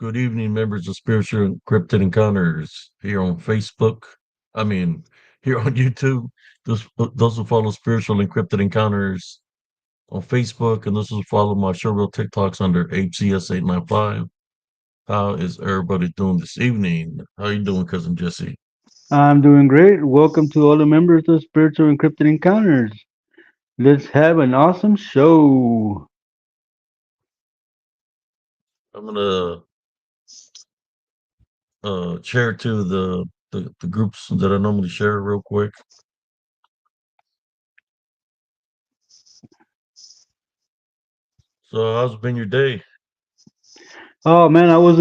Good evening, members of Spiritual Encrypted Encounters here on Facebook. I mean, here on YouTube. Those who follow Spiritual Encrypted Encounters on Facebook, and those who follow my showreel TikToks under HCS895. How is everybody doing this evening? How you doing, cousin Jesse? I'm doing great. Welcome to all the members of Spiritual Encrypted Encounters. Let's have an awesome show. I'm gonna share to the groups that I normally share real quick. So, how's been your day? Oh man, I was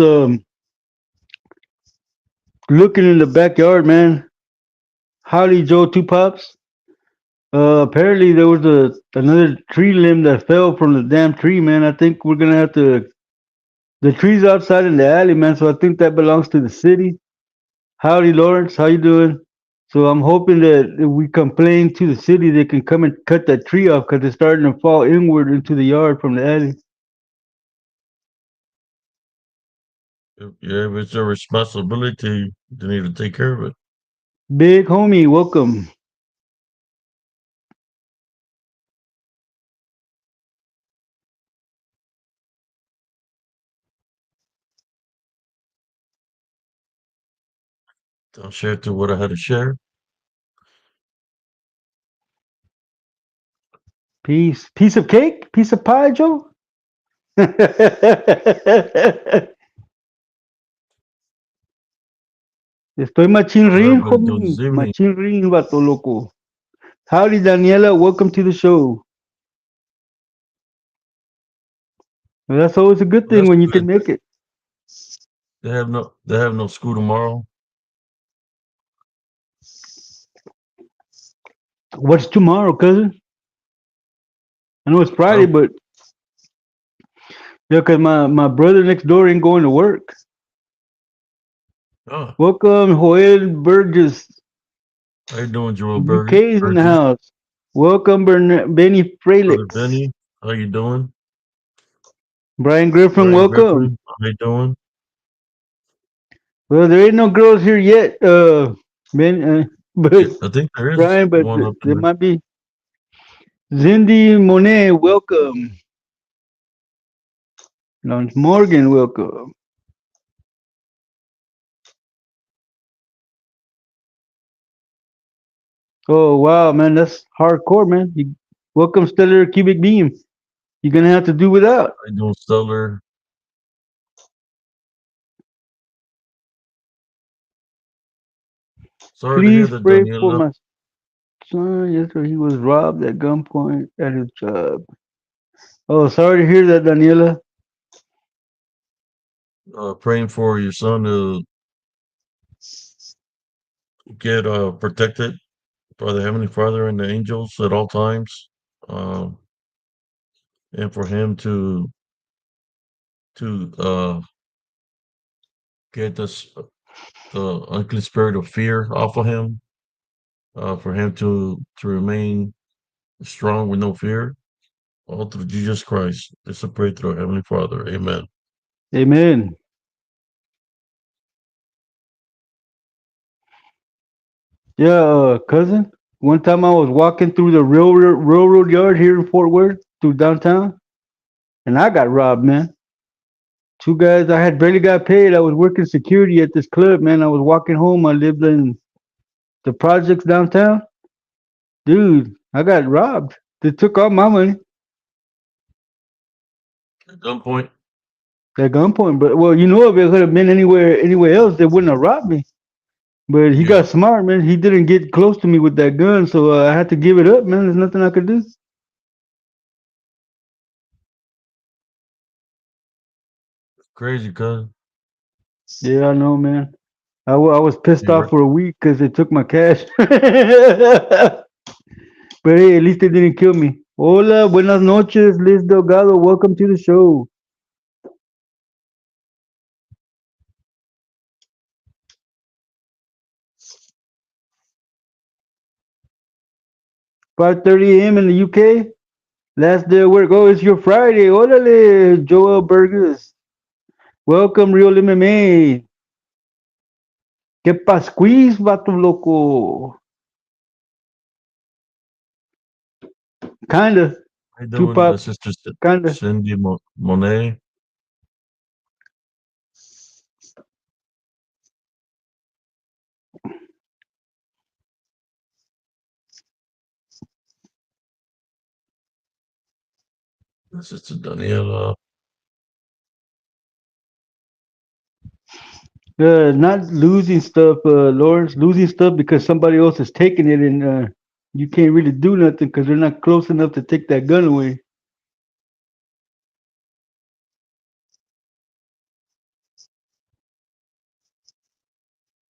looking in the backyard, man. Howdy, Joe Two Pops. Apparently there was another tree limb that fell from the damn tree, man. I think we're gonna have to. The tree's outside in the alley, man. So I think that belongs to the city. Howdy, Lawrence. How you doing? So I'm hoping that if we complain to the city, they can come and cut that tree off because it's starting to fall inward into the yard from the alley. Yeah, if it's your responsibility, you need to take care of it. Big homie, welcome. I'll share to what I had to share. Piece of cake, piece of pie, Joe. Estoy How machinrín, everybody doing homie. this evening? Machinrín, vato loco. Howdy, Daniela. Welcome to the show. Well, that's always a good Well, thing that's when you good. can make it. They have no school tomorrow. What's tomorrow, cousin? I know it's I Friday, don't. but yeah, cause my brother next door ain't going to work. Oh, Welcome, Joel Burgess. how you doing, Joel Burger UK's in the Burgess? house. Welcome, Benny Brother Frelix. Benny, how you doing? Brian Griffin, Brian welcome. Griffin, how you doing? Well, there ain't no girls here yet, Ben, but Yeah, I think there is Brian, but one up there there. might be. Cindy Monet, welcome. Lance Morgan, welcome. Oh wow, man, that's hardcore, man. Welcome, Stellar Cubic Beam. You're gonna have to do without. How you doing, Stellar? Sorry to hear Please that, pray for Daniela. my son. Yesterday he was robbed at gunpoint at his job. Oh, sorry to hear that, Daniela. Praying for your son to get protected by the Heavenly Father and the angels at all times, um, and for him to get the unclean spirit of fear off of him, for him to remain strong with no fear, all through Jesus Christ. This I pray through our Heavenly Father. Amen. Amen. Yeah, cousin. One time I was walking through the railroad yard here in Fort Worth through downtown, and I got robbed, man. Two guys. I had barely got paid. I was working security at this club, man. I was walking home. I lived in the projects downtown. Dude, I got robbed. They took all my money At gunpoint. at gunpoint. But well, you know, if it could have been anywhere else, they wouldn't have robbed me. But he got Yeah, smart, man. He didn't get close to me with that gun, so I had to give it up, man. There's nothing I could do. crazy, cuz. Yeah, I know, man. I was pissed You're off right. for a week because they took my cash. But hey, at least they didn't kill me. Hola, buenas noches, Liz Delgado. Welcome to the show. 5:30 a.m. in the UK. Last day of work. Oh, it's your Friday. Órale, Joel Burgers. Welcome, Real MMA. ¿Qué pasquis, vato loco? Kinda. How you Two doing, pops. Sister Kinda. Cindy Monet? Sister Daniela. Not losing stuff, Lawrence. Losing stuff because somebody else is taking it, and you can't really do nothing because they're not close enough to take that gun away.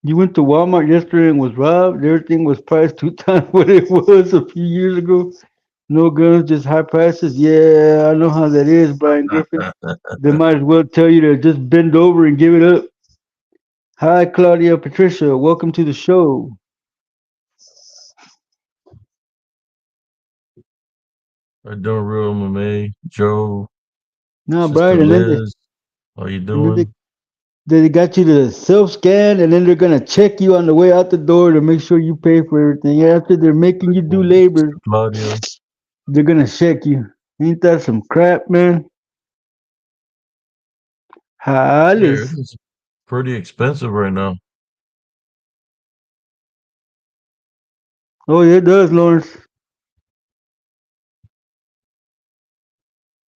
You went to Walmart yesterday and was robbed. Everything was priced two times what it was a few years ago. No guns, just high prices. Yeah, I know how that is, Brian Griffin. They might as well tell you to just bend over and give it up. Hi, Claudia Patricia. Welcome to the show. I doing real MMA. Joe, Now, Sister Brian, and then Liz, how you and then doing? they got you to self scan, and then they're gonna check you on the way out the door to make sure you pay for everything. After they're making you do labor, Sister Claudia. they're gonna check you. Ain't that some crap, man? Yeah, Hollis. it's pretty expensive right now. Oh, yeah, it does, Lawrence.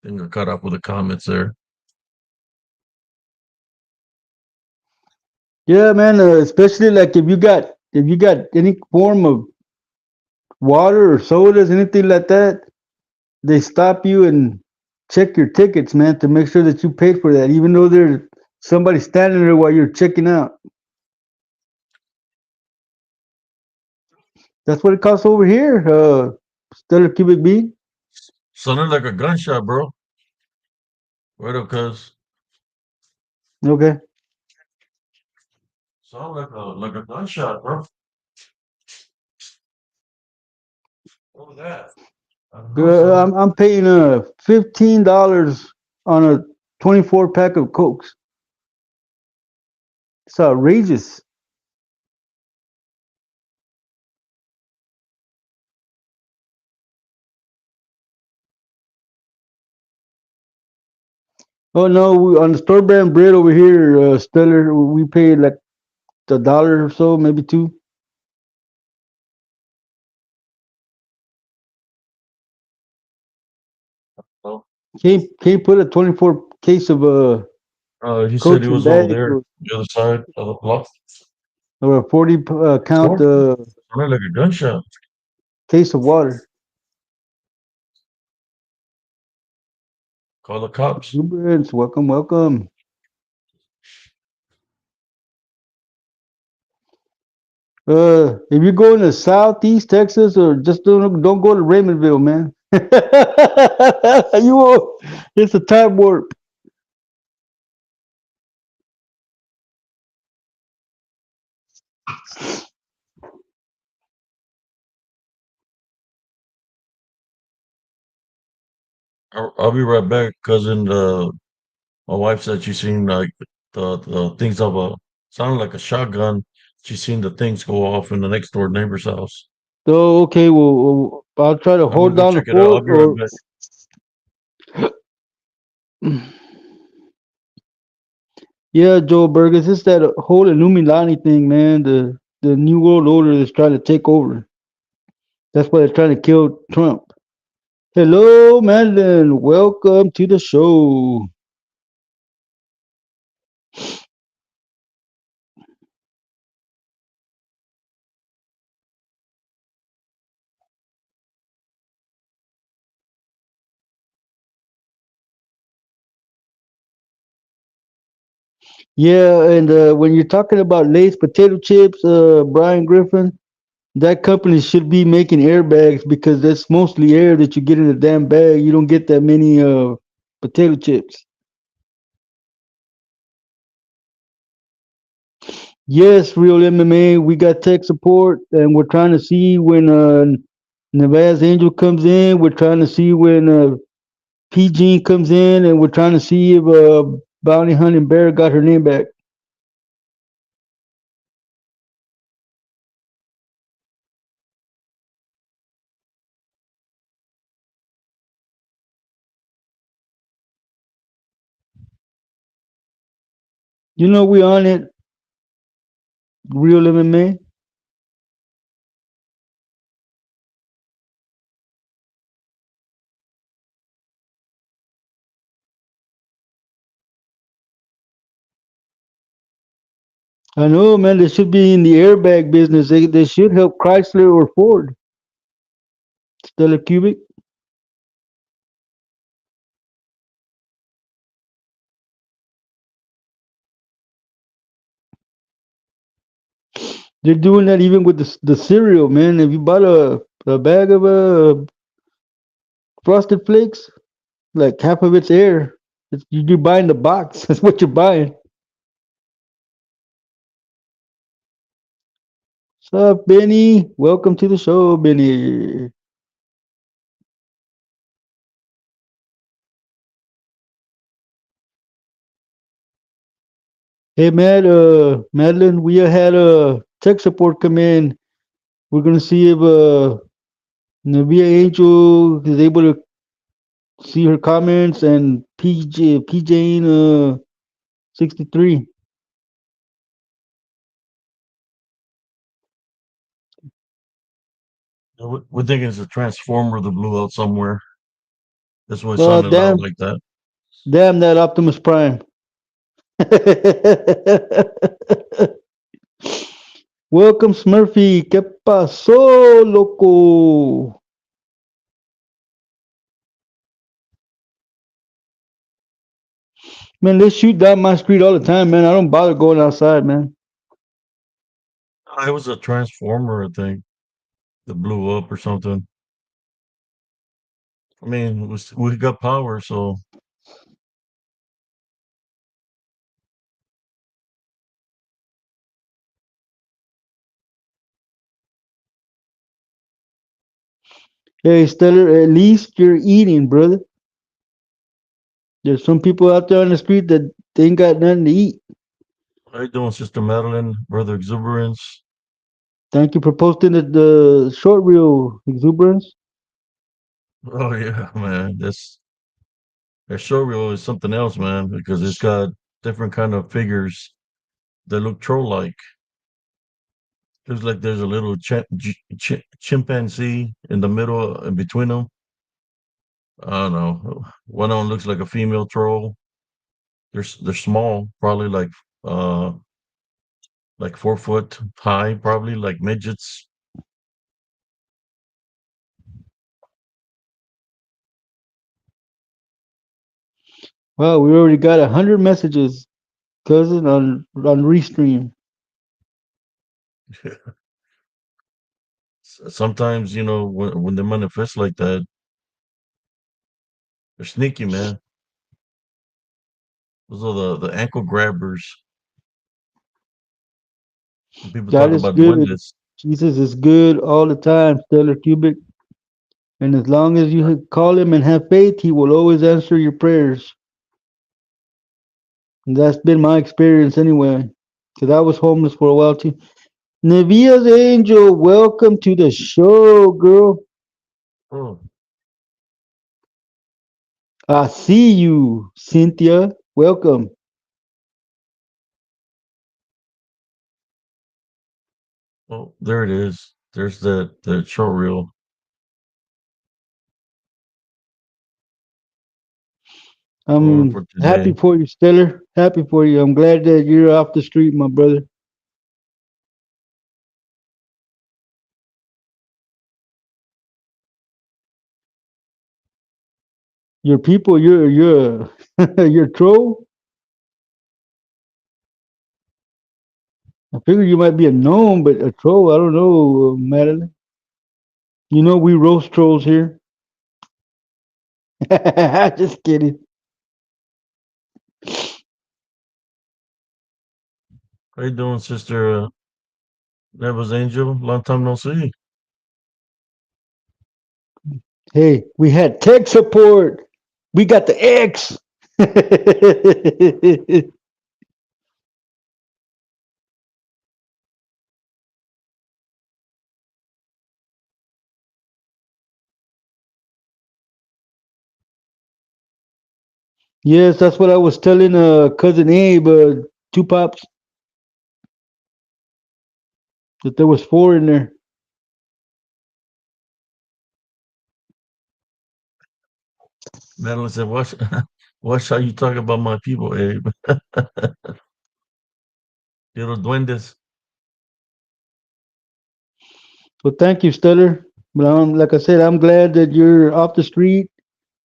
I think I caught up with the comments there. Yeah, man. Especially like if you got any form of water or sodas, anything like that, they stop you and check your tickets, man, to make sure that you paid for that, even though there's somebody standing there while you're checking out. That's what it costs over here. Stellar cubic bean. Sounded like a gunshot, bro. Right up, cuz. Okay. Sound like a gunshot, bro. What was that? I don't know, son. I'm paying $15 on a 24 pack of cokes. It's outrageous. Oh no, on the store brand bread over here, Stellar, we paid like $1 or so, maybe two. Oh. Can't put a 24 case of He said he cokes in was over bags there, the other side of the block. or a 40 count Sure. Sounded like a gunshot. case of water. Call the cops. Exuberance, welcome, welcome. If you're going to Southeast Texas, or just don't go to Raymondville, man. You won't. It's a time warp. I'll be right back, cousin. My wife said she seen like the things of a sounded like a shotgun. She seen the things go off in the next door neighbor's house. So okay, well, I'll try to I'm gonna hold go down the check it out. I'll fort, be right or back. yeah, Joe Burgess. It's that whole Illuminati thing, man. The New World Order is trying to take over. That's why they're trying to kill Trump. Hello, Madeline. Welcome to the show. Yeah, and when you're talking about Lay's potato chips, Brian Griffin, that company should be making airbags because that's mostly air that you get in a damn bag. You don't get that many potato chips. Yes, Real MMA, we got tech support, and we're trying to see when Nevada's Angel comes in. We're trying to see when PG comes in, and we're trying to see if Bounty hunting bear got her name back. You know we on it, real MMA. I know, man. They should be in the airbag business. They should help Chrysler or Ford. Stella Cubic. They're doing that even with the cereal, man. If you bought a bag of Frosted Flakes, like half of it's air. You're buying the box. That's what you're buying. What's up, Benny? Welcome to the show, Benny. Hey, Madeline, we had a tech support come in. We're gonna see if Navia Angel is able to see her comments and PJ 63. We're thinking it's a transformer that blew out somewhere. That's why it Oh, sounded loud damn, like that. damn that Optimus Prime. Welcome, Smurfy. ¿Qué pasó, loco? Man, they shoot down my street all the time, man. I don't bother going outside, man. It was a transformer, I think, that blew up or something. I mean, we got power, so Hey, Stellar, at least you're eating, brother. There's some people out there on the street that they ain't got nothing to eat. how you doing, Sister Madeline, Brother Exuberance? Thank you for posting the short reel, Exuberance. Oh yeah, man. That showreel is something else, man, because it's got different kind of figures that look troll-like. Looks like there's a little chimpanzee in the middle, in between them. I don't know. One of them looks like a female troll. They're small, probably like 4 foot high, probably like midgets. Wow, we already got 100 messages, cousin, on Restream. Sometimes, when they manifest like that, they're sneaky, man. Those are the ankle grabbers. When people God talk is about good. duendes. Jesus is good all the time, Stellar Cubic. And as long as you call him and have faith, he will always answer your prayers. And that's been my experience anyway. Because I was homeless for a while too. Nevia's Angel, welcome to the show, girl. Oh, I see you, Cynthia. Welcome. oh, there it is. There's that show reel. Or I'm for happy today. for you, Stellar. Happy for you. I'm glad that you're off the street, my brother. Your people, you're you're troll. I figure you might be a gnome, but a troll, I don't know, Madeline. You know we roast trolls here. Just kidding. How you doing, Sister Neva's Angel? Long time no see. Hey, we had tech support. We got the X. Yes, that's what I was telling cousin Abe, two pops, that there was four in there. Madeline said, "Watch, watch how you talk about my people, Abe. Little duendes." Well, thank you, Stellar. But like I said, I'm glad that you're off the street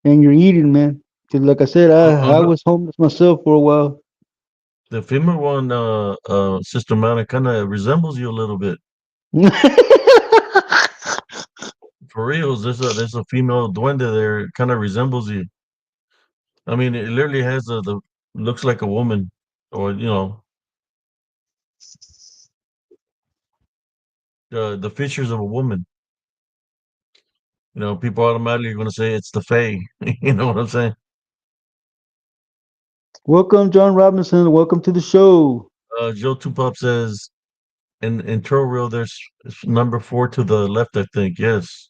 and you're eating, man. Because like I said, I Although was homeless myself for a while. the female one, Sister Mana, kind of resembles you a little bit. For reals, there's a female duende there, kind of resembles you. I mean, it literally has the looks like a woman, or the features of a woman. People automatically going to say it's the Fae. You know what I'm saying? Welcome, John Robinson. Welcome to the show. Joe Tupop says in Trail Reel, there's number 4 to the left, I think. Yes,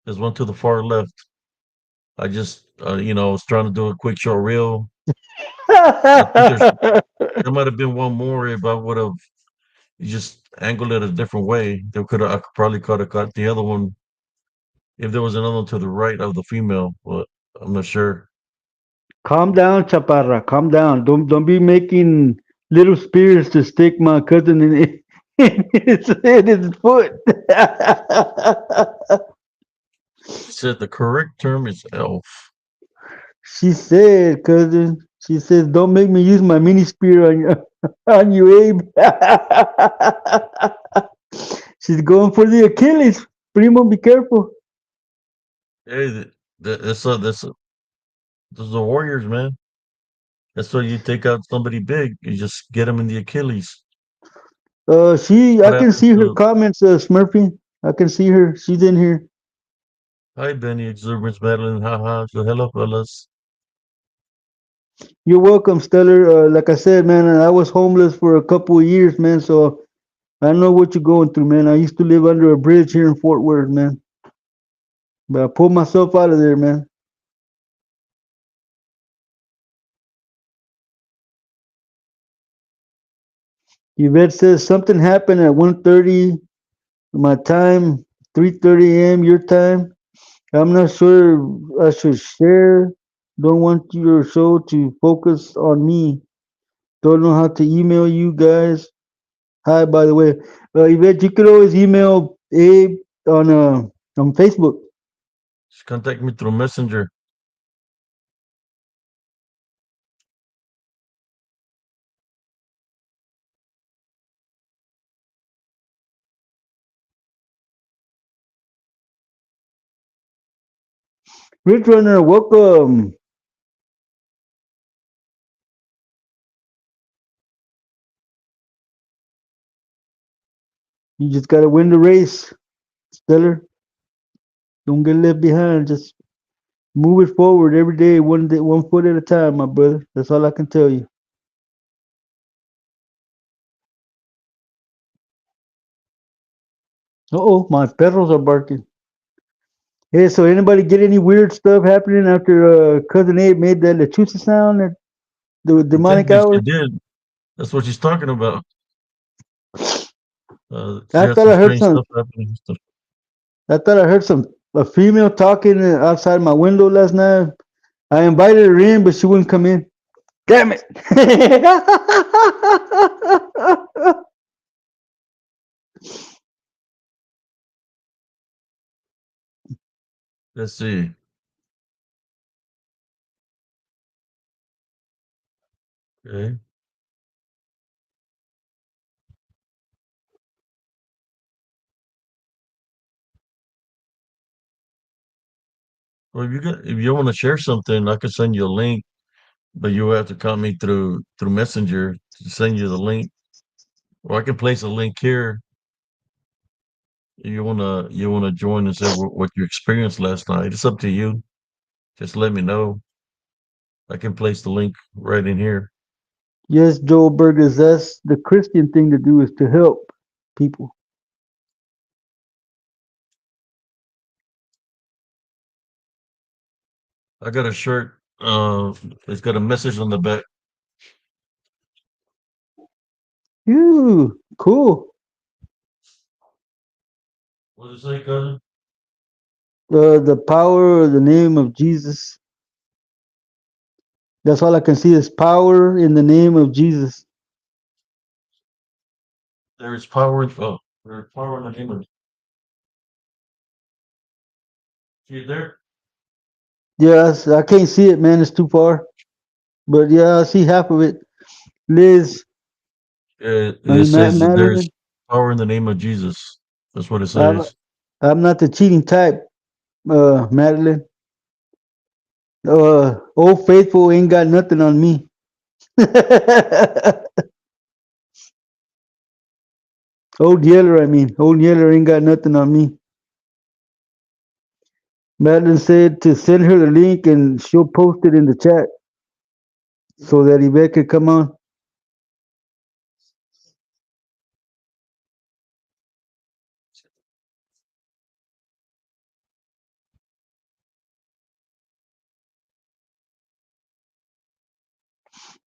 there's one to the far left. I just, was trying to do a quick short reel. I think there might have been one more if I would have just angled it a different way. I could probably could have got the other one if there was another one to the right of the female, but I'm not sure. Calm down, Chaparra. Calm down. Don't be making little spears to stick my cousin in his foot. She said the correct term is elf. She said, cousin. She says, "Don't make me use my mini spear on you, on you, Abe." She's going for the Achilles. Primo, be careful. Hey, those are warriors, man. That's why you take out somebody big. You just get them in the Achilles. I What can happened see her to comments, Smurfy. I can see her. She's in here. Hi Benny, Exuberance, Madeline, haha. So hello, fellas. You're welcome, Stellar. Like I said, man, I was homeless for a couple of years, man. So I know what you're going through, man. I used to live under a bridge here in Fort Worth, man. But I pulled myself out of there, man. Yvette says something happened at 1:30 my time, 3:30 a.m. your time. I'm not sure I should share. Don't want your show to focus on me. Don't know how to email you guys. Hi, by the way, Yvette, you could always email Abe on Facebook. Just contact me through Messenger. Rich Runner, welcome. You just gotta win the race, Stellar. Don't get left behind. Just move it forward every day, one foot at a time, my brother. That's all I can tell you. Uh-oh, my perros are barking. Hey, so anybody get any weird stuff happening after cousin Abe made that lechuza sound at the I think demonic that she hour? did. That's what she's talking about. She I had thought some I heard strange some. stuff happening. And stuff. I thought I heard some a female talking outside my window last night. I invited her in, but she wouldn't come in. Damn it! Let's see. Okay. Well, if you want to share something, I can send you a link, but you have to call me through Messenger to send you the link, or I can place a link here. You wanna join and say what you experienced last night. It's up to you. Just let me know. I can place the link right in here. Yes, Joe Burgers, that's the Christian thing to do is to help people. I got a shirt. It's got a message on the back. Ooh, cool. What does it say, cousin? The power of the name of Jesus. That's all I can see is power in the name of Jesus. There is power in there's power in the name of. See it there? Yes, I can't see it, man. It's too far. But yeah, I see half of it. Liz, I It mean, says that there's Madeline, power in the name of Jesus. That's what it I'm, says. I'm not the cheating type, Madeline. Old Faithful ain't got nothing on me. Old Yeller, I mean. Old Yeller ain't got nothing on me. Madeline said to send her the link and she'll post it in the chat so that Yvette could come on.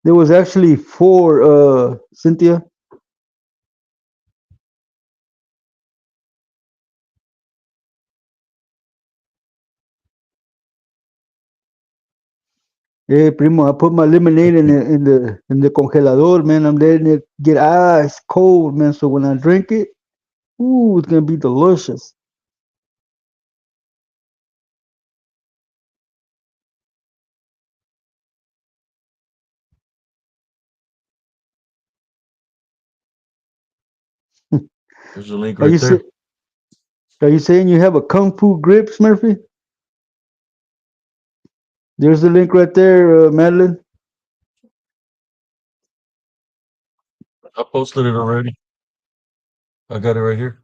There was actually four, Cynthia. Hey, primo, I put my lemonade in the congelador, man. I'm letting it get ice cold, man. So when I drink it, ooh, it's gonna be delicious. There's a link Are right you there. say, are you saying you have a kung fu grip, Smurfy? There's the link right there, Madeline. I posted it already. I got it right here.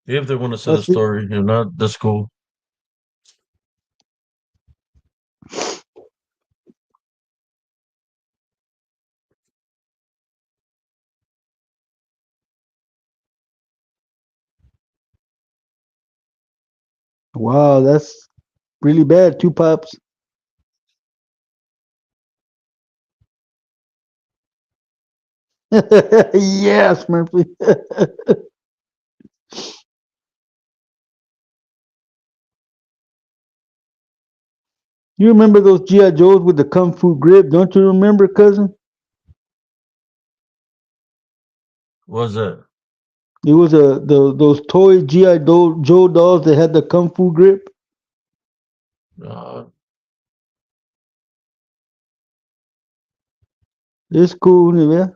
If they want to set a That's it. story, if not, that's cool. Wow, that's really bad. Two pops. Yeah, Smurfy. You remember those GI Joes with the kung fu grip? Don't you remember, cousin? What's that? It was those toy Joe dolls that had the kung fu grip. Uh, It's cool, yeah.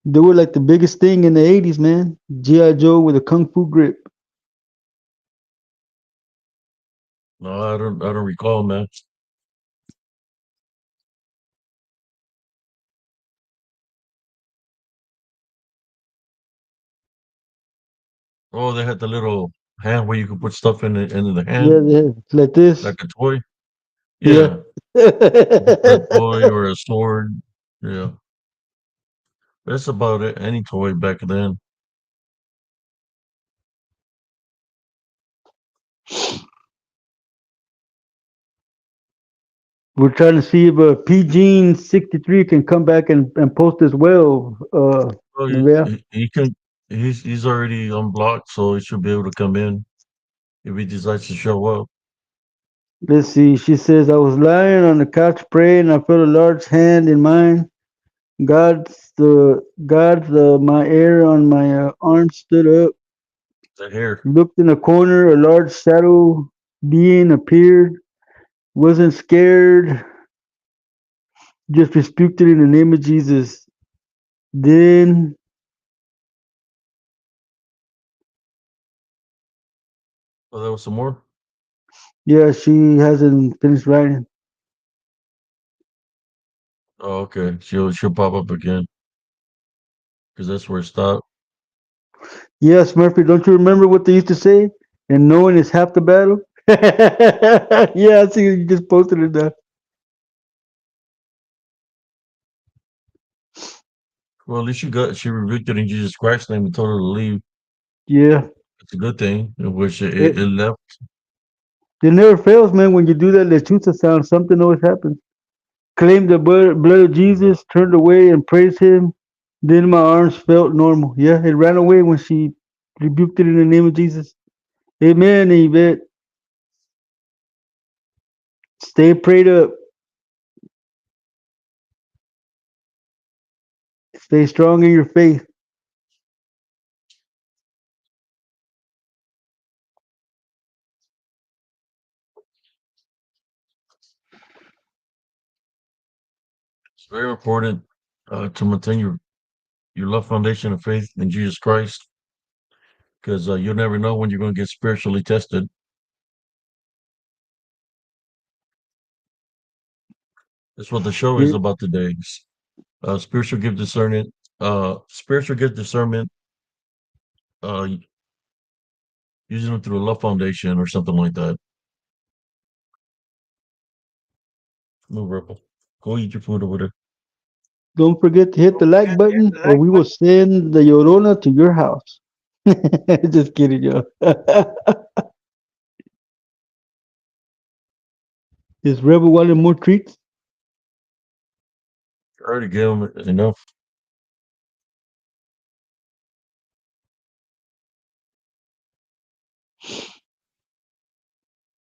They were like the biggest thing in the '80s, man. GI Joe with a kung fu grip. no, I don't. I don't recall, man. Oh, they had the little hand where you could put stuff in it into the Yeah, hand, yeah, it's like like this. a toy. Yeah. Yeah, you could put a toy or a sword. Yeah, that's about it. Any toy back then. We're trying to see if PGene63 can come back and post as well. Oh, Yeah. he can. He's already unblocked, so he should be able to come in if he decides to show up. Let's see. She says, I was lying on the couch praying. I felt a large hand in mine. God's my air on my arm stood up. The hair. Looked in a corner. A large shadow being appeared. Wasn't scared. Just rebuked it in the name of Jesus. Then, Oh, there was some more. yeah, she hasn't finished writing. Oh, okay. She'll pop up again because that's where it stopped. Yes, Murphy, don't you remember what they used to say? and knowing is half the battle. Yeah, I see you just posted it there. Well, at least she rebuked it in Jesus Christ's name and told her to leave. Yeah, It's a good thing. In which it, it left. it never fails, man. When you do that, the truth of sound, something always happens. Claimed the blood of Mhm. Jesus, turned away and praised him. Then my arms felt normal. Yeah, it ran away when she rebuked it in the name of Jesus. Amen, Yvette. Stay prayed up. Stay strong in your faith. It's very important to maintain your love foundation of faith in Jesus Christ, because you'll never know when you're going to get spiritually tested. That's what the show is Yeah, about today. Spiritual gift discernment. Spiritual gift discernment. Uh, Using them through a love foundation or something like that. No rebel. Go eat your food over there. don't forget to hit the like button or we will send the Yorona to your house. Just kidding, y'all. Is Rebel wanting more treats? I already gave them enough.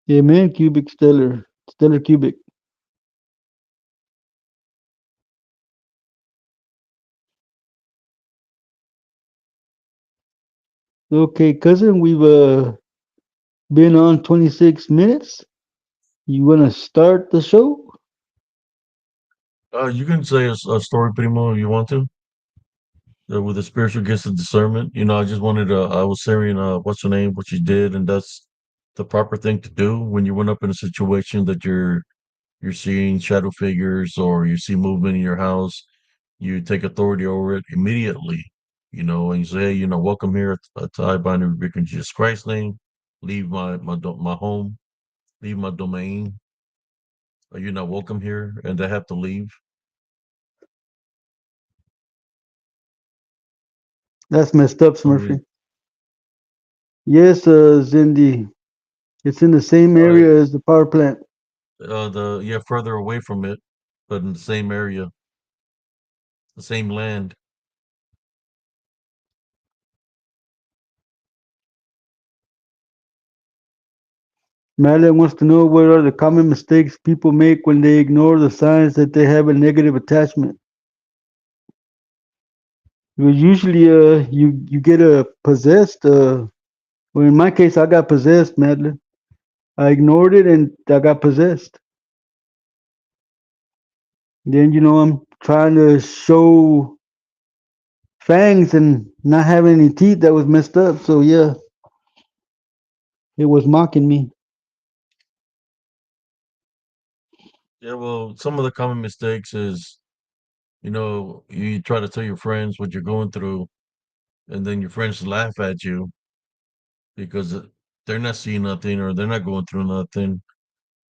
Yeah, man, Cubic Stellar. Stellar Cubic. Okay, cousin, we've been on 26 minutes. You want to start the show? You can say a story, Primo, if you want to. With the spiritual gifts of discernment. I just wanted to. I was sharing, what's her name, what she did, and that's the proper thing to do when you went up in a situation that you're seeing shadow figures or you see movement in your house. You take authority over it immediately. And you say, hey, welcome here to I bind and rebuke in Jesus Christ's name. Leave my home. Leave my domain. You're not welcome here, and they have to leave. That's messed up, I mean, Smurfy. Yes, Zindi. It's in the same uh, area as the power plant. the yeah, further away from it, but in the same area, the same land. Madeline wants to know what are the common mistakes people make when they ignore the signs that they have a negative attachment. Because usually, you get possessed. Well, in my case, I got possessed, Madeline. I ignored it and I got possessed. Then I'm trying to show fangs and not having any teeth that was messed up. So yeah, it was mocking me. Yeah, well, some of the common mistakes is, you try to tell your friends what you're going through, and then your friends laugh at you because they're not seeing nothing or they're not going through nothing.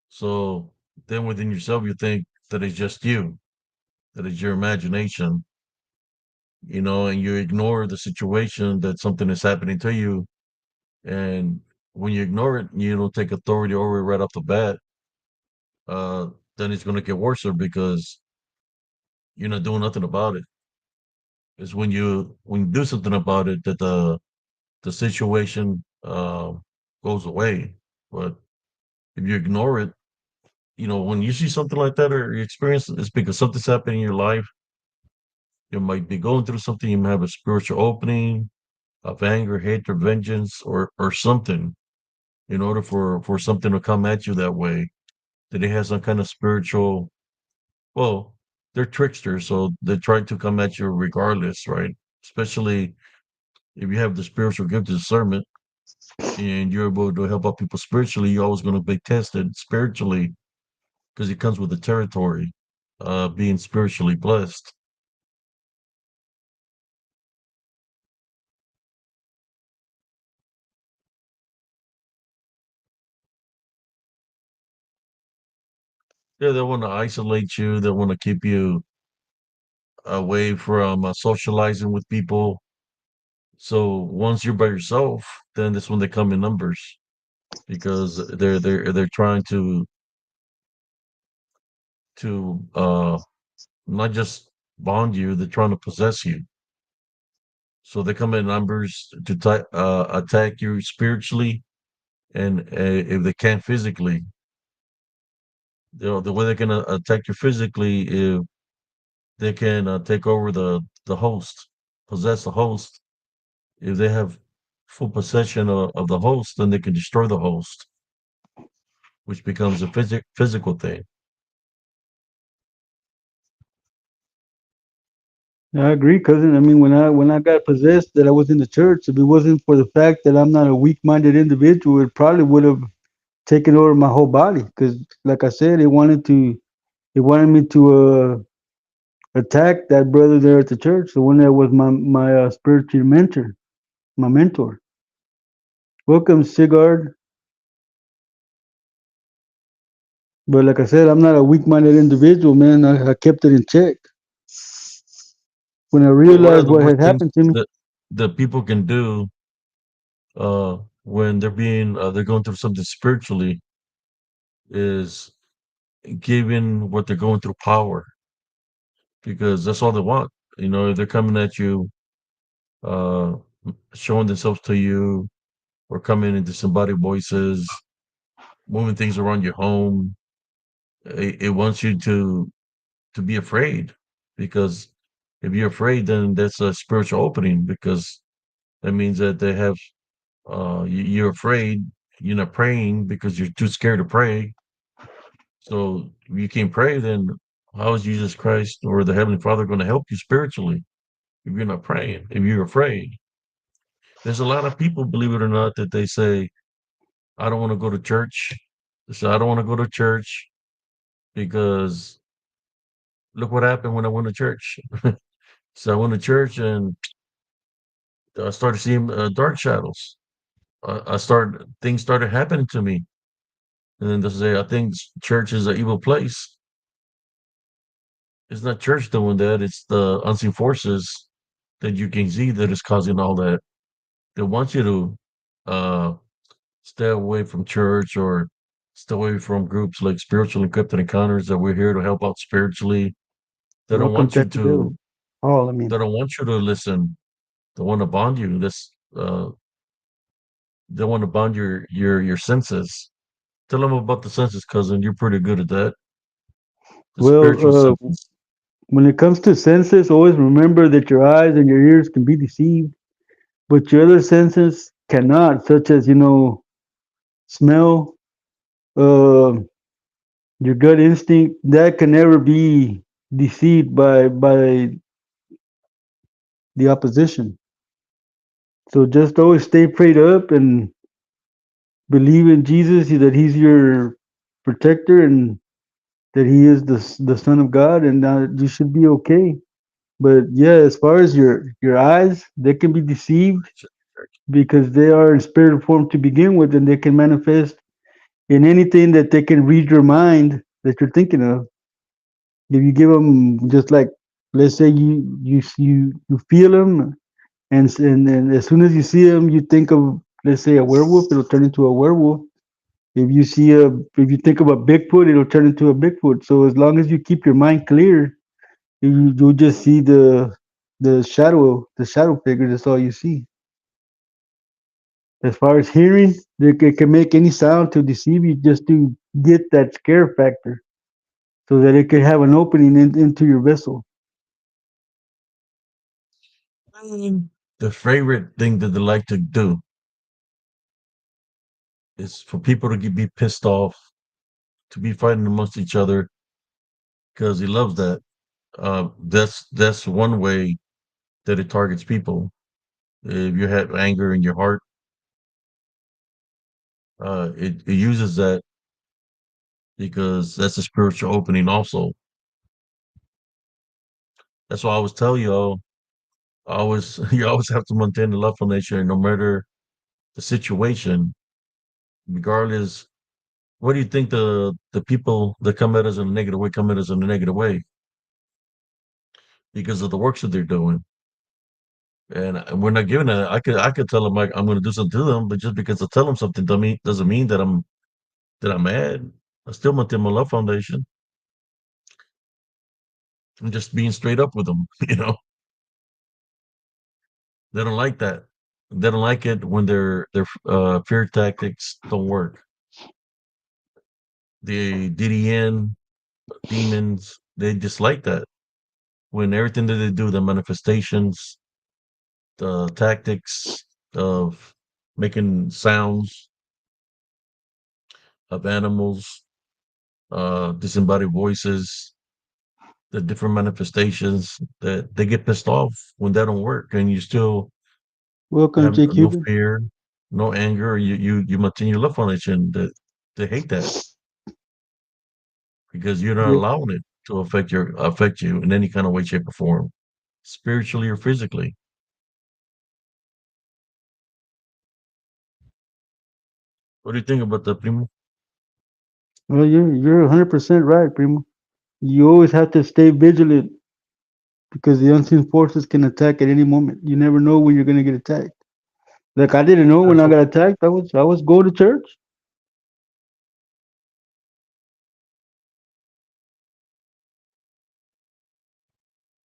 So then within yourself, you think that it's just you, that it's your imagination, and you ignore the situation that something is happening to you. And when you ignore it, you don't take authority over it right off the bat, uh, then it's going to get worse because you're not doing nothing about it. It's when you do something about it that the situation goes away. But if you ignore it, when you see something like that or you experience it, it's because something's happening in your life. You might be going through something. You might have a spiritual opening of anger, hatred, vengeance, or something. In order for something to come at you that way, that it has some kind of spiritual. Well, they're tricksters, so they try to come at you regardless, right? Especially if you have the spiritual gift of discernment and you're able to help out people spiritually, you're always going to be tested spiritually because it comes with the territory, being spiritually blessed. Yeah, they want to isolate you. They want to keep you away from socializing with people. So once you're by yourself, then that's when they come in numbers because they're trying to not just bond you, they're trying to possess you. So they come in numbers to attack you spiritually, and if they can't physically, the way they can attack you physically, if they can take over the host, possess the host. If they have full possession of the host, then they can destroy the host, which becomes a physical thing. I agree, cousin. I mean, when I got possessed, that I was in the church. If it wasn't for the fact that I'm not a weak-minded individual, it probably would have taken over my whole body. Because, like I said, it wanted me to attack that brother there at the church, the one that was my spiritual mentor, my mentor. Welcome, Sigard. But like I said, I'm not a weak-minded individual, man. I kept it in check. When I One of realized the what worst had things happened to me, that people can do when they're going through something spiritually is giving what they're going through power because that's all they want. You know, if they're coming at you, uh, showing themselves to you, or coming into somebody's voices, moving things around your home. It wants you to be afraid because if you're afraid, then that's a spiritual opening because that means that they have you're afraid. You're not praying because you're too scared to pray. So if you can't pray, then how is Jesus Christ or the Heavenly Father going to help you spiritually if you're not praying? If you're afraid, there's a lot of people, believe it or not, that they say, "I don't want to go to church." They say, "I don't want to go to church because look what happened when I went to church." So I went to church and I started seeing dark shadows. I started things started happening to me, and then they say, "I think church is an evil place." It's not church doing that; it's the unseen forces that you can see that is causing all that. They want you to uh, stay away from church or stay away from groups like Spiritual Encrypted Encounters that we're here to help out spiritually. They don't welcome, want you Tech Bill. to. All I They mean, don't want you to listen. They want to bond you. They want to bond your senses. Tell them about the senses, cousin. You're pretty good at that. The spiritual well, senses. when it comes to senses, always remember that your eyes and your ears can be deceived, but your other senses cannot, such as smell, uh, your gut instinct. That can never be deceived by the opposition. So just always stay prayed up and believe in Jesus, that He's your protector and that He is the Son of God, and you should be okay. But yeah, as far as your eyes, they can be deceived because they are in spirit form to begin with, and they can manifest in anything that they can read your mind that you're thinking of. If you give them just like, let's say you feel them, and as soon as you see them, you think of, let's say, a werewolf, it'll turn into a werewolf. If you think of a Bigfoot, it'll turn into a Bigfoot. So as long as you keep your mind clear, you'll just see the shadow figure. That's all you see. As far as hearing, it can make any sound to deceive you, just to get that scare factor, so that it can have an opening into your vessel. The favorite thing that they like to do is for people to be pissed off, to be fighting amongst each other because he loves that. That's one way that it targets people. If you have anger in your heart, it uses that because that's a spiritual opening. Also, that's why I always tell you, always you always have to maintain the lawful nature, no matter the situation, regardless what do you think the people that come at us in a negative way come at us in a negative way because of the works that they're doing? And we're not giving it. I could tell them like I'm going to do something to them, but just because I tell them something to me doesn't mean that I'm mad. I still maintain my love foundation. I'm just being straight up with them. They don't like that. They don't like it when their fear tactics don't work. The DDN demons, they dislike that when everything that they do, the manifestations, the tactics of making sounds of animals, disembodied voices, the different manifestations that they get pissed off when that don't work, and you still Welcome, have J no Cuban. fear, no anger. You maintain your love foundation. That they hate that because you're not Yeah. allowing it to affect you in any kind of way, shape, or form, spiritually or physically. What do you think about that, Primo? Well, you're 100% right, Primo. You always have to stay vigilant because the unseen forces can attack at any moment. You never know when you're gonna get attacked. Like I didn't know when That's I what, got attacked. I was going to church.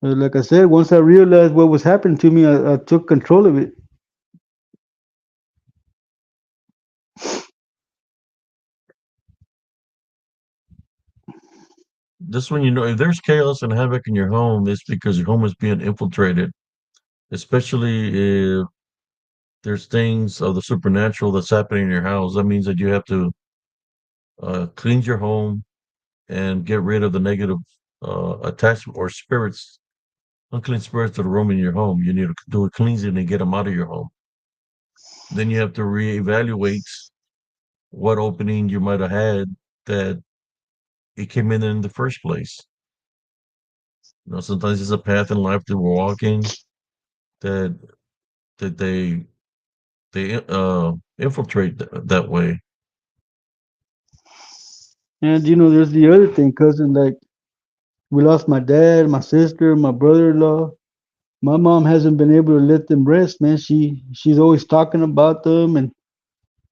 Like I said, once I realized what was happening to me, I took control of it. this when you know if there's chaos and havoc in your home, it's because your home is being infiltrated, especially if there's things of the supernatural that's happening in your house. That means that you have to cleanse your home and get rid of the negative attachment or spirits, unclean spirits that are roaming in your home. You need to do a cleansing and get them out of your home. Then you have to reevaluate what opening you might have had that it came in the first place. Sometimes it's a path in life that we're walking that that they infiltrate that way. And there's the other thing, cousin. Like we lost my dad, my sister, my brother-in-law. My mom hasn't been able to let them rest, man. She's always talking about them, and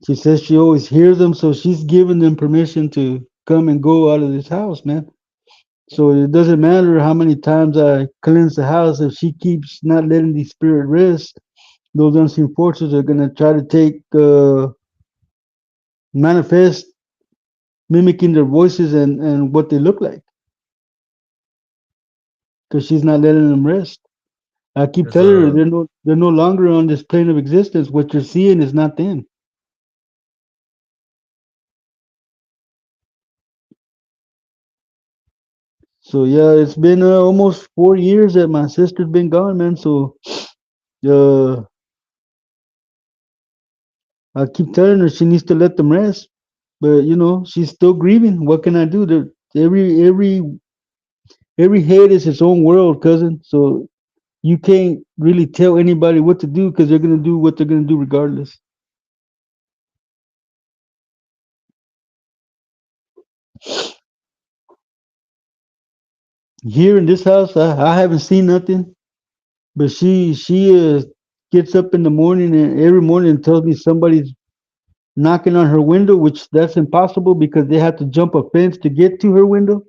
she says she always hears them, so she's giving them permission to come and go out of this house, man. So it doesn't matter how many times I cleanse the house, if she keeps not letting the spirit rest, those unseen forces are gonna try to take manifest, mimicking their voices and what they look like, because she's not letting them rest. I keep There's telling her a they're no longer on this plane of existence. What you're seeing is not them. So yeah, it's been almost 4 years that my sister's been gone, man. So uh, I keep telling her she needs to let them rest, but she's still grieving. What can I do? Every head is its own world, cousin. So you can't really tell anybody what to do because they're gonna do what they're gonna do regardless. Here in this house, I haven't seen nothing, but she gets up in the morning and every morning tells me somebody's knocking on her window, which that's impossible because they have to jump a fence to get to her window.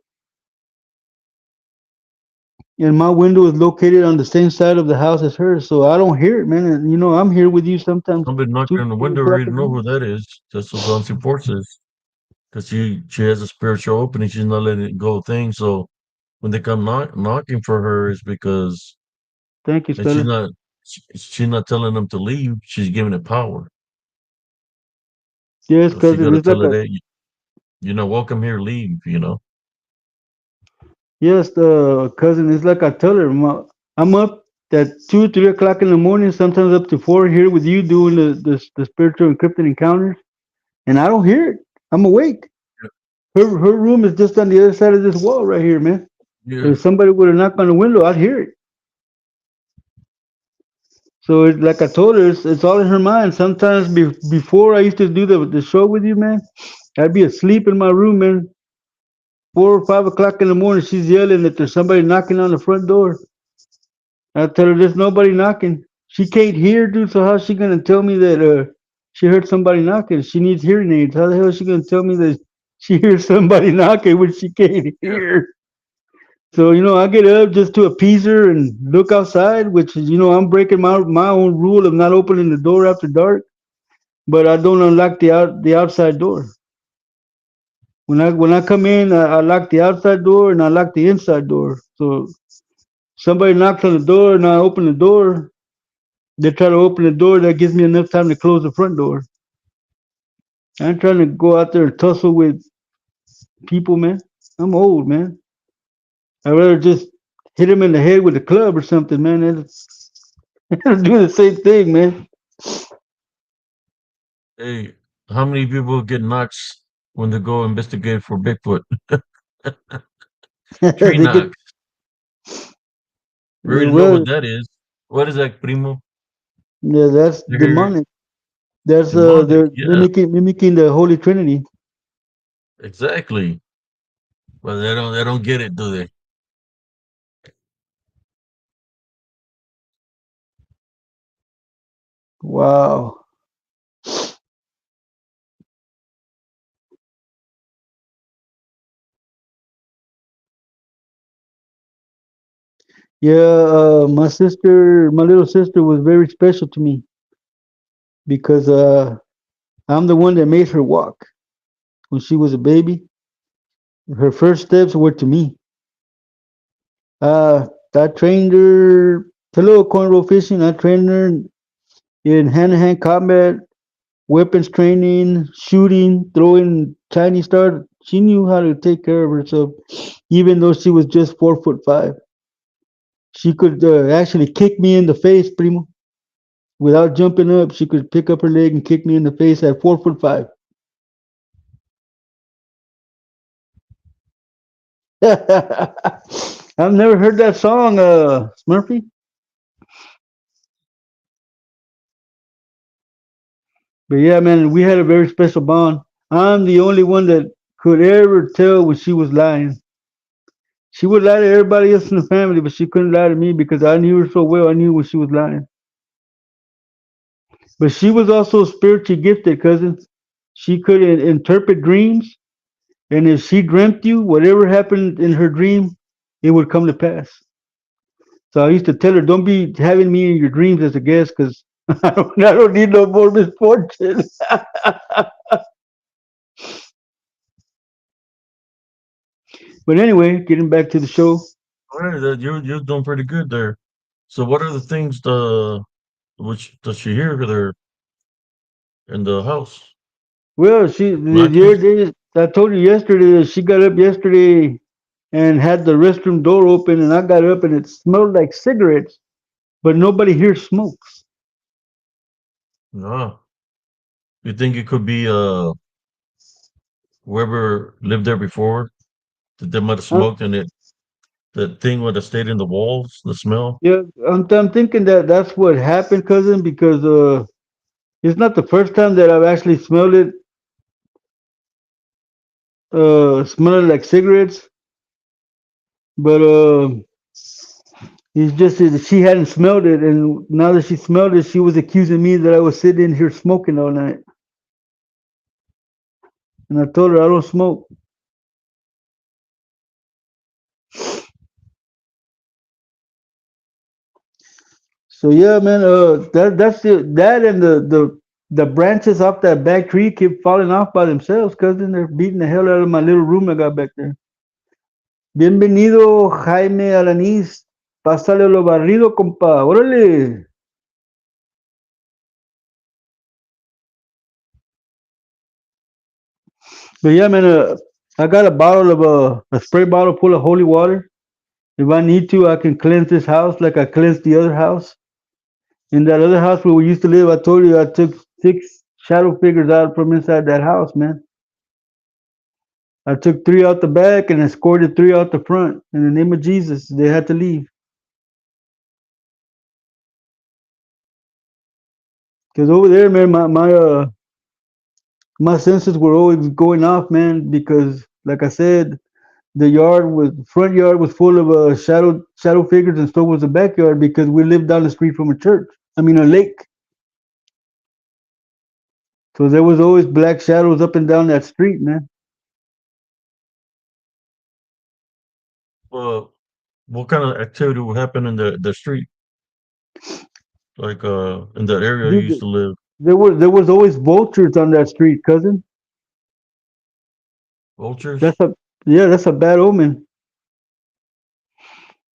And my window is located on the same side of the house as hers, so I don't hear it, man. And I'm here with you sometimes somebody knocking two, on the three window. o'clock Already in the know who morning. that is. That's what the unseen force is. Because she has a spiritual opening. She's not letting it go thing. So when they come knocking for her, is because Thank you, and she's Stella. not she's not telling them to leave. She's giving it power. Yes, So she got cousin. to It's tell like her a that you're not welcome here. Leave. yes, cousin. It's like I tell her. I'm up at 2, 3 o'clock in the morning, sometimes up to 4 here with you doing the spiritual encrypted encounters, and I don't hear it. I'm awake. Her room is just on the other side of this wall right here, man. Yeah. If somebody would have knocked on the window, I'd hear it. So like I told her, it's all in her mind. Sometimes before I used to do the show with you, man, I'd be asleep in my room, man. 4 or 5 o'clock in the morning, she's yelling that there's somebody knocking on the front door. I tell her there's nobody knocking. She can't hear, dude. So how's she gonna tell me that she heard somebody knocking? She needs hearing aids. How the hell is she gonna tell me that she hears somebody knocking when she can't Yeah. hear? So I get up just to appease her and look outside, which is I'm breaking my own rule of not opening the door after dark, but I don't unlock the outside door. When I come in, I lock the outside door and I lock the inside door. So somebody knocks on the door and I open the door. They try to open the door. That gives me enough time to close the front door. I ain't trying to go out there and tussle with people, man. I'm old, man. I'd rather just hit him in the head with a club or something, man. It'll do the same thing, man. Hey, how many people get knocks when they go investigate for Bigfoot? Tree They get knocks. We already know well, what that is. What is that, primo? yeah, that's They're demonic. That's demonic. they're Yeah, mimicking the Holy Trinity. exactly. But they don't get it, do they? Wow. Yeah, my little sister was very special to me because I'm the one that made her walk when she was a baby. Her first steps were to me. I trained her to little cornrow fishing. I trained her in hand-to-hand combat, weapons training, shooting, throwing Chinese star. She knew how to take care of herself, even though she was just 4'5". She could actually kick me in the face, primo, without jumping up. She could pick up her leg and kick me in the face at 4'5". I've never heard that song, Smurfy. But yeah, man, we had a very special bond. I'm the only one that could ever tell when she was lying. She would lie to everybody else in the family, but she couldn't lie to me because I knew her so well. I knew when she was lying. But she was also spiritually gifted, cousin. She could interpret dreams, and if she dreamt you, whatever happened in her dream, it would come to pass. So I used to tell her, "Don't be having me in your dreams as a guest, because I don't need no more misfortune." But anyway, getting back to the show. All right, you're doing pretty good there. So, what are the things the which does she hear there in the house? Well, the Knocking? other day, I told you yesterday that she got up yesterday and had the restroom door open, and I got up and it smelled like cigarettes, but nobody here smokes. No. You think it could be whoever lived there before that they might have I, smoked and it that thing would have stayed in the walls, the smell? yeah, I'm thinking that that's what happened, cousin, because it's not the first time that I've actually smelled it, smelling like cigarettes, but it's just that she hadn't smelled it, and now that she smelled it, she was accusing me that I was sitting in here smoking all night, and I told her I don't smoke. So yeah, man, that's it. That and the branches off that back tree keep falling off by themselves, cousin. They're beating the hell out of my little room I got back there. Bienvenido, Jaime Alanis. Pásale lo barrido, compa. Órale. But yeah, man, I got a bottle of a spray bottle full of holy water. If I need to, I can cleanse this house like I cleansed the other house. In that other house where we used to live, I told you I took 6 shadow figures out from inside that house, man. I took 3 out the back and escorted 3 out the front. In the name of Jesus, they had to leave. Because over there, man, My senses were always going off, man, because like I said, the front yard was full of shadow figures, and so was the backyard because we lived down the street from a church. I mean a lake. So there was always black shadows up and down that street, man. Well, what kind of activity would happen in the street, like in that area you used Dude, to live? there was always vultures on that street, cousin. Vultures? That's a Yeah, that's a bad omen.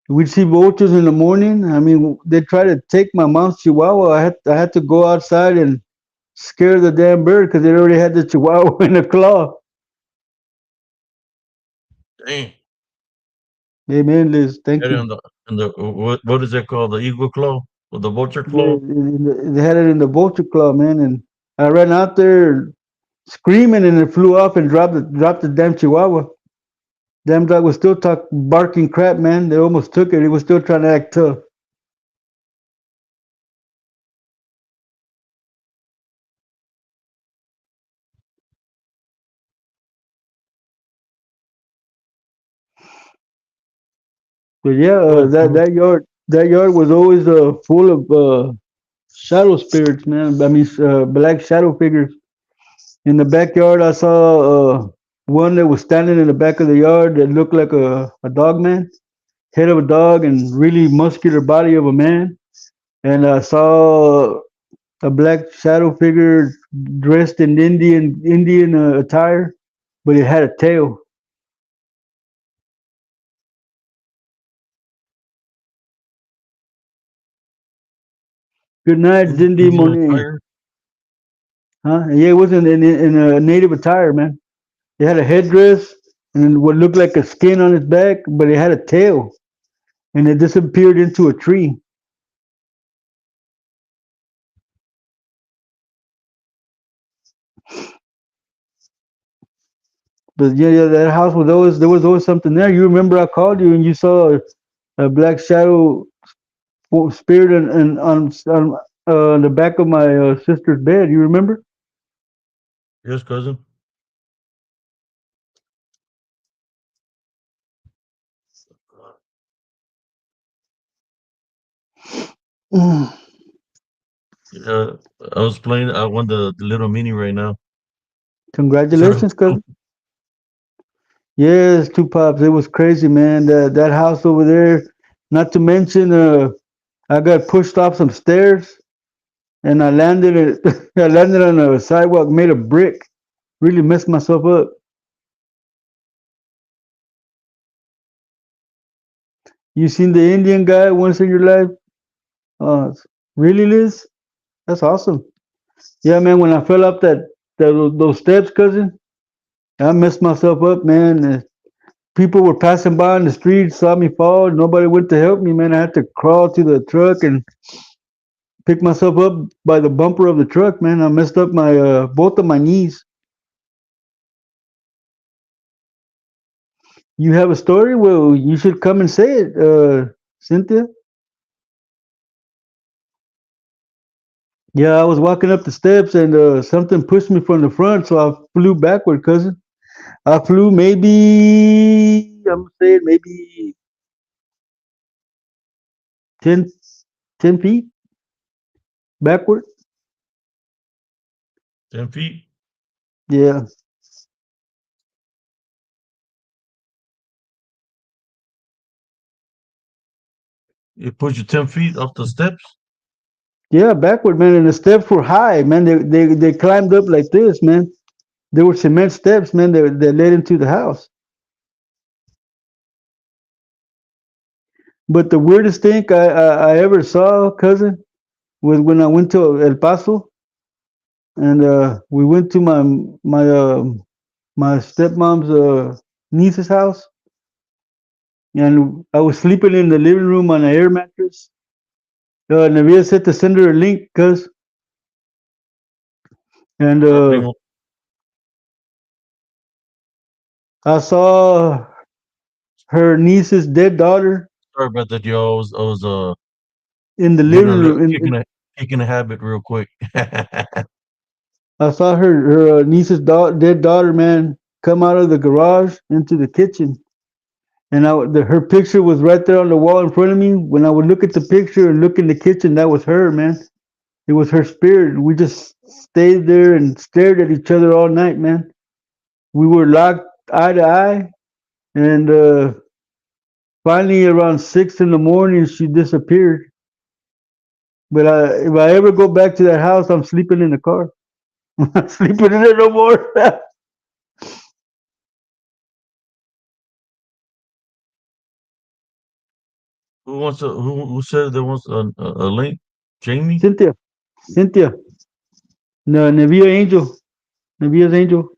We'd see vultures in the morning. I mean, they try to take my mom's chihuahua. I had to go outside and scare the damn bird because it already had the chihuahua in the claw. Dang. Amen, Liz. Thank Had it you. in the what is that called? The eagle claw or the vulture Yeah, claw? they had it in the vulture claw, man, and I ran out there screaming, and it flew off and dropped the damn chihuahua. Damn dog was still barking crap, man. They almost took it. He was still trying to act tough. But yeah, Well, that yard was always full of shadow spirits, man. I mean, black shadow figures. In the backyard, I saw one that was standing in the back of the yard that looked like a dog man, head of a dog and really muscular body of a man. And I saw a black shadow figure dressed in Indian attire, but it had a tail. Good night, Zindi Indian Monet. attire. Huh? Yeah, it was in a native attire, man. It had a headdress and what looked like a skin on its back, but it had a tail, and it disappeared into a tree. But yeah, that house was always there was always something there. You remember I called you and you saw a black shadow spirit on the back of my sister's bed. You remember? Yes, cousin. Yeah, I was playing. I won the little mini right now. So Congratulations, cousin. Yes, two pops. It was crazy, man. That house over there. Not to mention, I got pushed off some stairs and I landed. I landed on a sidewalk made of brick. Really messed myself up. You seen the Indian guy once in your life? Uh, really, Liz? That's awesome. Yeah, man. When I fell up those steps, cousin, I messed myself up, man. People were passing by on the street, saw me fall. Nobody went to help me, man. I had to crawl to the truck and pick myself up by the bumper of the truck, man. I messed up my both of my knees. You have a story? Well, you should come and say it, Cynthia. Yeah, I was walking up the steps and something pushed me from the front, so I flew backward, cousin. I flew I'm saying maybe 10, 10 feet backward. 10 feet. Yeah, It pushed you 10 feet up the steps. yeah, backward, man. And the steps were high, man. They climbed up like this, man. There were cement steps, man, that led into the house. But the weirdest thing I ever saw, cousin, was when I went to El Paso and we went to my stepmom's niece's house, and I was sleeping in the living room on an air mattress. Navia said to send her a link, cuz, and Sorry, primo. I saw her niece's dead daughter Sorry about that, y'all. I was in the getting a living little room. kicking a habit real quick. I saw her niece's dead daughter, man, come out of the garage into the kitchen, and her picture was right there on the wall in front of me. When I would look at the picture and look in the kitchen, that was her, man. It was her spirit. We just stayed there and stared at each other all night, man. We were locked eye to eye, and finally around 6 in the morning, she disappeared. But if I ever go back to that house, I'm sleeping in the car. I'm not sleeping in it no more. Who said there was a link? Jamie? Cynthia, Cynthia, no, Nevia Angel, Nevia's Angel.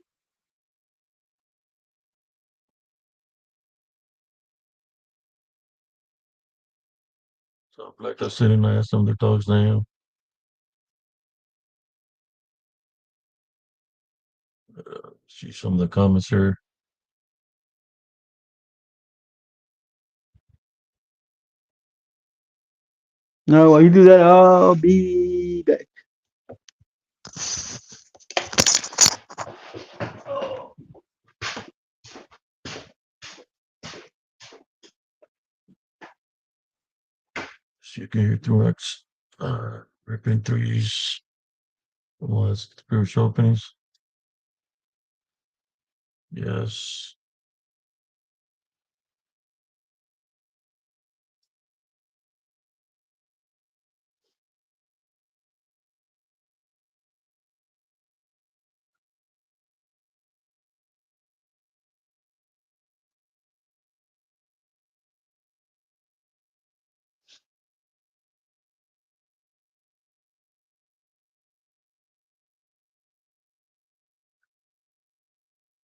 So Black Dog City and I asked them their dog's name. See some of the comments here. No, while you do that, I'll be back. So you can hear through X ripping threes was spiritual openings. Yes.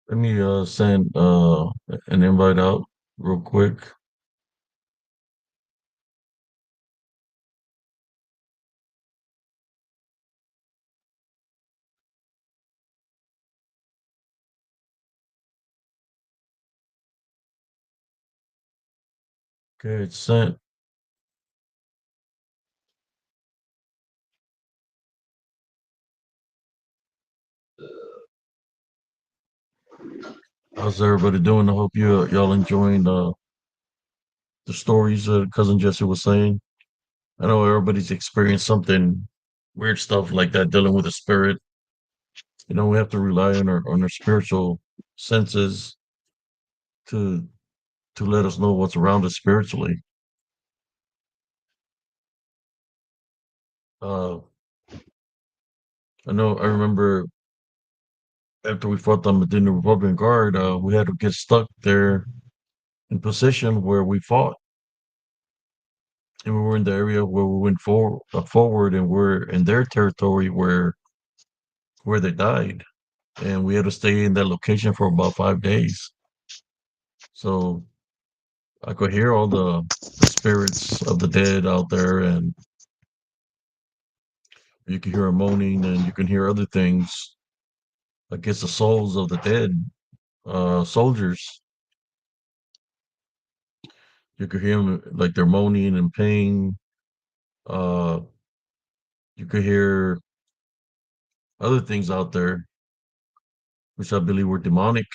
Let me send an invite out real quick. Okay, it's sent. How's everybody doing? I hope y'all enjoying the stories cousin Jesse was saying. I know everybody's experienced something weird stuff like that dealing with the spirit. We have to rely on our spiritual senses to to let us know what's around us spiritually. Uh, I remember after we fought them within the Republican Guard, we had to get stuck there in position where we fought, and we were in the area where we went forward, and we're in their territory where they died, and we had to stay in that location for about 5 days. So I could hear all the spirits of the dead out there, and you can hear them moaning, and you can hear other things. I guess the souls of the dead soldiers. You could hear them like they're moaning in pain. Uh, you could hear other things out there, which I believe were demonic.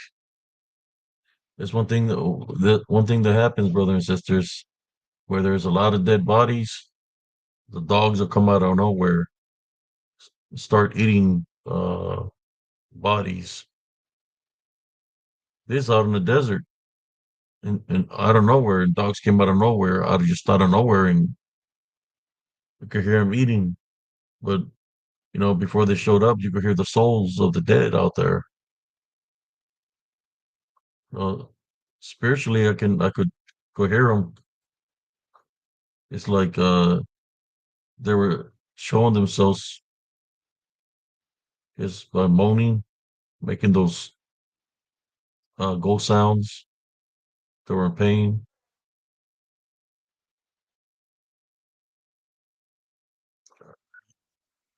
There's one thing that happens, brothers and sisters, where there's a lot of dead bodies. The dogs will come out of nowhere, start eating bodies. This out in the desert, and out of nowhere, and dogs came out of nowhere, out of nowhere, and you could hear them eating. But before they showed up, you could hear the souls of the dead out there. Uh, Spiritually, I could hear them. It's like they were showing themselves is by moaning, making those ghost sounds. They were in pain.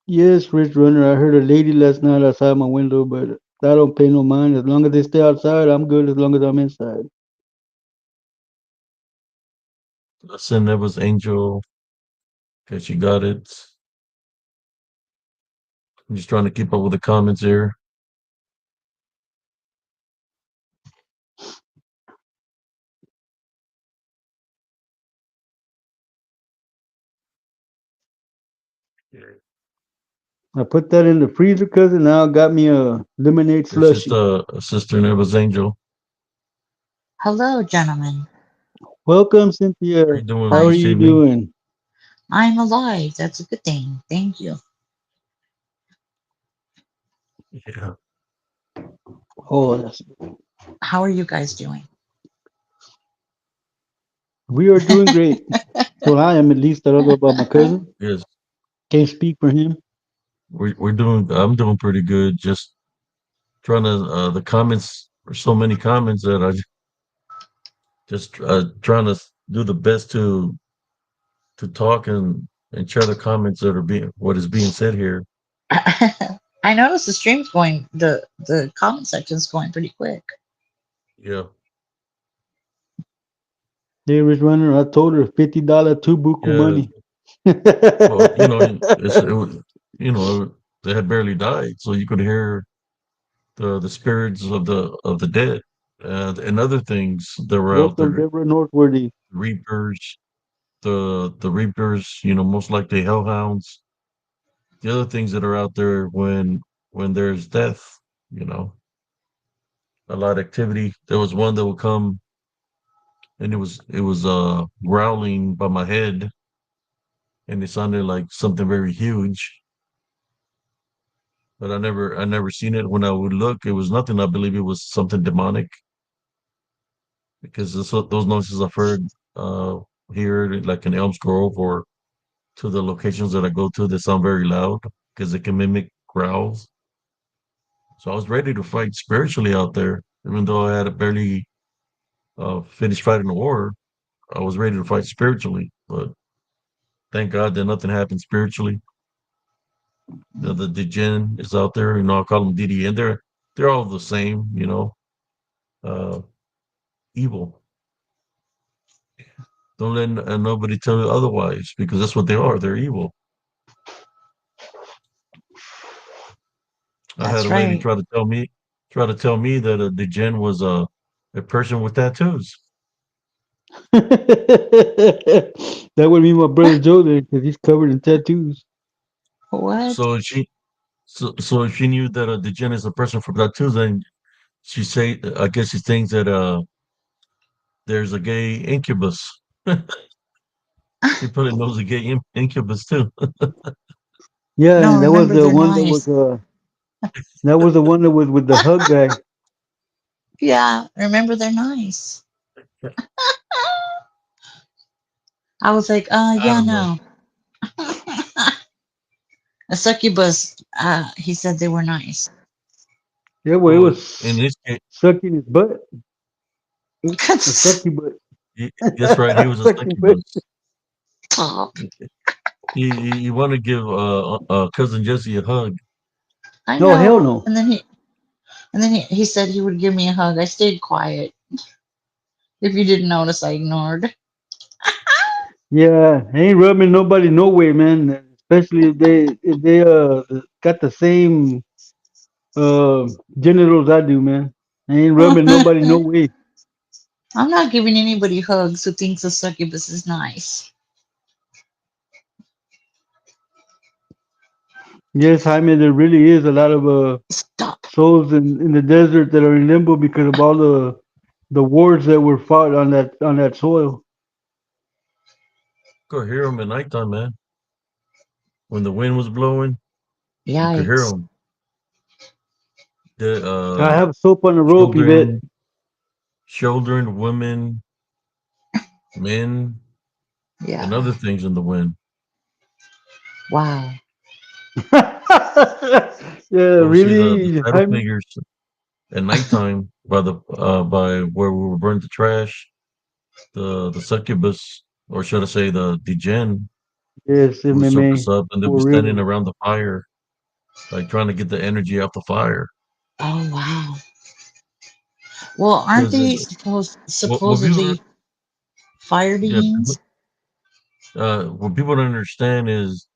Yes, Rich Runner. I heard a lady last night outside my window, but I don't pay no mind. As long as they stay outside, I'm good. As long as I'm inside. Sin that was Angel. Okay, she got it. I'm just trying to keep up with the comments here. I put that in the freezer, cousin. Now it got me a lemonade It's just slushy. a sister Neva's angel. Hello, gentlemen. Welcome, How Cynthia. you doing, How are Hi. Miss you Jamie? doing? I'm alive. That's a good thing. Thank you. Yeah. Oh, that's, How are you guys doing? we are doing great. Well, I am at least. I don't know about my cousin. Yes. Can't speak for him. We're doing. I'm doing pretty good. Just trying to. The comments. There's so many comments that I just trying to do the best to talk and share the comments that are being what is being said here. I noticed the stream's going, the comment section's going pretty quick. Yeah. Davis Runner, I told her $50 too buku Yeah. money. Well, it was, they had barely died, so you could hear the spirits of the dead and other things that were out Welcome, there. Deborah Northworthy. Reapers, the reapers, most likely hellhounds. The other things that are out there when there's death, you know, a lot of activity. There was one that would come and it was growling by my head and it sounded like something very huge. But I never seen it. When I would look, it was nothing. I believe it was something demonic because those noises I've heard uh here, like in Elms Grove or to the locations that I go to, they sound very loud because they can mimic growls. So I was ready to fight spiritually out there, even though I had barely finished fighting the war. I was ready to fight spiritually, but thank God that nothing happened spiritually. The degen is out there, I call them DD, and they're all the same, uh, evil. Don't let nobody tell you otherwise, because that's what they are. They're evil. I had a That's lady right. try to tell me that a degen was a person with tattoos. That would be my brother Joe there because he's covered in tattoos. What? So so if she knew that a degen is a person for tattoos, then I guess she thinks that there's a gay incubus. She probably knows a gay incubus too. Yeah, No, and that was remember the they're one nice. that was the one that was with the hug guy. Yeah, remember they're nice. I was like, I yeah, don't know. no. A succubus, he said they were nice. Yeah, well, it Well, in was this case, sucking his butt, a sucky butt, that's right. He was a sucking butt. succubus. Stop. He want to give cousin Jesse a hug. I No, hell know. no. And then he said he would give me a hug. I stayed quiet. If you didn't notice, I ignored. Yeah, ain't rubbing nobody no way, man. Especially if they got the same genitals I do, man. I ain't rubbing nobody no I'm way. not giving anybody hugs who thinks a succubus is nice. Yes, Jaime, there really is a lot of Stop. souls in the desert that are in limbo because of all the wars that were fought on that soil. Could hear him at nighttime, man. When the wind was blowing, you could hear Yikes. him. The I have soap on the rope, Yvette. children, women, men, and Yeah. other things in the wind. Wow. Yeah, I would see the really, shadow Jaime. figures at nighttime by where we would burn the trash. The succubus, or should I say the degen, Yes, would soak MMA us up, and they'd be for standing real. around the fire, like trying to get the energy out the fire. Oh wow. Well, aren't Because they what people, supposedly fire yeah, beings? what people don't understand is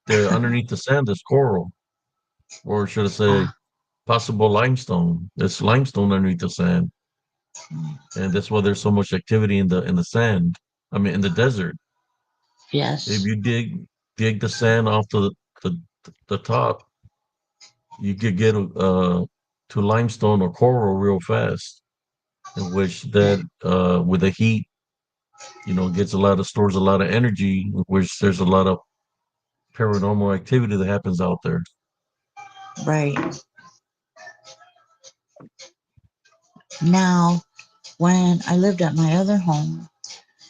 that underneath the sand is coral. or should I say, Ah, possible limestone. There's limestone underneath the sand, mm, and that's why there's so much activity in the sand. I mean, in the desert. If yes, you dig the sand off the, the top, you could get to limestone or coral real fast. In which yeah, that with the heat, gets a lot of stores a lot of energy, in which there's a lot of paranormal activity that happens out there. right. Now, when I lived at my other home,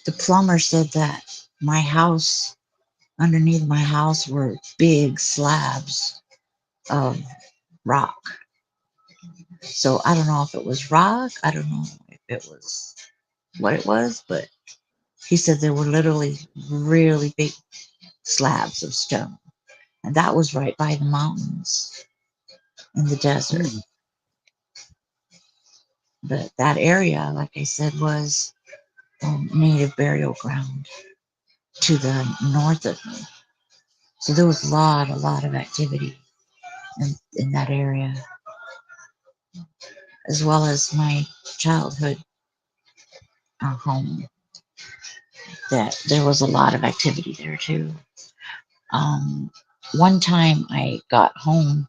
the plumber said that my house, underneath my house, were big slabs of rock. So I don't know if it was rock. I don't know if it was what it was, but he said there were literally really big slabs of stone. And that was right by the mountains in the desert. Hmm. But that area, like I said, was native burial ground to the north of me. So there was a lot of activity in that area, as well as my childhood home. That there was a lot of activity there too. Um, One time I got home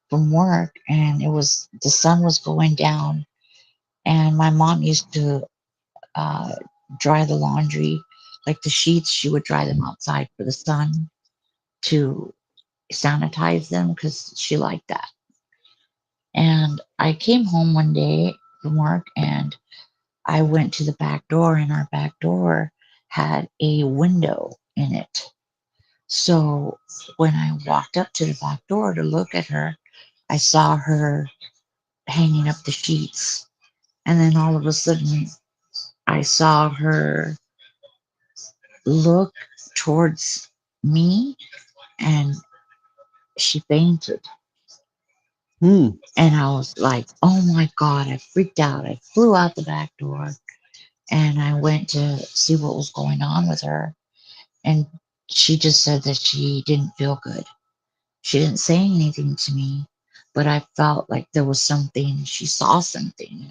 from work and the sun was going down, and my mom used to uh, dry the laundry, like the sheets. She would dry them outside for the sun to sanitize them because she liked that. And I came home one day from work and I went to the back door, and our back door had a window in it. So when I walked up to the back door to look at her, I saw her hanging up the sheets. And then all of a sudden, I saw her look towards me and she fainted. Hmm. And I was like, oh my God, I freaked out. I flew out the back door and I went to see what was going on with her. And she just said that she didn't feel good. She didn't say anything to me, but I felt like there was something. She saw something.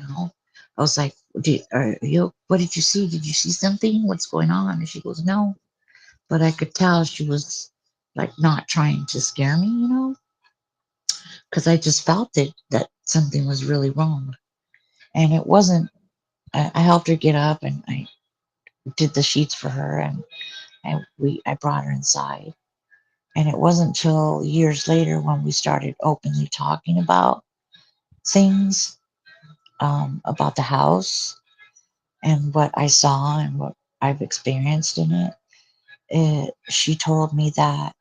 I was like, what did you see? Did you see something? What's going on? And she goes, no. But I could tell she was like not trying to scare me, because I just felt it that something was really wrong. And it wasn't, I helped her get up and I did the sheets for her and I brought her inside. And it wasn't till years later when we started openly talking about things, about the house and what I saw and what I've experienced in it. She told me that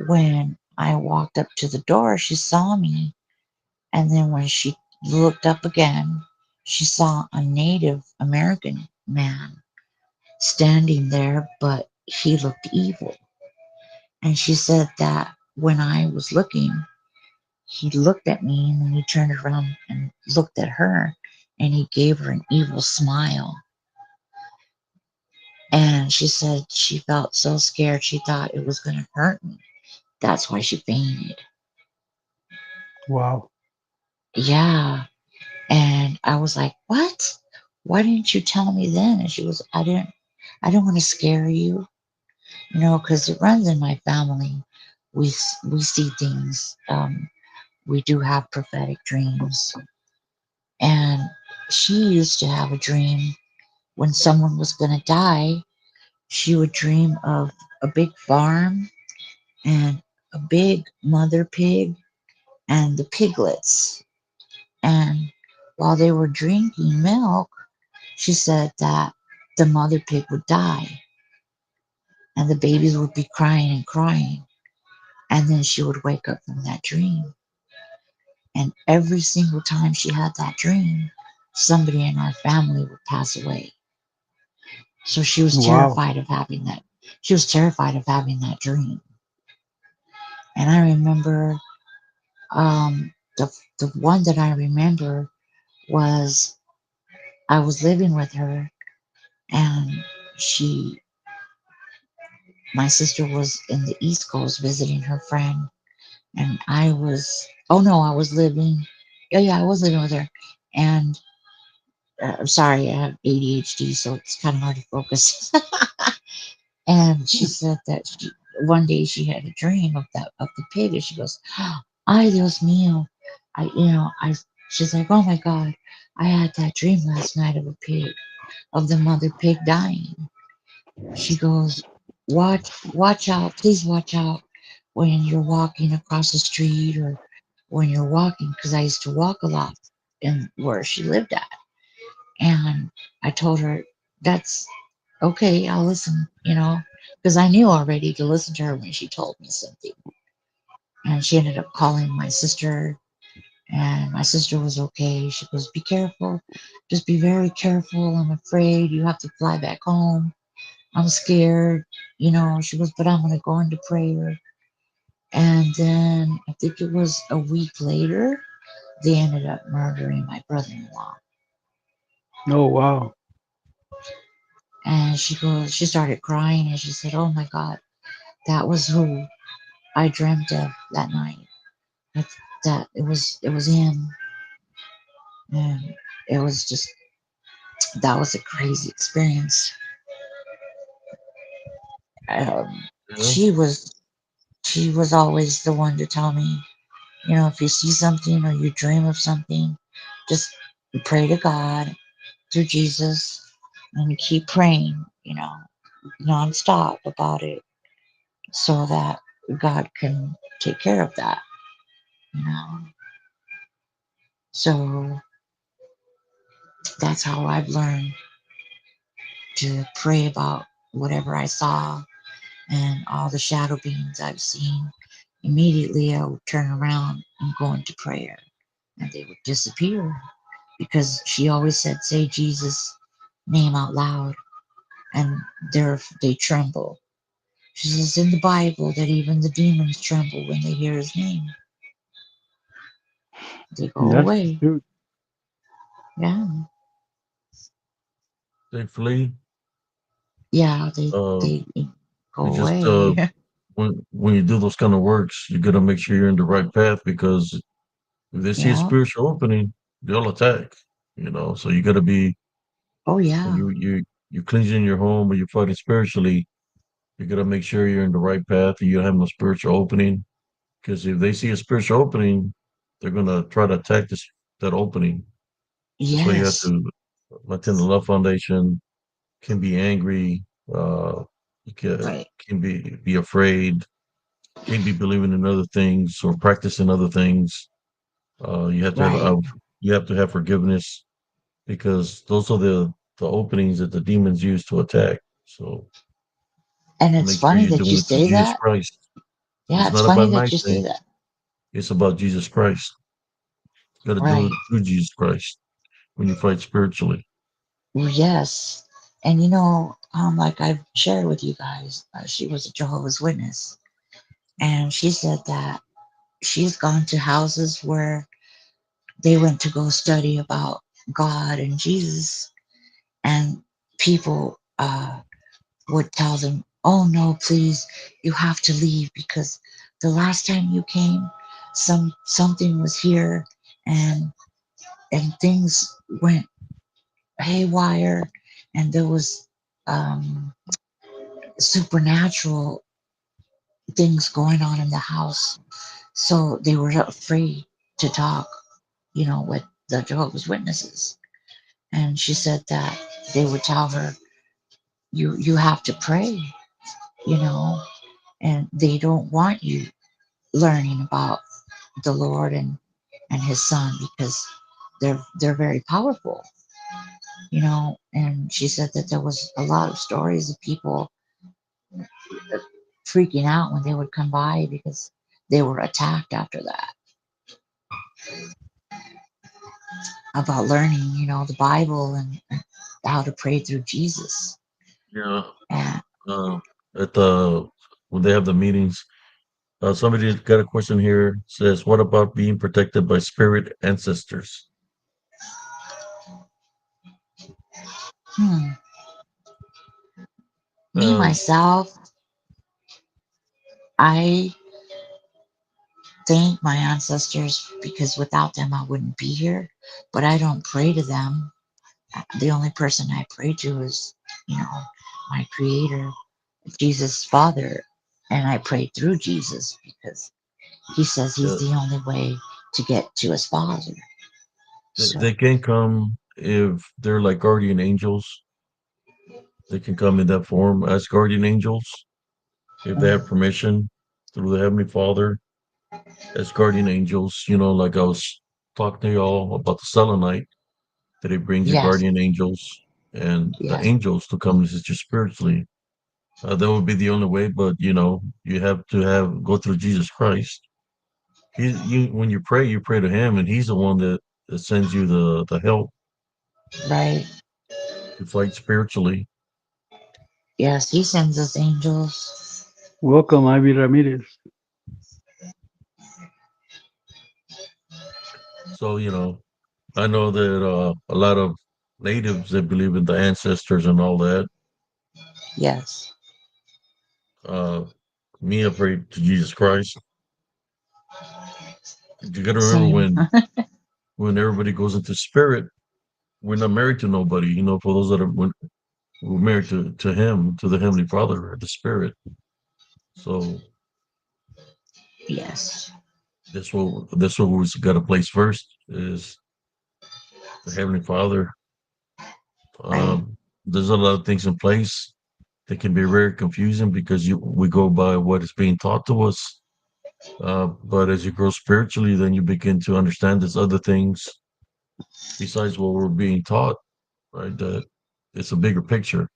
when I walked up to the door, she saw me. And then when she looked up again, she saw a Native American man standing there, but he looked evil. And she said that when I was looking, he looked at me and then he turned around and looked at her and he gave her an evil smile. And she said she felt so scared she thought it was going to hurt me. That's why she fainted. Wow. Yeah. And I was like, what? Why didn't you tell me then? And she was, I didn't want to scare you, because it runs in my family. We see things. We do have prophetic dreams. And she used to have a dream when someone was going to die. She would dream of a big farm and a big mother pig and the piglets. And while they were drinking milk, she said that the mother pig would die and the babies would be crying and crying. And then she would wake up from that dream. And every single time she had that dream, somebody in our family would pass away. So she was Wow. terrified of having that. She was terrified of having that dream. And I remember the one that I remember was I was living with her and she my sister was in the East Coast visiting her friend And I was, oh no, I was living, yeah, I was living with her. And I'm sorry, I have ADHD, so it's kind of hard to focus. And she said that one day she had a dream of the pig, and she goes, "Ay, Dios mío, she's like, oh my God, I had that dream last night of a pig, of the mother pig dying." She goes, watch out, please watch out when you're walking across the street or when you're walking, because I used to walk a lot in where she lived at. And I told her, that's okay, I'll listen, because I knew already to listen to her when she told me something. And she ended up calling my sister, and my sister was okay. She goes, be careful, just be very careful. I'm afraid you have to fly back home. I'm scared. She goes, but I'm going to go into prayer. And then I think it was a week later, they ended up murdering my brother in law. Oh wow. And she started crying and she said, oh my God, that was who I dreamt of that night. That, that it was him. And it was just, that was a crazy experience. Yeah. She was always the one to tell me, if you see something or you dream of something, just pray to God through Jesus and keep praying, nonstop about it so that God can take care of that. So that's how I've learned to pray about whatever I saw and all the shadow beings I've seen. Immediately I would turn around and go into prayer and they would disappear because she always said, say Jesus' name out loud, and they tremble. She says in the Bible that even the demons tremble when they hear his name. They go That's away. true. Yeah. They flee. Yeah, they Uh, they go it's just away. when you do those kind of works, you gotta make sure you're in the right path because if they see a Yeah. spiritual opening, they'll attack. So you gotta be Oh when yeah. you cleansing your home or you're fighting spiritually, you gotta make sure you're in the right path and you have no spiritual opening. Because if they see a spiritual opening, they're gonna try to attack that opening. That's why you have Yes. to attend the Love Foundation. Can be angry. You Right. can be afraid. Can't be believing in other things or practicing other things. You have to have Right. forgiveness because those are the openings that the demons use to attack. So And it's make sure funny you're that you doing it through say Jesus that. Christ. Yeah, It's it's not funny about that nice you say things. that. It's about Jesus Christ. Got to do Right. it through Jesus Christ when you fight spiritually. Well, yes. And like I've shared with you guys, she was a Jehovah's Witness. And she said that she's gone to houses where they went to go study about God and Jesus, and people would tell them, "Oh no, please, you have to leave because the last time you came, something was here, and things went haywire, and there was um, supernatural things going on in the house." So they were afraid to talk, with the Jehovah's Witnesses. And she said that they would tell her, you have to pray, you know, and they don't want you learning about the Lord and his son because they're very powerful. And she said that there was a lot of stories of people freaking out when they would come by because they were attacked after that, about learning, the Bible and how to pray through Jesus. Yeah. And Uh, at the when they have the meetings, somebody got a question here. Says, "What about being protected by spirit ancestors?" hmm, me Um, myself, I thank my ancestors because without them I wouldn't be here. But I don't pray to them. The only person I pray to is, you know, my creator, Jesus Father. And I pray through Jesus because he says he's Yeah, the only way to get to his Father. So, they can come if they're like guardian angels. They can come in that form as guardian angels if they have mm, permission through the Heavenly Father as guardian angels. Like I was talking to y'all about the selenite, that it brings you yes, guardian angels and the yes, angels to come and assist you spiritually. That would be the only way, but you have to have go through Jesus Christ. When you pray to Him, and He's the one that sends you the help right. to fight spiritually. Yes, he sends us angels. Welcome, Ivy Ramirez. So I know that a lot of natives that believe in the ancestors and all that. Yes, Uh, Me, I pray to Jesus Christ. You got to remember same. when everybody goes into spirit, we're not married to nobody. For those that we're married to Him, to the Heavenly Father, the Spirit. So Yes, that's what we got to place first is the Heavenly Father. right. There's a lot of things in place that can be very confusing because we go by what is being taught to us. But as you grow spiritually, then you begin to understand there's other things besides what we're being taught, right? That it's a bigger picture.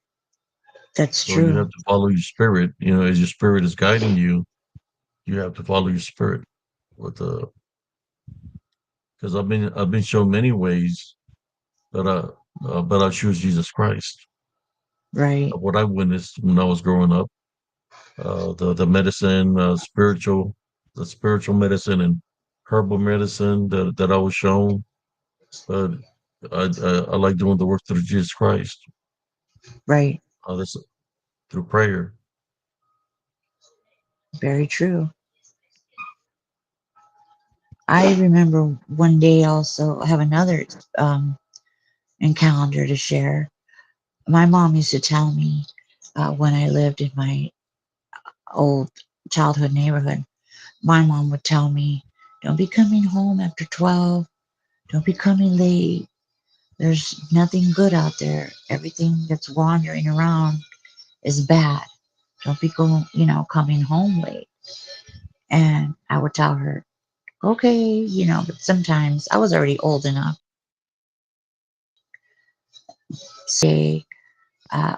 That's So you true. have to follow your spirit. As your spirit is guiding you, you have to follow your spirit. With Because I've been shown many ways that but I choose Jesus Christ. Right, Of what I witnessed when I was growing up, the medicine, the spiritual medicine and herbal medicine that I was shown. But I like doing the work through Jesus Christ. right. That's through prayer. Very true. I remember one day also I have another encounter to share. My mom used to tell me when I lived in my old childhood neighborhood, my mom would tell me, don't be coming home after 12. Don't be coming late. There's nothing good out there. Everything that's wandering around is bad. Don't be going, coming home late. And I would tell her, okay, but sometimes I was already old enough. Say, uh,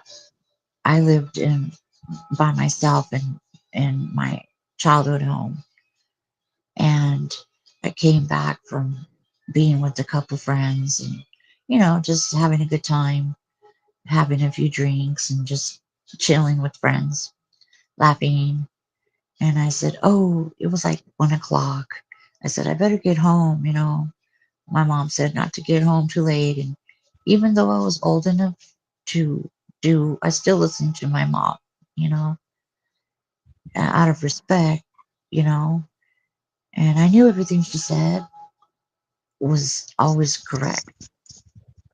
I lived in by myself in my childhood home, and I came back from being with a couple friends and just having a good time, having a few drinks, and just chilling with friends, laughing. And I said, oh, it was like 1 o'clock. I said, I better get home. My mom said not to get home too late. And even though I was old enough to I still listened to my mom, you know, out of respect, you know, and I knew everything she said was always correct.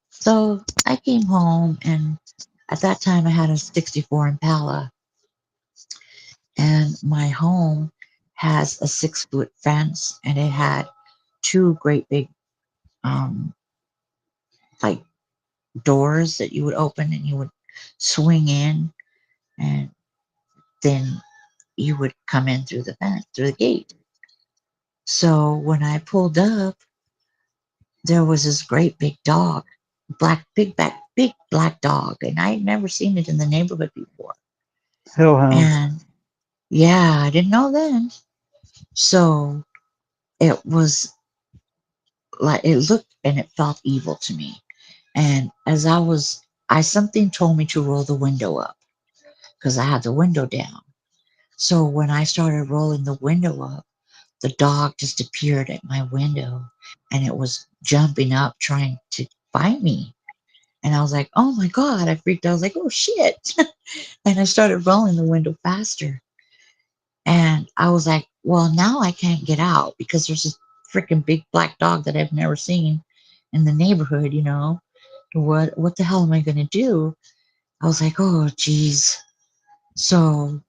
So I came home, and at that time I had a 64 Impala, and my home has a 6 foot fence, and it had two great big, um, like doors that you would open and you would swing in, and then you would come in through the fence, through the gate. So when I pulled up, there was this great big dog, big black dog, and I had never seen it in the neighborhood before. Hellhound. And yeah, I didn't know then. So it was like it looked and it felt evil to me. And as I something told me to roll the window up because I had the window down. So when I started rolling the window up, the dog just appeared at my window and it was jumping up trying to bite me. And I was like, oh my God, I freaked out. I was like, oh shit. And I started rolling the window faster. And I was like, Well, now I can't get out because there's this freaking big black dog that I've never seen in the neighborhood, you know. What the hell am I gonna do? I was like, oh geez. So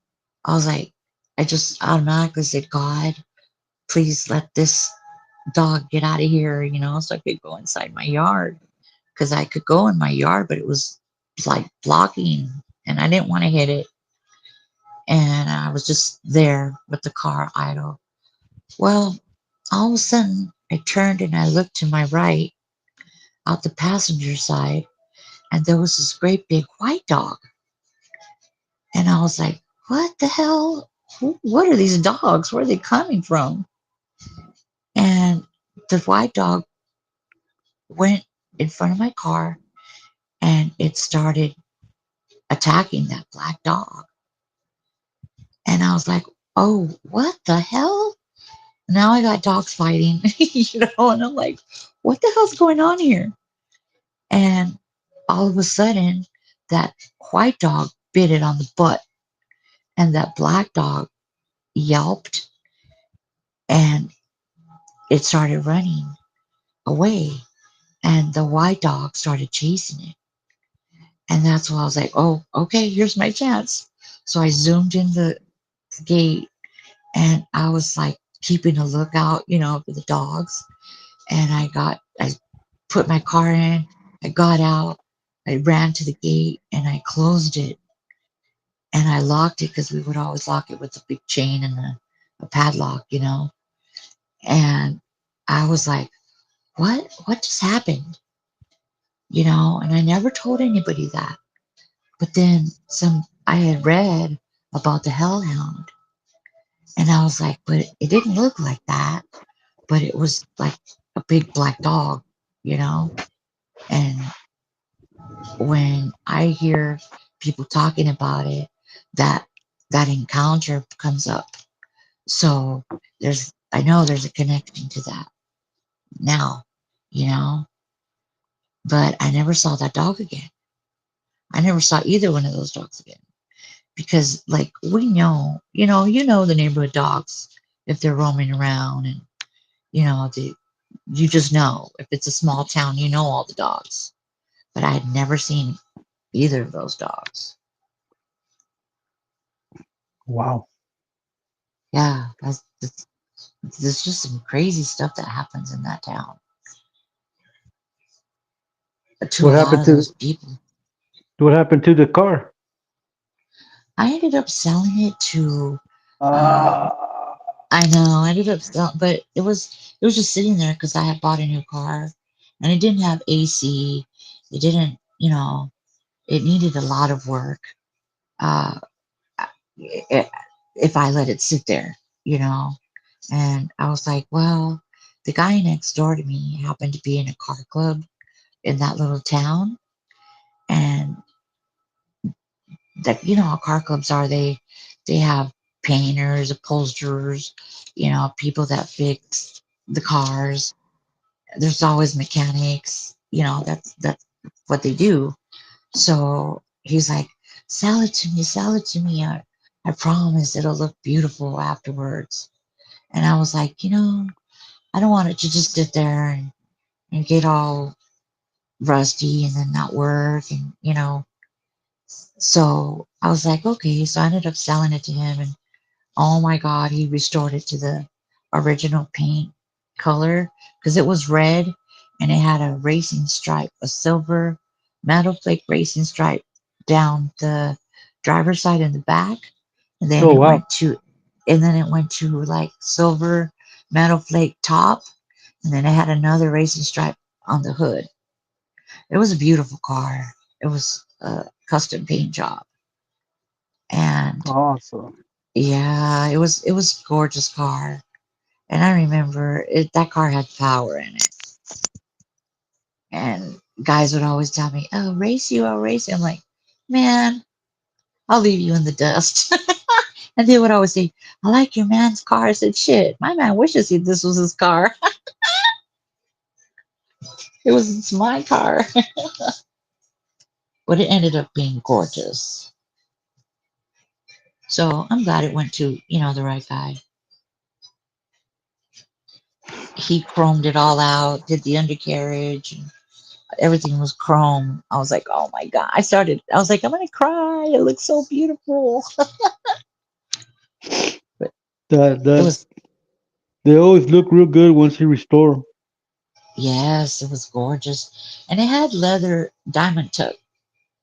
I was like, I just automatically said, God, please let this dog get out of here, you know, so I could go inside my yard. Because I could go in my yard, but it was like blocking and I didn't want to hit it. And I was just there with the car idle. Well, all of a sudden, I turned and I looked to my right out the passenger side, and there was this great big white dog. And I was like, what the hell? What are these dogs? Where are they coming from? And the white dog went in front of my car and it started attacking that black dog. And I was like, oh, what the hell? Now I got dogs fighting, you know, and I'm like, what the hell's going on here? And all of a sudden, that white dog bit it on the butt, and that black dog yelped and it started running away. And the white dog started chasing it. And that's why I was like, oh, okay, here's my chance. So I zoomed in the gate and I was like keeping a lookout, you know, for the dogs. And I put my car in, I got out, I ran to the gate and I closed it and I locked it because we would always lock it with a big chain and a padlock, you know. And I was like, what just happened? You know, and I never told anybody that. But then I had read about the hellhound and I was like, but it didn't look like that, but it was like a big black dog, you know. And when I hear people talking about it, that that encounter comes up. So I know there's a connection to that now, you know, but I never saw that dog again. I never saw either one of those dogs again because, like, we know, you know the neighborhood dogs if they're roaming around, and you just know if it's a small town, you know all the dogs. But I had never seen either of those dogs. Wow. Yeah, there's just some crazy stuff that happens in that town to What a lot happened of to those people. the car? I ended up selling it to, Ah, um, I know, I ended up selling, but it was just sitting there because I had bought a new car, and it didn't have AC. It didn't, it needed a lot of work. Uh, i- if I let it sit there, you know, and I was like, well, the guy next door to me happened to be in a car club in that little town, and that how car clubs are. They have painters, upholsterers, people that fix the cars. There's always mechanics. That's what they do. So he's like, sell it to me. I promise it'll look beautiful afterwards. And I was like, I don't want it to just sit there and get all rusty and then not work, and so I was like, okay. So I ended up selling it to him, and oh my God, he restored it to the original paint color because it was red and it had a racing stripe, a silver metal flake racing stripe down the driver's side and the back. And then oh it wow. went to, like silver metal flake top. And then it had another racing stripe on the hood. It was a beautiful car. It was a custom paint job. And Awesome. yeah, it was a gorgeous car. And I remember that car had power in it. And guys would always tell me, "Oh, race you, I'll race you." I'm like, "Man, I'll leave you in the dust." And they would always say, "I like your man's car." I said, "Shit, my man wishes this was his car." It's my car. But it ended up being gorgeous. So I'm glad it went to, the right guy. He chromed it all out, did the undercarriage, and everything was chrome. I was like, oh my god! I was like, I'm gonna cry. It looks so beautiful. But That it that was they always look real good once you restore them. yes, it was gorgeous, and it had leather diamond tuck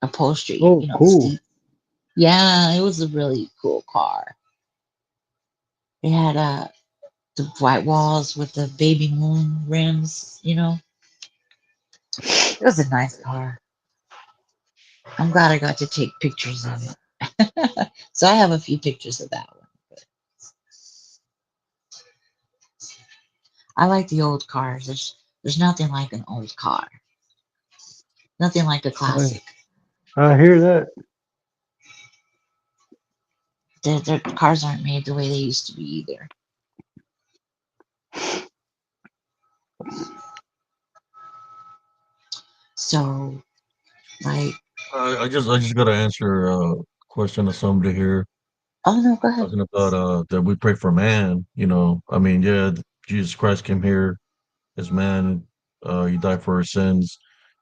upholstery. Oh, You know the cool. seat. Yeah, it was a really cool car. It had the white walls with the baby moon rims. It was a nice car. I'm glad I got to take pictures of it. So I have a few pictures of that one. But I like the old cars. There's nothing like an old car. Nothing like a I classic. I hear that. Their cars aren't made the way they used to be either. So like, I just got to answer a question of somebody here oh no, go ahead. talking about that we pray for man. I mean, yeah, Jesus Christ came here as man. He died for our sins.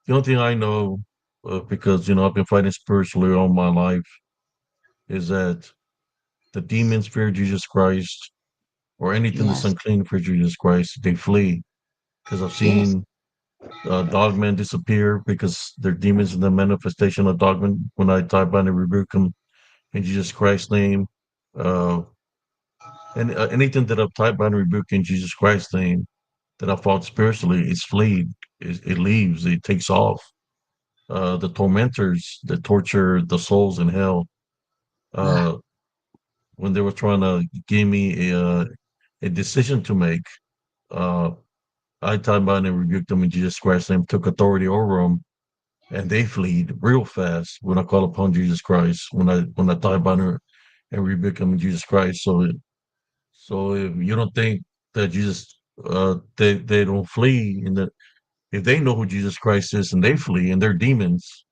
The only thing I know, because I've been fighting spiritually all my life, is that the demons fear Jesus Christ, or anything that's Yes, unclean for Jesus Christ, they flee. Because I've yes, seen dogmen disappear because they're demons in the manifestation of dogmen. When I type on and rebuke them in Jesus Christ's name, uh, and anything that I've typed on and rebuke in Jesus Christ's name that I fought spiritually, it's fleed. It leaves. It takes off. The tormentors that torture the souls in hell, ah, uh, when they were trying to give me a decision to make, uh, I time bound and rebuked them in Jesus Christ's name, took authority over them, and they fled real fast when I call upon Jesus Christ. When I time bound and rebuke them in Jesus Christ. So if you don't think that Jesus, they don't flee, and that if they know who Jesus Christ is and they flee and they're demons,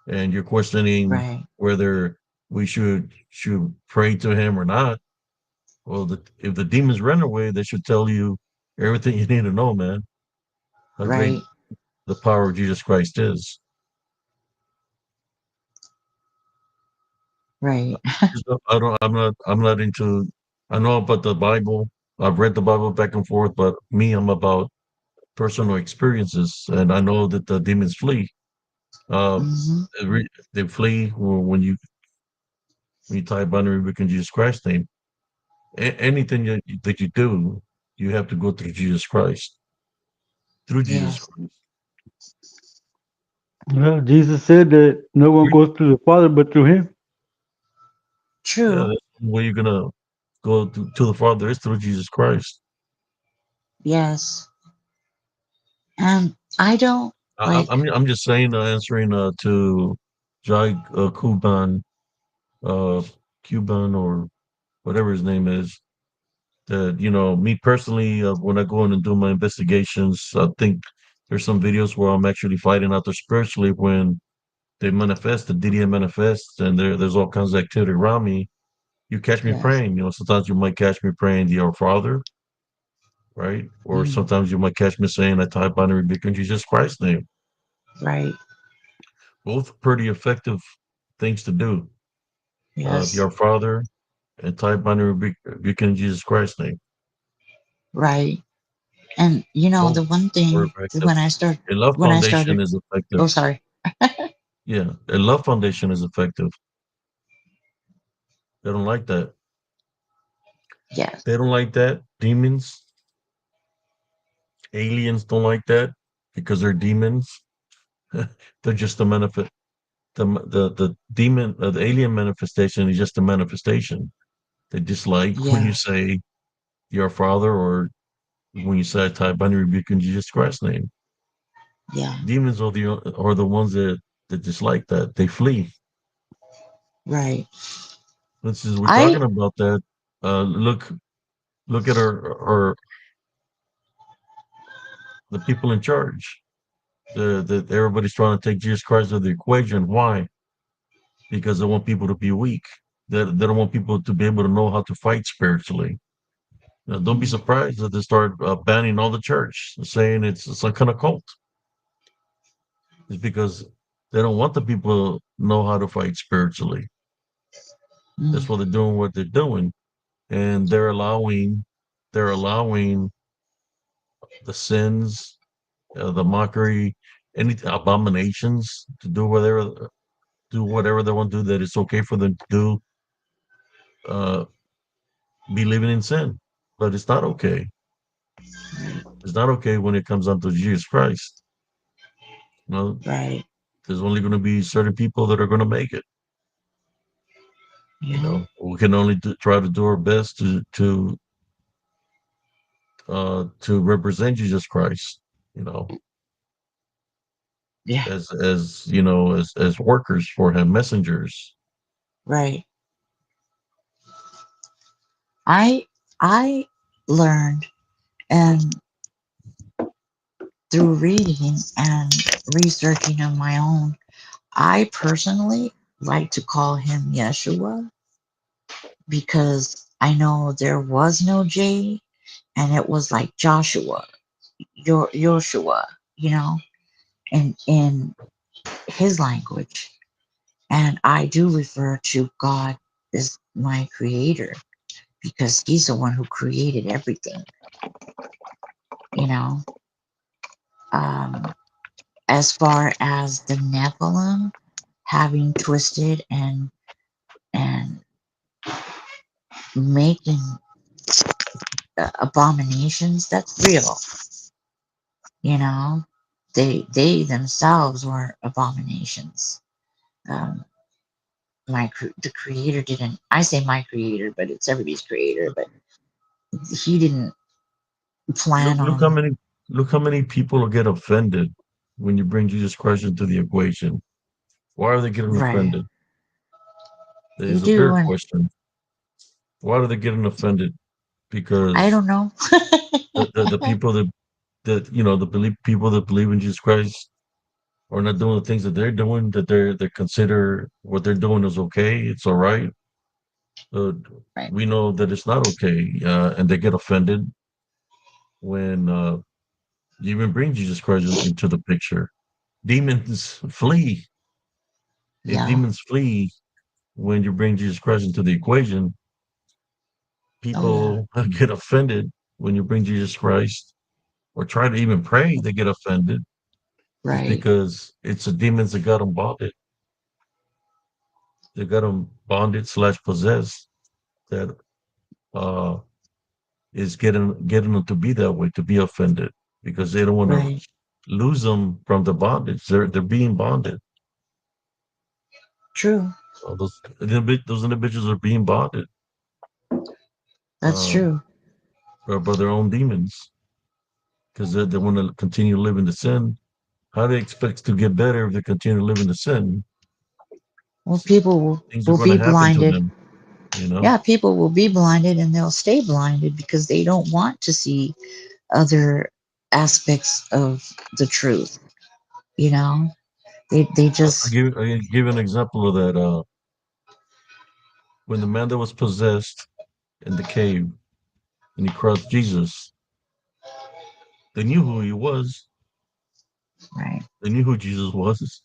and you're questioning right, whether we should pray to him or not. Well, if the demons run away, they should tell you everything you need to know, man. How great right, the power of Jesus Christ is. right. I don't. I'm not into. I know about the Bible. I've read the Bible back and forth, but me, I'm about personal experiences, and I know that the demons flee. Uh, Hmm. they flee when you tie a boundary within Jesus Christ's name. Anything that you do, you have to go through Jesus Christ. Through Jesus Yes, Christ. Well, Jesus said that no one goes to the Father but through Him. Yeah, true. that's the way you're gonna go to the Father is through Jesus Christ. Yes, and I don't like. I'm just saying, answering to Jai uh, Cuban or whatever his name is. That me personally, when I go in and do my investigations, I think there's some videos where I'm actually fighting out there spiritually when they manifest, the DDM manifests, and there's all kinds of activity around me. You catch me Yes, praying. Sometimes you might catch me praying the Our Father, right? Or mm, sometimes you might catch me saying, I type on and rebuke in Jesus Christ's name. right. Both pretty effective things to do. The Yes, Our Father and type on and rebuke in Jesus Christ's name. right. And Both the one are thing effective. A love when I foundation started. is effective. Oh, sorry. Yeah, a love foundation is effective. They don't like that. Yes, They don't like that. Demons, aliens don't like that because they're demons. They're just a manifest. The demon, the alien manifestation is just a manifestation. They dislike when you yeah, say your father or when you say I type binary rebuke in Jesus Christ's name. yeah, Demons are the ones that dislike that. They flee. right. Since we're I talking about that, look at our the people in charge. The everybody's trying to take Jesus Christ out of the equation. Why? Because they want people to be weak. They don't want people to be able to know how to fight spiritually. Don't be surprised that they start banning all the church, saying it's some kind of cult. It's because they don't want the people to know how to fight spiritually. That's Mm, why they're doing what they're doing, and they're allowing the sins, the mockery, any abominations to do whatever they want to do. That it's okay for them to do, uh, be living in sin, but it's not okay. It's not okay when it comes down to Jesus Christ. You know, right. there's only going to be certain people that are going to make it. Yeah. We can only try to do our best to represent Jesus Christ. You know, Yeah. as workers for Him, messengers. Right. I I learned and through reading and researching on my own, I personally like to call him Yeshua because I know there was no J and it was like Joshua, Joshua, you know, in his language. And I do refer to God as my creator because he's the one who created everything, you know. Um, as far as the Nephilim having twisted and making abominations, that's real, you know. They themselves were abominations. Um, the creator didn't. I say my creator, but it's everybody's creator. But he didn't Look, plan look how on. many look how many people get offended when you bring Jesus Christ into the equation. Why are they getting Right. offended? They There's a do, bigger and question. Why are they getting offended? I Because don't know. the people that the people that believe in Jesus Christ are not doing the things that they're doing, that they consider what they're doing is okay, it's all right. Uh, Right. we know that it's not okay, and they get offended when you even bring Jesus Christ into the picture. Demons flee. If Yeah. demons flee when you bring Jesus Christ into the equation, Oh yeah. people get offended when you bring Jesus Christ or try to even pray, they get offended. It's Right. because it's the demons that got them bonded. They got them bonded slash possessed that uh, is getting them to be that way, to be offended because they don't want to Right. lose them from the bondage. They're being bonded. True. Those individuals are being bonded That's uh, true. by their own demons because they want to continue living the sin. How do they expect to get better if they continue to live in the sin? Well, people Things are will going to be happen to blinded. them. You know, Yeah, people will be blinded and they'll stay blinded because they don't want to see other aspects of the truth. You know, they just I give an example of that. When the man that was possessed in the cave and he crossed Jesus, they knew who he was. right. They knew who Jesus was.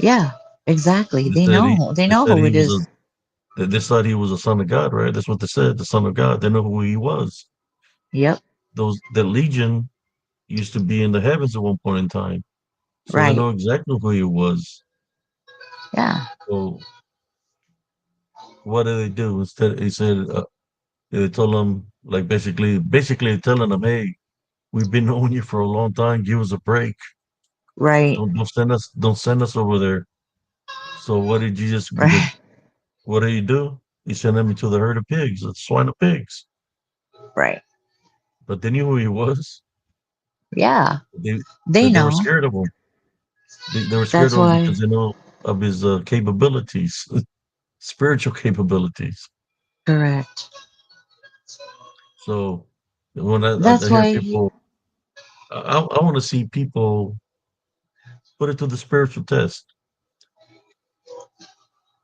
Yeah, exactly. They They said he. know. They They know said who he it was a. is. They thought he was a son of God, right? That's what they said, the son of God. They know who he was. Yep. Those the legion used to be in the heavens at one point in time, so they Right. know exactly who he was. Yeah. So what did they do? Instead, he said they told him like basically telling him, "Hey, we've been knowing you for a long time. Give us a break. Right. Don't send us over there." So what did Jesus? Because Right. what did he do? He sent them into the herd of pigs, the swine of pigs. Right. But they knew who he was. Yeah. They They but they were know. scared of him. They were scared That's of him why. because they know of his capabilities, spiritual capabilities. Correct. So when I That's hear why. people, I want to see people put it to the spiritual test.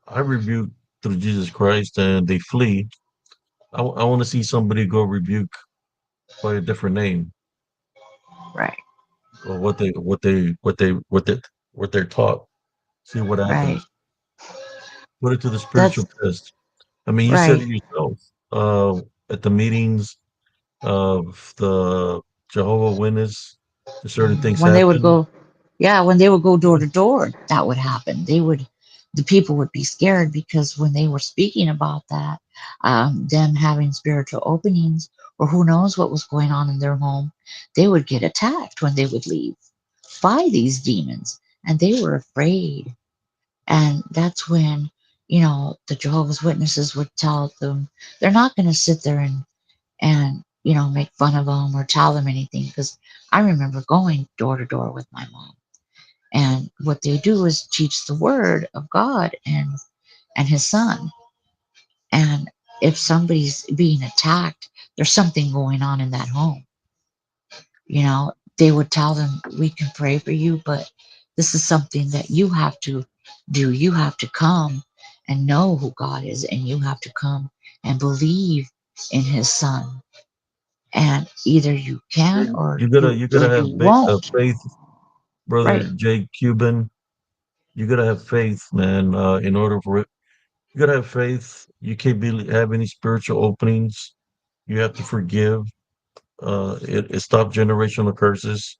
I rebuke through Jesus Christ and they flee. I want to see somebody go rebuke by a different name Right. or what they're taught. See what Right. happens. Put it to the spiritual That's test. I mean, you said right. it yourself at the meetings of the Jehovah Witness. Certain things When they would happen. go, yeah, when they would go door Yeah, to door, that would happen. The people would be scared because when they were speaking about that, them having spiritual openings, or who knows what was going on in their home, they would get attacked when they would leave by these demons, and they were afraid. And that's when, the Jehovah's Witnesses would tell them they're not going to sit there and make fun of them or tell them anything. Because I remember going door to door with my mom, and what they do is teach the word of God and His Son. And if somebody's being attacked, there's something going on in that home. They would tell them, we can pray for you, but this is something that you have to do. You have to come and know who God is, and you have to come and believe in His Son. And either you can or you or gotta you have won't. faith, brother Right. Jay Cuban. You gotta have faith, man. In order for it, you gotta have faith. You can't have any spiritual openings. You have to forgive. It stop generational curses.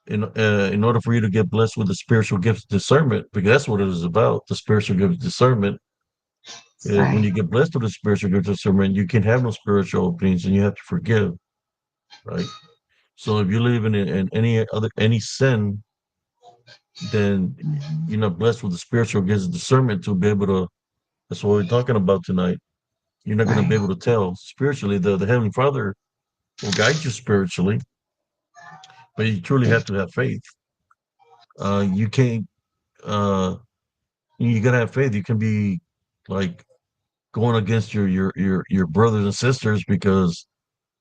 In order for you to get blessed with the spiritual gifts, discernment, because that's what it is about. The spiritual gifts, discernment. When Right. you get blessed with the spiritual gifts, discernment, you can have no spiritual openings, and you have to forgive, right? So if you live in any sin, then Mhm. you're not blessed with the spiritual gifts of discernment to be able to. That's what we're talking about tonight. You're not going to be Right. able to tell spiritually. The Heavenly Father will guide you spiritually, but you truly have to have faith. You can't. Uh, you gotta have faith. You can be like going against your brothers and sisters because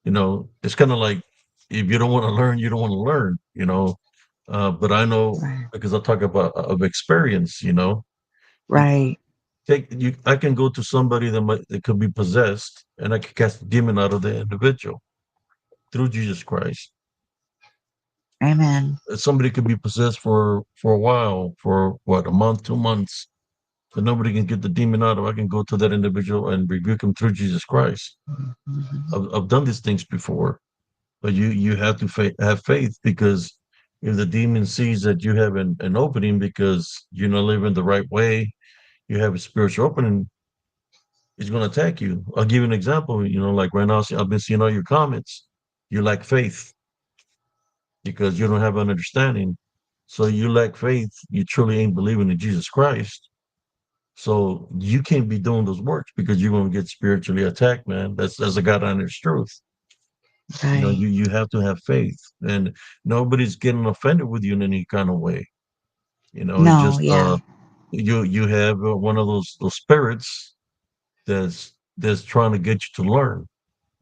it's kind of like if you don't want to learn, you don't want to learn. But I know Right. because I talk about of experience. You Right. I can go to somebody that could be possessed, and I can cast a demon out of the individual through Jesus Christ. Amen. Somebody could be possessed for a while, for what, a month, 2 months, but nobody can get the demon out of. I can go to that individual and rebuke him through Jesus Christ. Mhm. I've done these things before, but you have to have faith because if the demon sees that you have an opening because you're not living the right way, you have a spiritual opening, it's going to attack you. I'll give you an example. Like right now, I've been seeing all your comments. You lack faith because you don't have an understanding. So you lack faith. You truly ain't believing in Jesus Christ. So you can't be doing those works because you're going to get spiritually attacked, man. That's a God honest truth. Right. You have to have faith, and nobody's getting offended with you in any kind of way. It's No, just yeah. you have one of those spirits that's trying to get you to learn.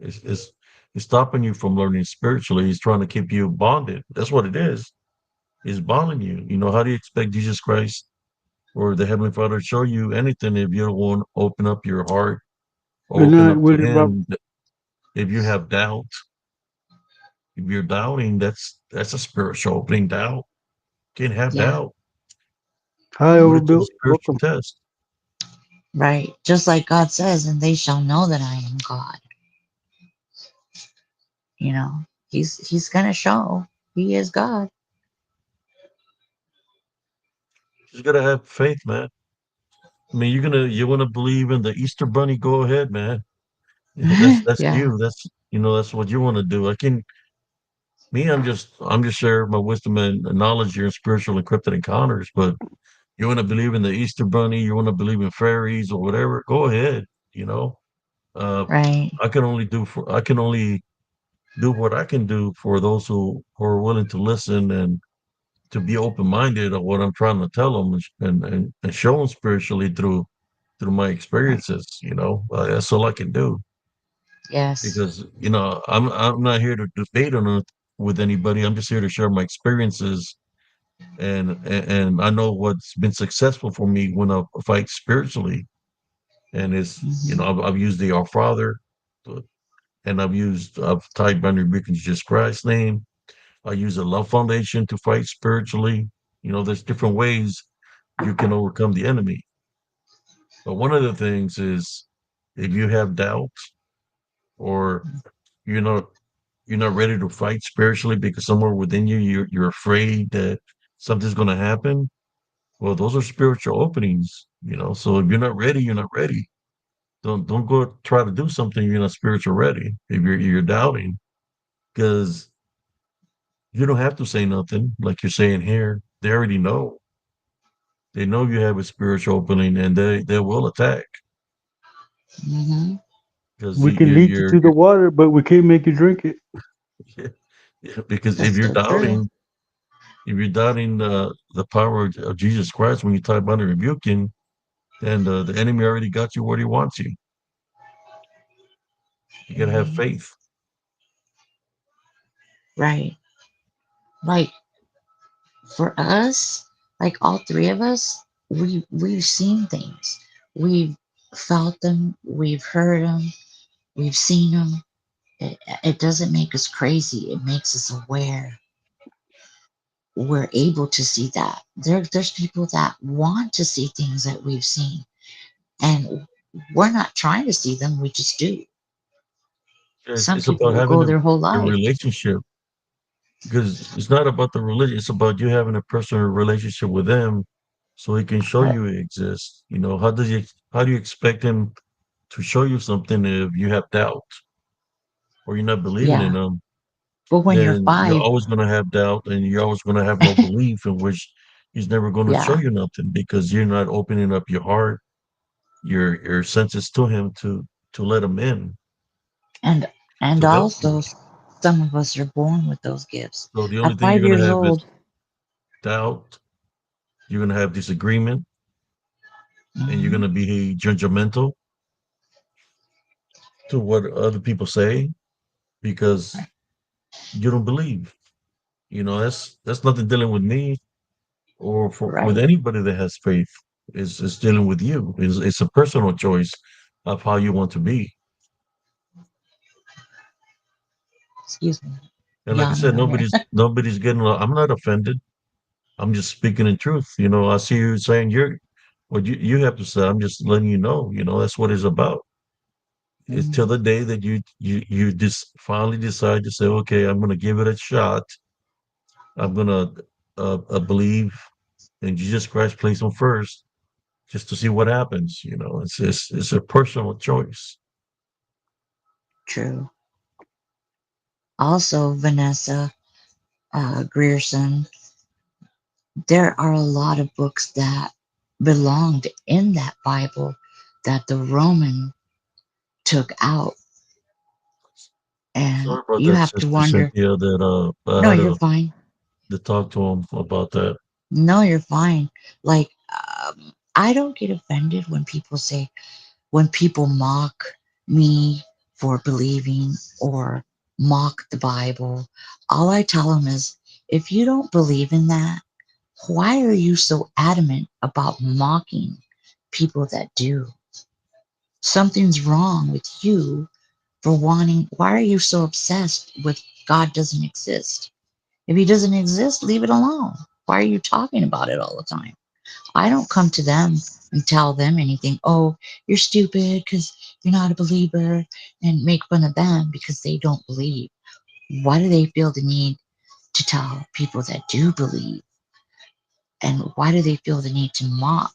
It's stopping you from learning spiritually. He's trying to keep you bonded. That's what it is. He's bonding you. How do you expect Jesus Christ or the Heavenly Father to show you anything if you don't want to open up your heart or And open up to with it, Him? If you have doubt, if you're doubting, that's a spiritual opening. Doubt. Can't have Yeah. doubt. hi, Put it to the overbuilt. spiritual Welcome. test. Right. Just like God says, and they shall know that I am God. You know, He's gonna show He is God. You gotta have faith, man. I mean, you wanna believe in the Easter Bunny? Go ahead, man. That's Yeah. you. That's what you want to do. I can Me. I'm just sharing my wisdom and knowledge here in spiritual encrypted encounters. But you want to believe in the Easter Bunny? You want to believe in fairies or whatever? Go ahead. You know, uh, Right. I can only do what I can do for those who are willing to listen and to be open minded of what I'm trying to tell them and show them spiritually through my Right. experiences. That's all I can do Yes. because I'm not here to debate on it with anybody. I'm just here to share my experiences and I know what's been successful for me when I fight spiritually. and it's Hmm. I've used the Our Father, uh, and I've tied boundary breaking to Jesus Christ's name. I use a love foundation to fight spiritually. There's different ways you can overcome the enemy. But one of the things is if you have doubts or you're not you're not ready to fight spiritually because somewhere within you you're afraid that something's going to happen. Well, those are spiritual openings. So if you're not ready, you're not ready. Don't go try to do something you're not spiritual ready. If you're doubting, because you don't have to say nothing like you're saying here. They already know. They know you have a spiritual opening, and they will attack Hmm. because We can lead you to the water, but we can't make you drink it. yeah, yeah, because That's so true. if you're doubting the power of Jesus Christ when you type under rebuking, then the enemy already got you where he wants you. You gotta have Hmm. faith. Right. Like for us, like all three of us, we've seen things. We've felt them. We've heard them. We've seen them. It doesn't make us crazy. It makes us aware. We're able to see that. There's people that want to see things that we've seen, and we're not trying to see them. We just do. Some It's people about will having go their whole a life. relationship because it's not about the religion. It's about you having a personal relationship with him, so he can show Right. you he exists. How do you expect him to show you something if you have doubt or you're not believing in Yeah. him? But when you're Then you're five, always going to have doubt, and you're always going to have no belief in which he's never going to show yeah, you nothing because you're not opening up your heart, your senses to him to let him in and and to help you. also some of us are born with those gifts. So the only At thing you're five going to years have is old, doubt. You're going to have disagreement, and you're going mhm, to be judgmental to what other people say because right, you don't believe. That's nothing dealing with me or with right. anybody that has faith. It's dealing with you. It's a personal choice of how you want to be. Excuse me, And like I yawning said, over here. nobody's getting. I'm not offended. I'm just speaking in truth. I see you saying what you have to say. I'm just letting you know. That's what it's about. It's till Mhm, the day that you just finally decide to say, okay, I'm going to give it a shot. I'm going to believe in Jesus Christ, place him first, just to see what happens. It's a personal choice. true. Also, Vanessa Grierson, there are a lot of books that belonged in that Bible that the Roman took out, and Sorry about you that, have to Sister wonder. Cynthia. That I No, had you're fine. to talk to him about that. No, you're fine. Like, I don't get offended when people mock me for believing or mock the Bible. All I tell them is, if you don't believe in that, why are you so adamant about mocking people that do? Something's wrong with you for wanting. Why are you so obsessed with God doesn't exist? If he doesn't exist, leave it alone. Why are you talking about it all the time? I don't come to them and tell them anything. Oh, you're stupid because you're not a believer, and make fun of them because they don't believe. Why do they feel the need to tell people that do believe? And why do they feel the need to mock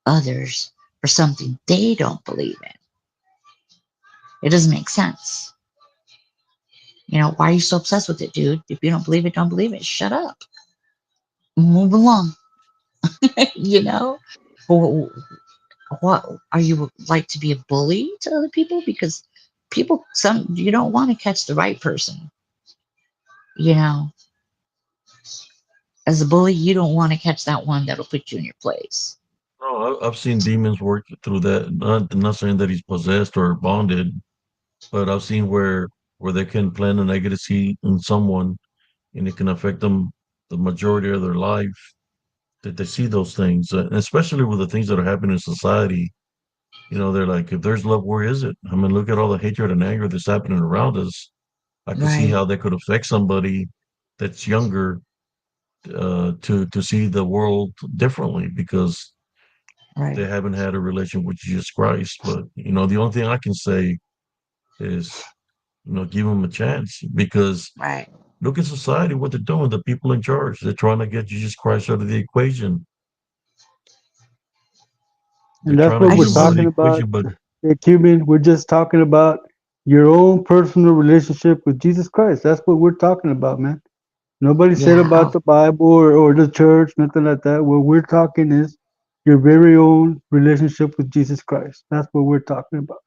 others for something they don't believe in? It doesn't make sense. Why are you so obsessed with it, dude? If you don't believe it, don't believe it. Shut up. Move along. you know? Wh- what are you like to be a bully to other people? Because some you don't want to catch the right person. You know, as a bully, you don't want to catch that one that'll put you in your place. No, I've seen demons work through that. Not saying that he's possessed or bonded, but I've seen where they can plant a negative seed in someone, and it can affect them the majority of their life. That they see those things, and especially with the things that are happening in society. They're like, if there's love, where is it? I mean, look at all the hatred and anger that's happening around us. I could see Right, how that could affect somebody that's younger to see the world differently because they right, haven't had a relation with Jesus Christ. But the only thing I can say is give them a chance because right. look at society, what they're doing. The people in charge, they're trying to get Jesus Christ out of the equation. They're And that's trying to what I get we're him out of just, the talking about. equation, but Hey, Cuban, we're just talking about your own personal relationship with Jesus Christ. That's what we're talking about, man. Nobody said yeah, about the Bible or the church, nothing like that. What we're talking is your very own relationship with Jesus Christ. That's what we're talking about.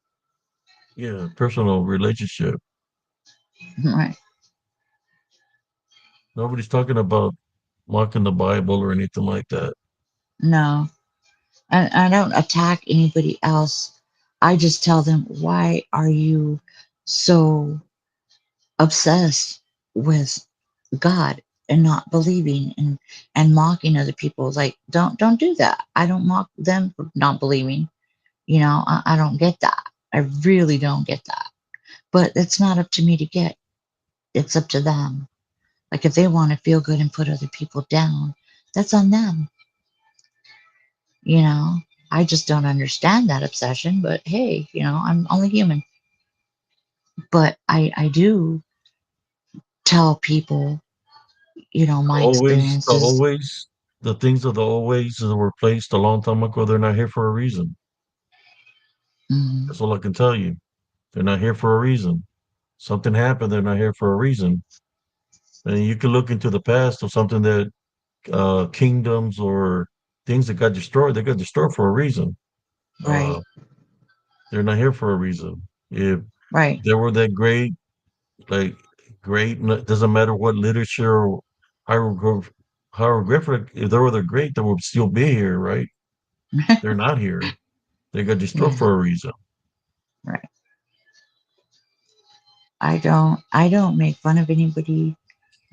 yeah, personal relationship. right. Nobody's talking about mocking the Bible or anything like that. No, I don't attack anybody else. I just tell them, why are you so obsessed with God and not believing and mocking other people? Like, don't do that. I don't mock them for not believing. I don't get that. I really don't get that. But it's not up to me to get. It's up to them. Like if they want to feel good and put other people down, that's on them. You know, I just don't understand that obsession. But hey, I'm only human. But I do tell people, my experiences. The things of the always that were placed a long time ago, they're not here for a reason. Mm, That's all I can tell you. They're not here for a reason. Something happened, they're not here for a reason. And you can look into the past of something that kingdoms or things that got destroyed, they got destroyed for a reason. right, Uh, they're not here for a reason. If right, they were that great, like great, doesn't matter what literature or hieroglyph, hieroglyphic, if they were that great, they would still be here, right? They're not here. They got destroyed yeah, for a reason. right. I don't make fun of anybody,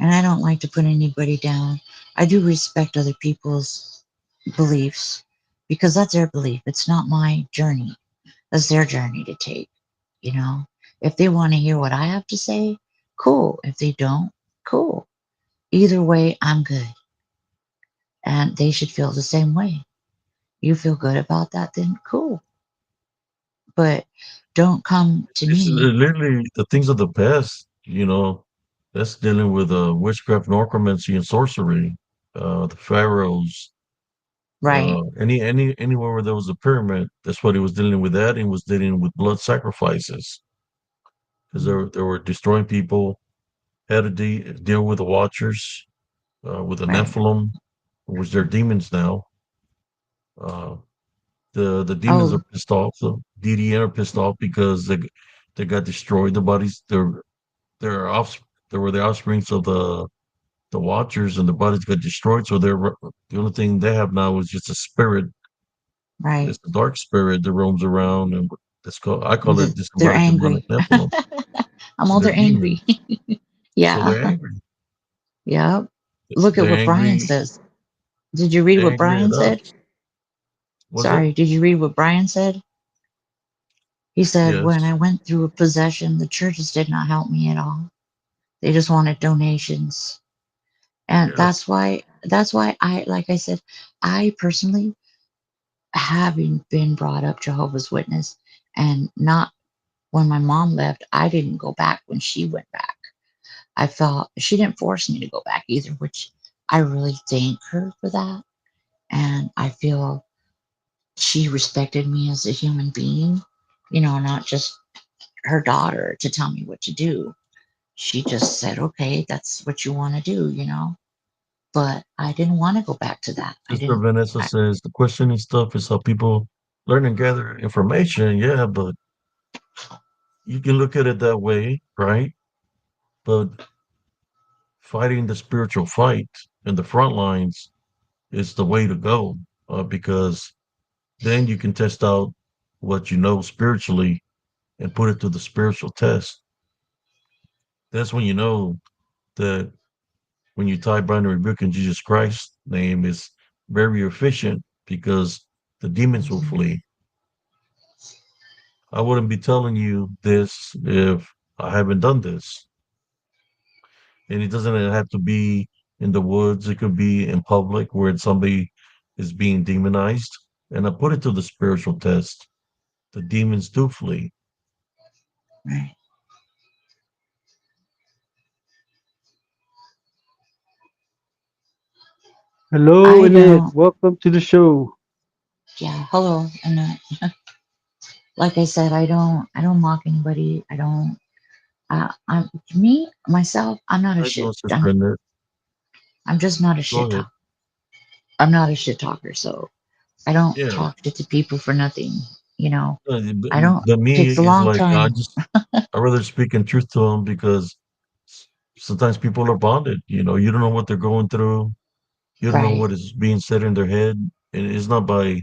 and I don't like to put anybody down. I do respect other people's beliefs because that's their belief. It's not my journey. That's their journey to take, you know. If they want to hear what I have to say, cool. If they don't, cool. Either way, I'm good. And they should feel the same way. You feel good about that, then cool. But don't come to It's me, literally the things of the past, that's dealing with witchcraft, necromancy, and sorcery. The pharaohs, right? anywhere where there was a pyramid, that's what he was dealing with. That and was dealing with blood sacrifices because they were destroying people. Had to deal with the Watchers, with the Right. Nephilim, which they're demons now. Uh, the demons are Oh, pissed off. The DDN are pissed off because they got destroyed. The bodies they're off they were the offsprings of the Watchers, and the bodies got destroyed. So the only thing they have now is just a spirit. right. It's the dark spirit that roams around, and I call it They're disembodied demonic angry. Nephilim, I'm and all they're they're angry. demons. So Yeah. they're angry. Yeah. Look at They're what Brian angry. says. Did you read They're what angry Brian at said? us. Was it? Sorry, did you read what Brian said? He said, when I Yes. went through a possession, the churches did not help me at all. They just wanted donations. And Yes. that's why like I said, I personally, having been brought up Jehovah's Witness and not when my mom left, I didn't go back when she went back. I felt she didn't force me to go back either, which I really thank her for that. And I feel she respected me as a human being, not just her daughter to tell me what to do. She just said, okay, that's what you want to do. But I didn't want to go back to that. I Sister didn't. Vanessa I, says the questioning stuff is how people learn and gather information. Yeah, but you can look at it that way, right? But fighting the spiritual fight in the front lines is the way to go, because then you can test out what you know spiritually and put it to the spiritual test. That's when you know that when you tie binary rebuke in Jesus Christ's name is very efficient because the demons will Mhm. flee. I wouldn't be telling you this if I haven't done this. And it doesn't have to be in the woods. It could be in public where somebody is being demonized. And I put it to the spiritual test. The demons do flee. Right. Hello, I Annette. don't. Welcome to the show. Yeah. Hello. And like I said, I don't mock anybody. I don't. I'm me myself. I'm not a I know, shit. Sister Annette. I'm just not a Go shit ahead. talker. I'm not a shit talker. So I don't Yeah. talk shit to people for nothing. You know. But I don't. but me Takes a is long like time. I rather speak in truth to them because sometimes people are bonded. You don't know what they're going through. You don't know Right. what is being said in their head, and it's not by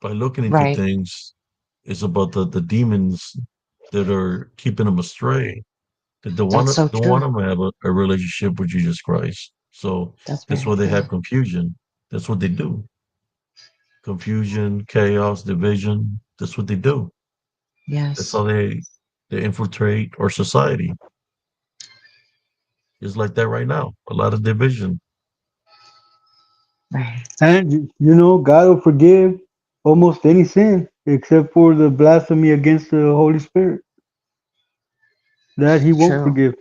looking into Right. things. It's about the demons that are keeping them astray. That That's so don't true. want them to have a relationship with Jesus Christ. So That's that's very why they true. have confusion. That's what they do. Confusion, chaos, division. That's what they do. That's Yes. how they infiltrate our society. It's like that right now. A lot of division. Right. And God will forgive almost any sin except for the blasphemy against the Holy Spirit. That He won't True. forgive.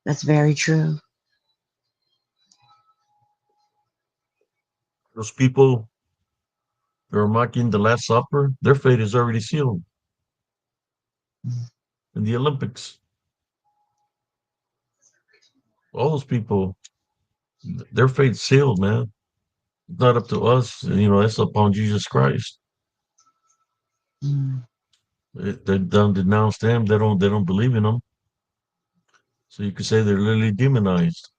That's very true. Those people that are mocking the Last Supper, their fate is already sealed in the Olympics. All those people, their fate's sealed, man. It's not up to us. It's upon Jesus Christ. Mm, They don't denounce them. They don't believe in them. So you could say they're literally demonized.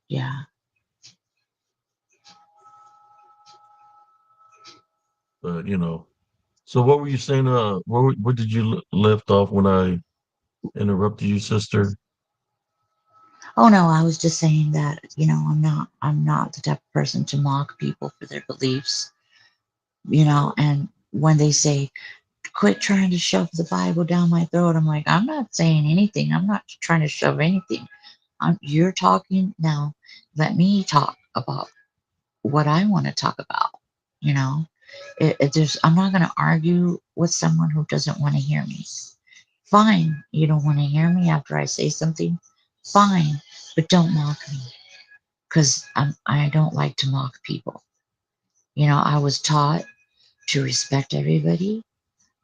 yeah. But. So what were you saying? Where did you left off when I interrupted you, sister? Oh no, I was just saying that, I'm not the type of person to mock people for their beliefs, and when they say, quit trying to shove the Bible down my throat, I'm like, I'm not saying anything. I'm not trying to shove anything. You're talking now. Let me talk about what I want to talk about. You know, I'm not going to argue with someone who doesn't want to hear me. Fine, you don't want to hear me after I say something. Fine, but don't mock me because I don't like to mock people. I was taught to respect everybody.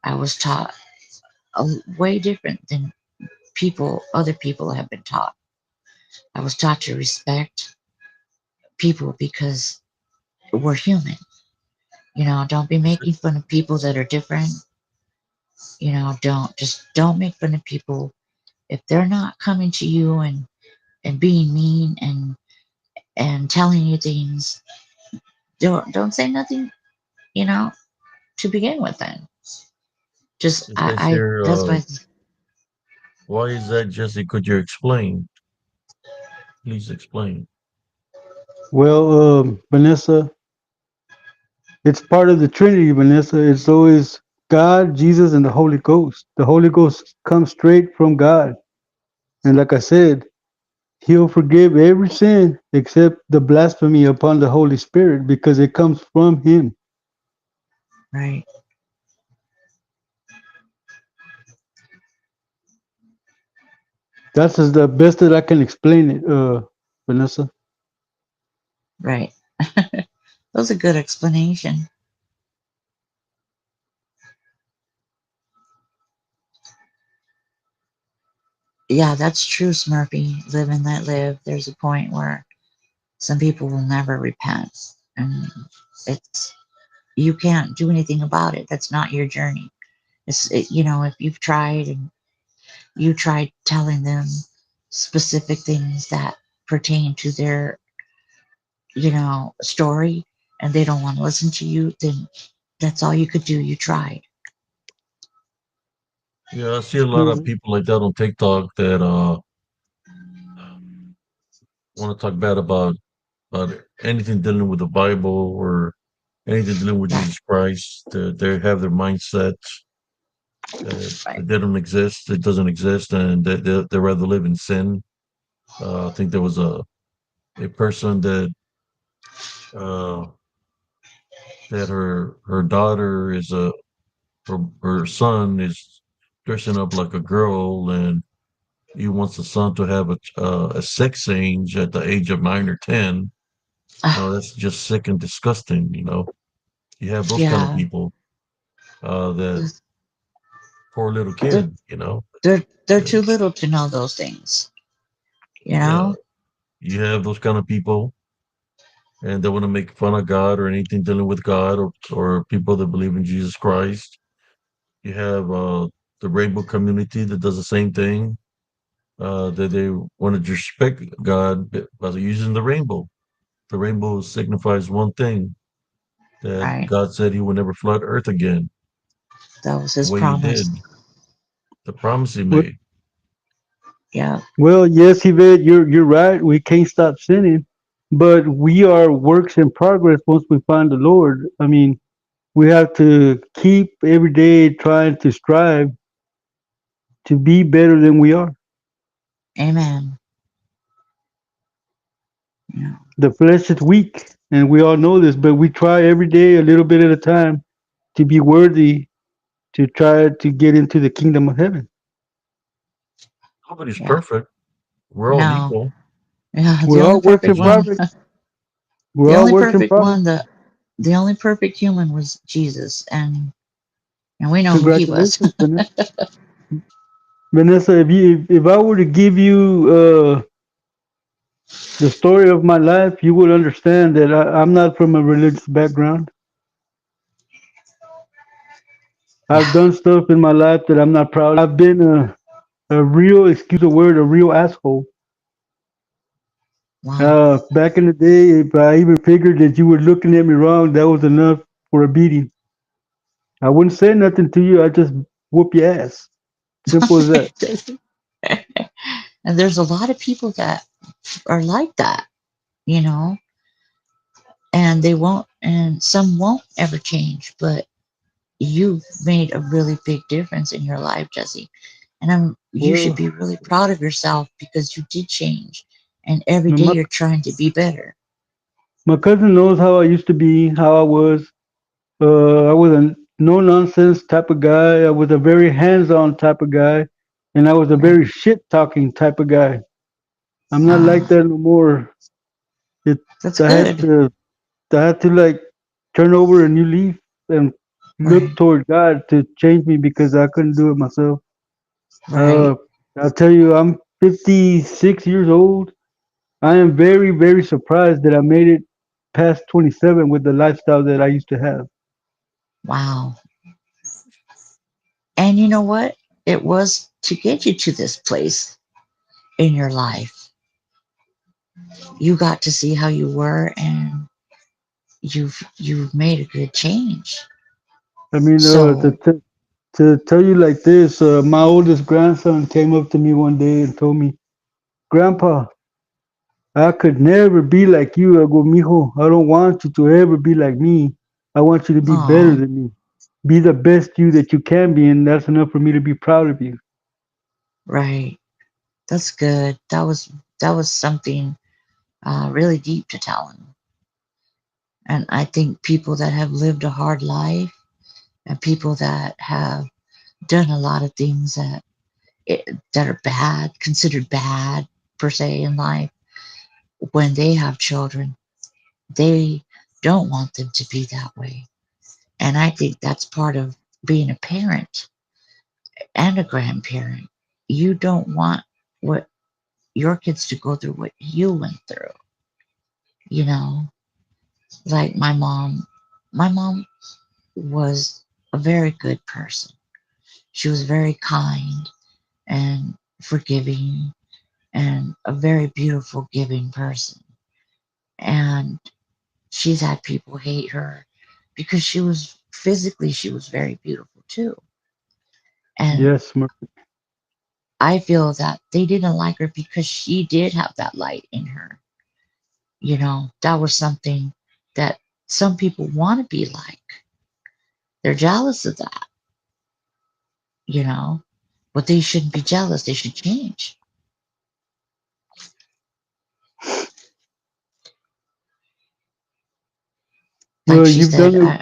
I was taught way different than other people have been taught. I was taught to respect people because we're human. Don't be That's it. making fun of people that are different. Don't make fun of people if they're not coming to you and being mean and telling you things. Don't say nothing. You know, to begin with. Then just It says I here, that's why. why is that, Jesse? Could you explain? Please explain. Well, Vanessa, it's part of the Trinity, Vanessa. It's always God, Jesus, and the Holy Ghost. The Holy Ghost comes straight from God. And like I said, He'll forgive every sin except the blasphemy upon the Holy Spirit because it comes from Him. Right. That's the best that I can explain it, Vanessa. Right. That was a good explanation. Yeah, that's true, Smurfy. Live and let live. There's a point where some people will never repent, and it's you can't do anything about it. That's not your journey. If you've tried and you tried telling them specific things that pertain to their, story, and they don't want to listen to you, then that's all you could do. You tried. Yeah, I see a lot of Mhm. people like that on TikTok that want to talk bad about anything dealing with the Bible or anything dealing with Right. Jesus Christ. They have their mindset Right. that they don't exist. It doesn't exist, and they rather live in sin. I think there was a person uh, that her daughter is her son is dressing up like a girl, and he wants the son to have a sex change at the age of 9 or 10. No, that's just sick and disgusting. You have those kind of Yeah. people. That They're poor little they're kid. they're Uh, too little to know those things. You yeah, know. you have those kind of people, and they want to make fun of God or anything dealing with God or people that believe in Jesus Christ. You have the rainbow community that does the same thing. That they want to disrespect God by using the rainbow. The rainbow signifies one thing, that Right. God said He would never flood Earth again, That was the his way He promise. did, the promise He Well, made. Yeah. well, yes, Yvette, you're right. We can't stop sinning, but we are works in progress once we find the Lord. I mean, we have to keep every day trying to strive to be better than we are. Amen. Yeah. The flesh is weak, and we all know this, but we try every day a little bit at a time to be worthy to try to get into the kingdom of heaven. Nobody's Yeah. perfect. We're all No. equal. Yeah. The We're only all works perfect in There's not. one. progress. The We're all only works in perfect progress. one. The only perfect human was Jesus, and we know who he was. Congratulations, Vanessa. Vanessa, if I were to give you the story of my life, you would understand that I'm not from a religious background. I've Yeah. done stuff in my life that I'm not proud of. I've been a real, excuse the word, a real asshole. Wow. Back in the day, if I even figured that you were looking at me wrong, that was enough for a beating. I wouldn't say nothing to you. I just whoop your ass. Simple as that. And there's a lot of people that are like that, you know, and they won't, and some won't ever change. But you've made a really big difference in your life, Jesse. And you should Well, be really proud of yourself because you did change. And every day my you're trying to be better. my cousin knows how I used to be, how I was. I was a no nonsense type of guy. I was a very hands on type of guy, and I was a Right. very shit talking type of guy. I'm not like Ah, that no more. It that's I had good. to I had to like turn over a new leaf and look Right. toward God to change me because I couldn't do it myself. Uh, Right. I'll tell you, I'm 56 years old. I am very, very surprised that I made it past 27 with the lifestyle that I used to have. Wow. And you know what? It was to get you to this place in your life. You got to see how you were, and you've made a good change. I mean, So, to tell you like this, my oldest grandson came up to me one day and told me, "Grandpa, I could never be like you." I go, "Mijo, I don't want you to ever be like me. I want you to be better oh, than me. Be the best you that you can be, and that's enough for me to be proud of you." right. That's good. That was something really deep to tell him. And I think people that have lived a hard life and people that have done a lot of things that are bad, considered bad per se in life, when they have children, they don't want them to be that way. And I think that's part of being a parent and a grandparent. You don't want what your kids to go through what you went through, you know? Like my mom was a very good person. She was very kind and forgiving and a very beautiful, giving person. And she's had people hate her because she was very beautiful too. And Yes, I feel that they didn't like her because she did have that light in her. That was something that some people want to be like. They're jealous of that, you know, but they shouldn't be jealous. They should change. Like Well, she you've said, done it.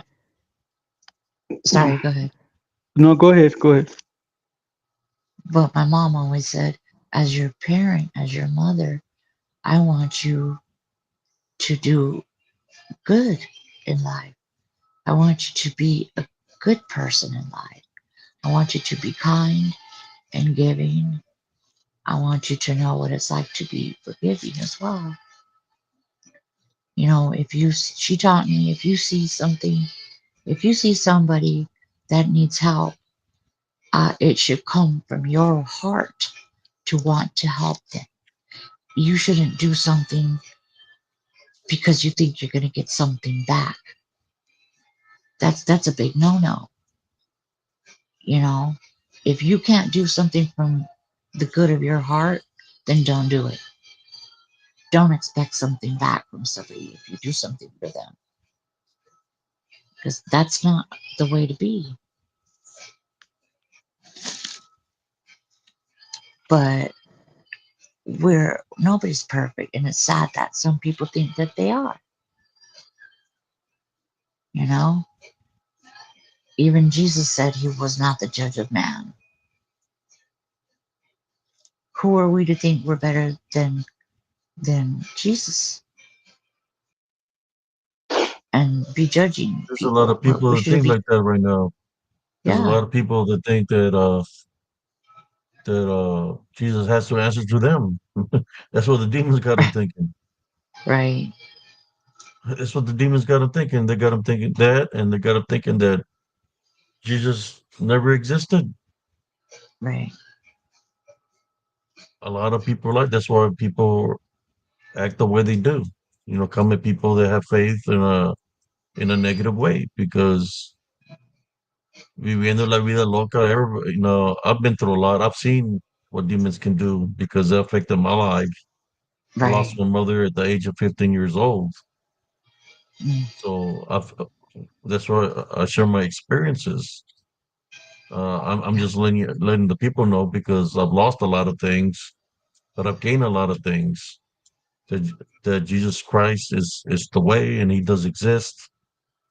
sorry, go ahead. No, go ahead. Go ahead. But my mom always said, as your parent, as your mother, I want you to do good in life. I want you to be a good person in life. I want you to be kind and giving. I want you to know what it's like to be forgiving as well. You know, if you, she taught me, if you see something, if you see somebody that needs help, it should come from your heart to want to help them. You shouldn't do something because you think you're going to get something back. That's a big no-no. You know, if you can't do something from the good of your heart, then don't do it. Don't expect something back from somebody if you do something for them, because that's not the way to be. But we're nobody's perfect, and it's sad that some people think that they are. You know, even Jesus said he was not the judge of man. Who are we to think we're better than Jesus and be judging There's a lot people? of We people that shouldn't think be. like that right now. There's a Yeah, lot of people that think that Jesus has to answer to them. That's what the demons got them thinking. right, That's what the demons got them thinking. They got them thinking that, and they got them thinking that Jesus never existed. right, A lot of people like that's why people act the way they do. You know, come at people that have faith in a negative way because viviendo la vida loca. Everybody, I've been through a lot. I've seen what demons can do because they affected my life. I lost right. my mother at the age of 15 years old, Mm, so that's why I share my experiences. I'm yeah, just letting the people know because I've lost a lot of things, but I've gained a lot of things. That that Jesus Christ is the way, and He does exist.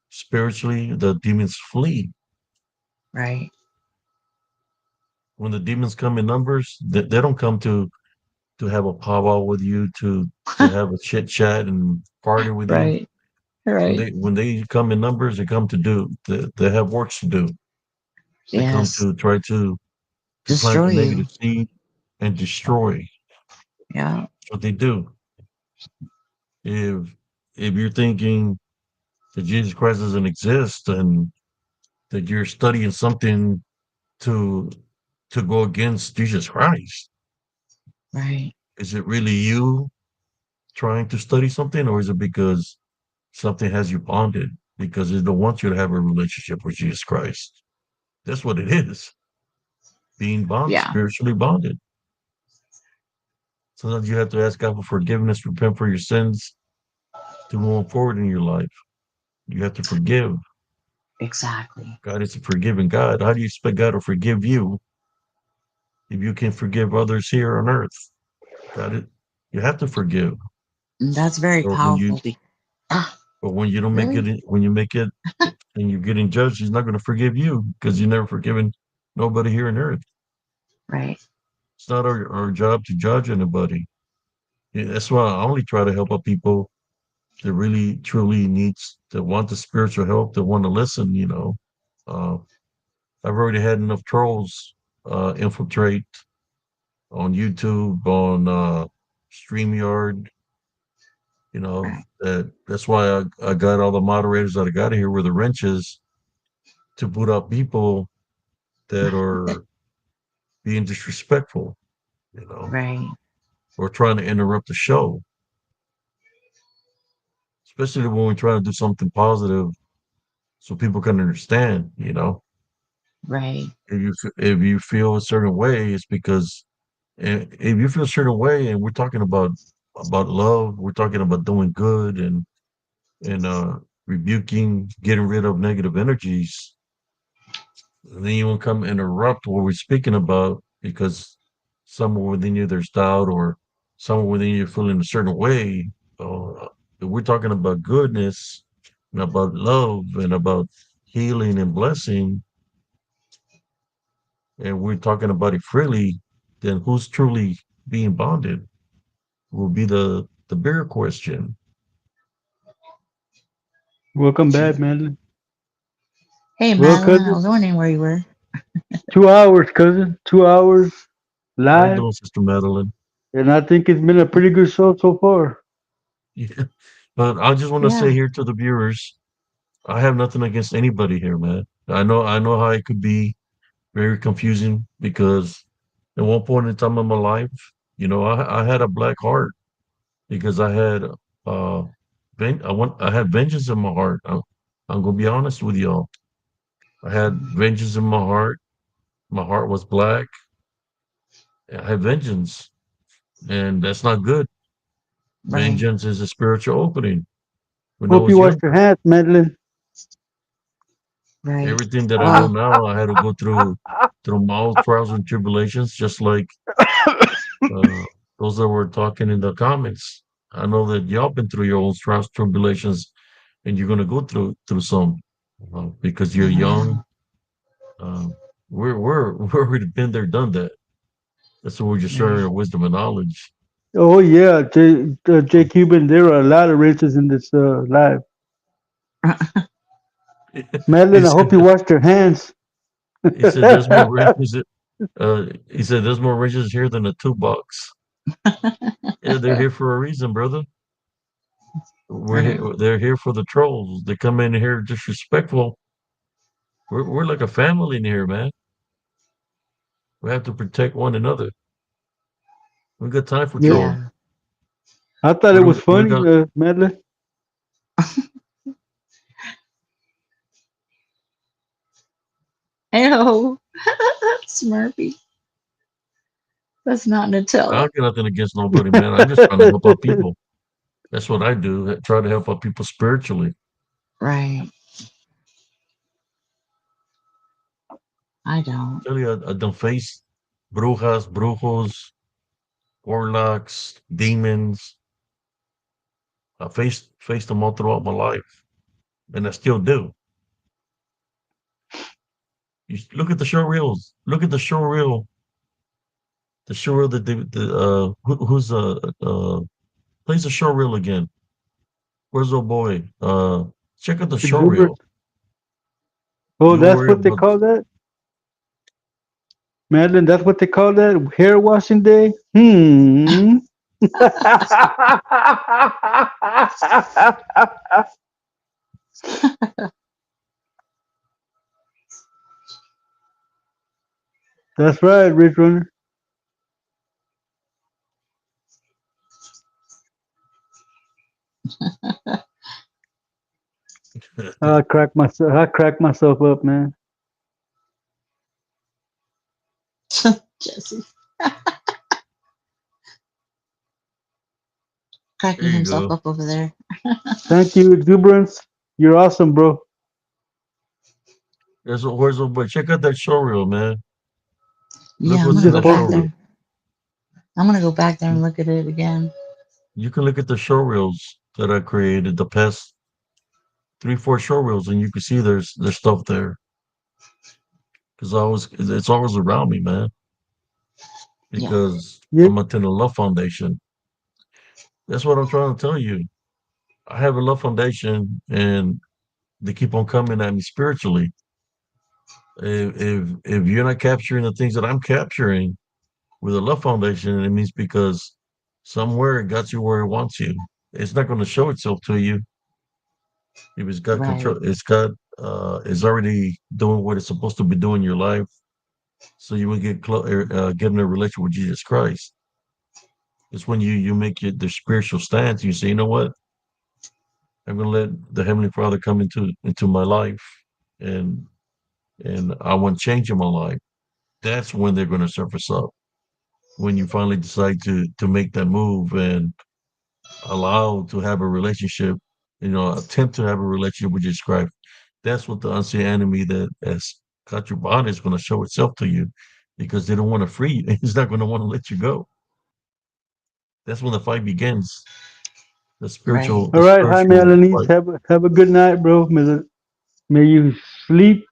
Spiritually, the demons flee. right. When the demons come in numbers, they don't come to have a powwow with you, to have a chit chat and party with you. Right, When right. they come in numbers, they come to do. They have works to do. They come Yes, to try to plant destroy the you. negative seed and destroy. Yeah, That's what they do. If if you're thinking that Jesus Christ doesn't exist and that you're studying something to to go against Jesus Christ, right, is it really you trying to study something, or is it because something has you bonded because they don't want you to have a relationship with Jesus Christ? That's what it is. Being bonded, yeah, spiritually bonded. Sometimes you have to ask God for forgiveness, repent for your sins to move forward in your life. You have to forgive. exactly. God is a forgiving God. How do you expect God to forgive you if you can forgive others here on earth? God, you have to forgive. And that's very Or when you, powerful. Ah, or when you don't make really? it, when you make it, and you're getting judged, He's not going to forgive you because you never forgiven nobody here on earth. Right, It's not our job to judge anybody. Yeah, that's why I only try to help out people that really truly needs that want the spiritual help, that want to listen. Uh, I've already had enough trolls infiltrate on YouTube, on StreamYard. right, That's why I got all the moderators that I got here with the wrenches to put up people that are being disrespectful, you know, right, or trying to interrupt the show, especially when we're trying to do something positive so people can understand. right, If you feel a certain way, it's because if you feel a certain way, and we're talking about love, we're talking about doing good, and rebuking, getting rid of negative energies. And then you won't come interrupt what we're speaking about because somewhere within you there's doubt or somewhere within you feeling a certain way. We're talking about goodness and about love and about healing and blessing, and we're talking about it freely, then who's truly being bonded will be the bigger question. Welcome back, True. Madeline. Hey, Well, Madeline, I cousin, was wondering where you were. 2 hours, cousin. 2 hours How you live. doing, Sister Madeline? And I think it's been a pretty good show so far. Yeah. But I just want to say Yeah. here to the viewers, I have nothing against anybody here, man. I know how it could be very confusing because at one point in time in my life, I had a black heart because I had uh I had vengeance in my heart. I'm gonna be honest with y'all. I had vengeance in my heart. My heart was black. I had vengeance, and that's not good. Right. Vengeance is a spiritual opening. When I Hope you was washed your younger, hands, Madeline. Right. everything that I know Oh, now, I had to go through my own trials and tribulations, just like uh, those that were talking in the comments. I know that y'all been through your own trials, tribulations, and you're gonna go through some because you're young. amen. Uh, we're already been there, done that. That's why we're just sharing Right. our wisdom and knowledge. Oh yeah, J Cuban. There are a lot of wrenches in this live. he Madeline, I hope said you washed your hands. he said there's more wrenches. He said there's more wrenches here than a toolbox. Yeah, they're here for a reason, brother. We're Right. here, they're here for the trolls. They come in here disrespectful. We're like a family in here, man. We have to protect one another. We got time for Yeah, trolling. Yeah. I thought it We was don't. We funny, got. Madeline. Ew. Smurfy. That's not I Nutella. don't get nothing against nobody, man. I'm just trying to help out people. That's what I do. I try to help out people spiritually. Right. I don't. Tell you, I done faced brujas, brujos, warlocks, demons. I faced them all throughout my life, and I still do. Look at the show reels. Look at the show reel. The show reel that who's plays the show reel again. Where's old boy? Check out the show reel. Exuberant. Oh, You that's worry what they about call that, Madeline. That's what they call that. Hair washing day. Hmm. That's right, Rich Runner. I crack myself up, man. Jesse. there Cracking you himself go. up over there. Thank you, Exuberance. You're awesome, bro. Where's old boy? Check out that show reel, man. Look Yeah, I'm You what's in gonna just go that show back posted it. reel. there. I'm gonna go back there and look at it again. You can look at the show reels that I created, the past 3, 4 show reels, and you can see there's stuff there because it's always around me, man. Yeah. Because Yeah, I'm attending a Love Foundation. That's what I'm trying to tell you. I have a Love Foundation, and they keep on coming at me spiritually. If you're not capturing the things that I'm capturing with a Love Foundation, it means because somewhere it got you where it wants you. It's not going to show itself to you if it's got control. Right. It's already doing what it's supposed to be doing in your life. So you will get in a relationship with Jesus Christ. It's when you make the spiritual stance. You say, you know what? I'm going to let the Heavenly Father come into my life, and I want change in my life. That's when they're going to surface up. When you finally decide to make that move and allow to have a relationship. attempt to have a relationship with Jesus Christ. That's what the unseen enemy that has got your body is going to show itself to you because they don't want to free you. It's not going to want to let you go. That's when the fight begins. The Right. spiritual, All the right, Jaime spiritual Alanis, fight. have a good night, bro. May you sleep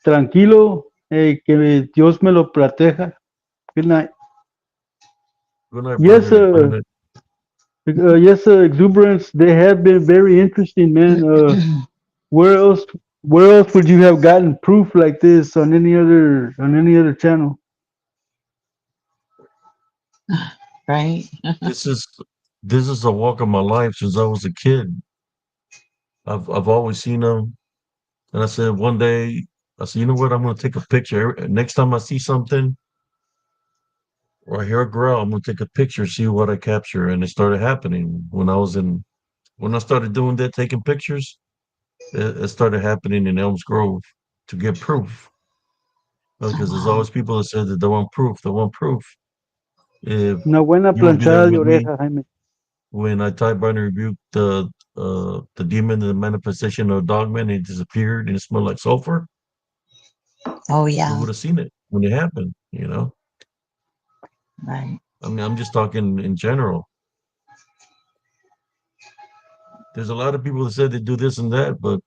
tranquilo. Que Dios me lo proteja. Good night. Good night, Yes, brother. Good night. yes, exuberance. They have been very interesting, man. Where else? Where else would you have gotten proof like this on any other channel? Right. This is this is a walk of my life since I was a kid. I've always seen them, and I said one day, I said, you know what? I'm going to take a picture. Next time I see something or I hear a growl, I'm going to take a picture, see what I capture. And it started happening when I started doing that, taking pictures. It started happening in Elms Grove to get proof Oh, because there's wow. always people that said that they want proof. They want proof. If Una buena you will be there planchada de with me oreja, Jaime. when I type and rebuked the demon, the manifestation of dogman, it disappeared and it smelled like sulfur. Oh, You yeah. would have seen it when it happened. Right. I mean, I'm just talking in general. There's a lot of people that said they do this and that, but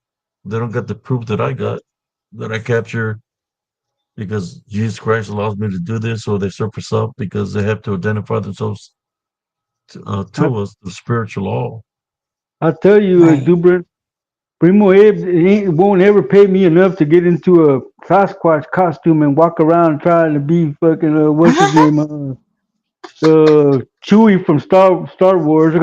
they don't got the proof that I got, that I capture because Jesus Christ allows me to do this, or they surface up because they have to identify themselves I, to us, the spiritual law. I tell you, Right. exuberant. Primo Abe won't ever pay me enough to get into a Sasquatch costume and walk around trying to be fucking what's his name Chewie from Star Wars.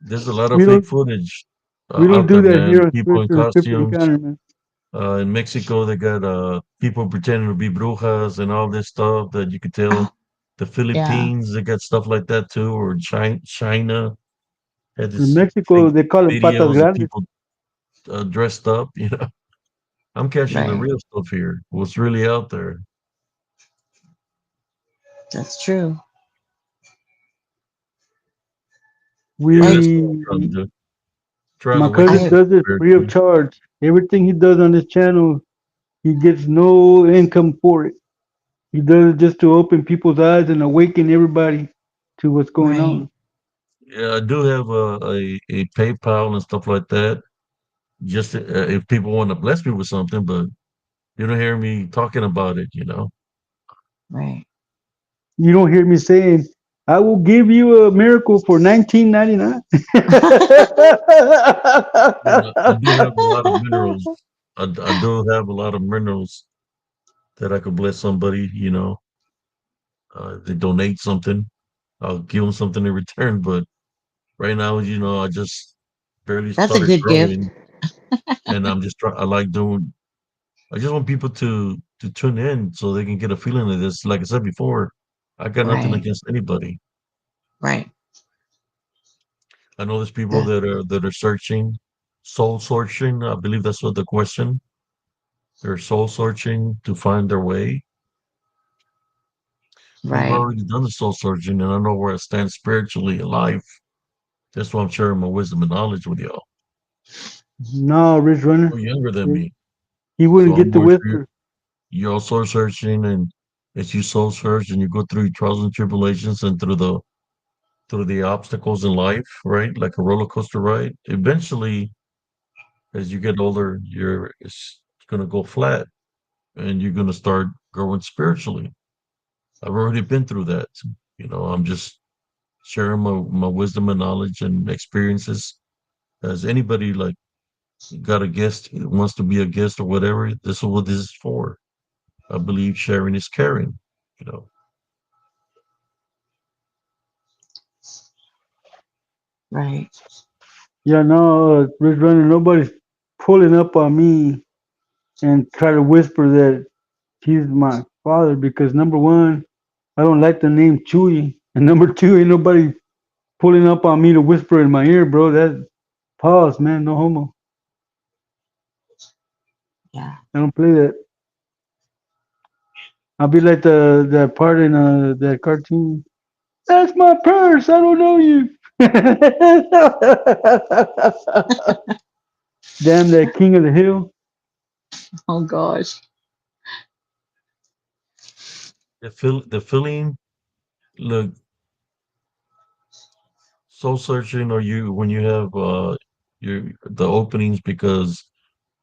There's a lot of we fake don't footage we don't out do there, that here man. on People in Spiritual Encrypted costumes. Encounter, man. In Mexico, they got people pretending to be brujas and all this stuff that you could tell. The Yeah. Philippines, they got stuff like that too, or China had In this Mexico, fake they call it patas videos of grandes. people dressed up. I'm catching the Right. real stuff here. What's really out there? That's true. Yeah, Like, that's what I'm trying We, to do. Trying my to wake up cousin I, does it free of spiritually. charge. Everything he does on this channel, he gets no income for it. He does it just to open people's eyes and awaken everybody to what's going right. on. Yeah, I do have a PayPal and stuff like that. Just if people want to bless me with something, but you don't hear me talking about it. Right. You don't hear me saying, "I will give you a miracle for 19.99." I do have a lot of minerals. I do have a lot of minerals that I could bless somebody. They donate something, I'll give them something in return. But right now, I just barely That's a started good gift. growing, and I'm just trying. I like doing. I just want people to tune in so they can get a feeling of this. Like I said before, I got nothing Right. against anybody. Right. I know there's people That, that are searching, soul searching. I believe that's what the question. They're soul searching to find their way. We've right. already done the soul searching, and I know where I stand spiritually in life. That's why I'm sharing my wisdom and knowledge with y'all. No, Rich You're Runner, younger than me, he so wouldn't I'm get the more spirit. whisper. You're soul searching, and as you soul search and you go through trials and tribulations and through the obstacles in life, right? Like a roller coaster ride. Eventually, as you get older, it's gonna go flat, and you're gonna start growing spiritually. I've already been through that. I'm just sharing my wisdom and knowledge and experiences. As anybody like got a guest wants to be a guest or whatever, this is what this is for. I believe sharing is caring. You know, Right. Yeah, no, Rich Runner, nobody's pulling up on me and try to whisper that he's my father because number one, I don't like the name Chewy, and number two, ain't nobody pulling up on me to whisper in my ear, bro. That pause, man, no homo. Yeah. I don't play that. I'll be like that part in that cartoon. That's my purse. I don't know you. Damn that king of the hill. Oh gosh. The feeling, look, soul searching, or you when you have the openings because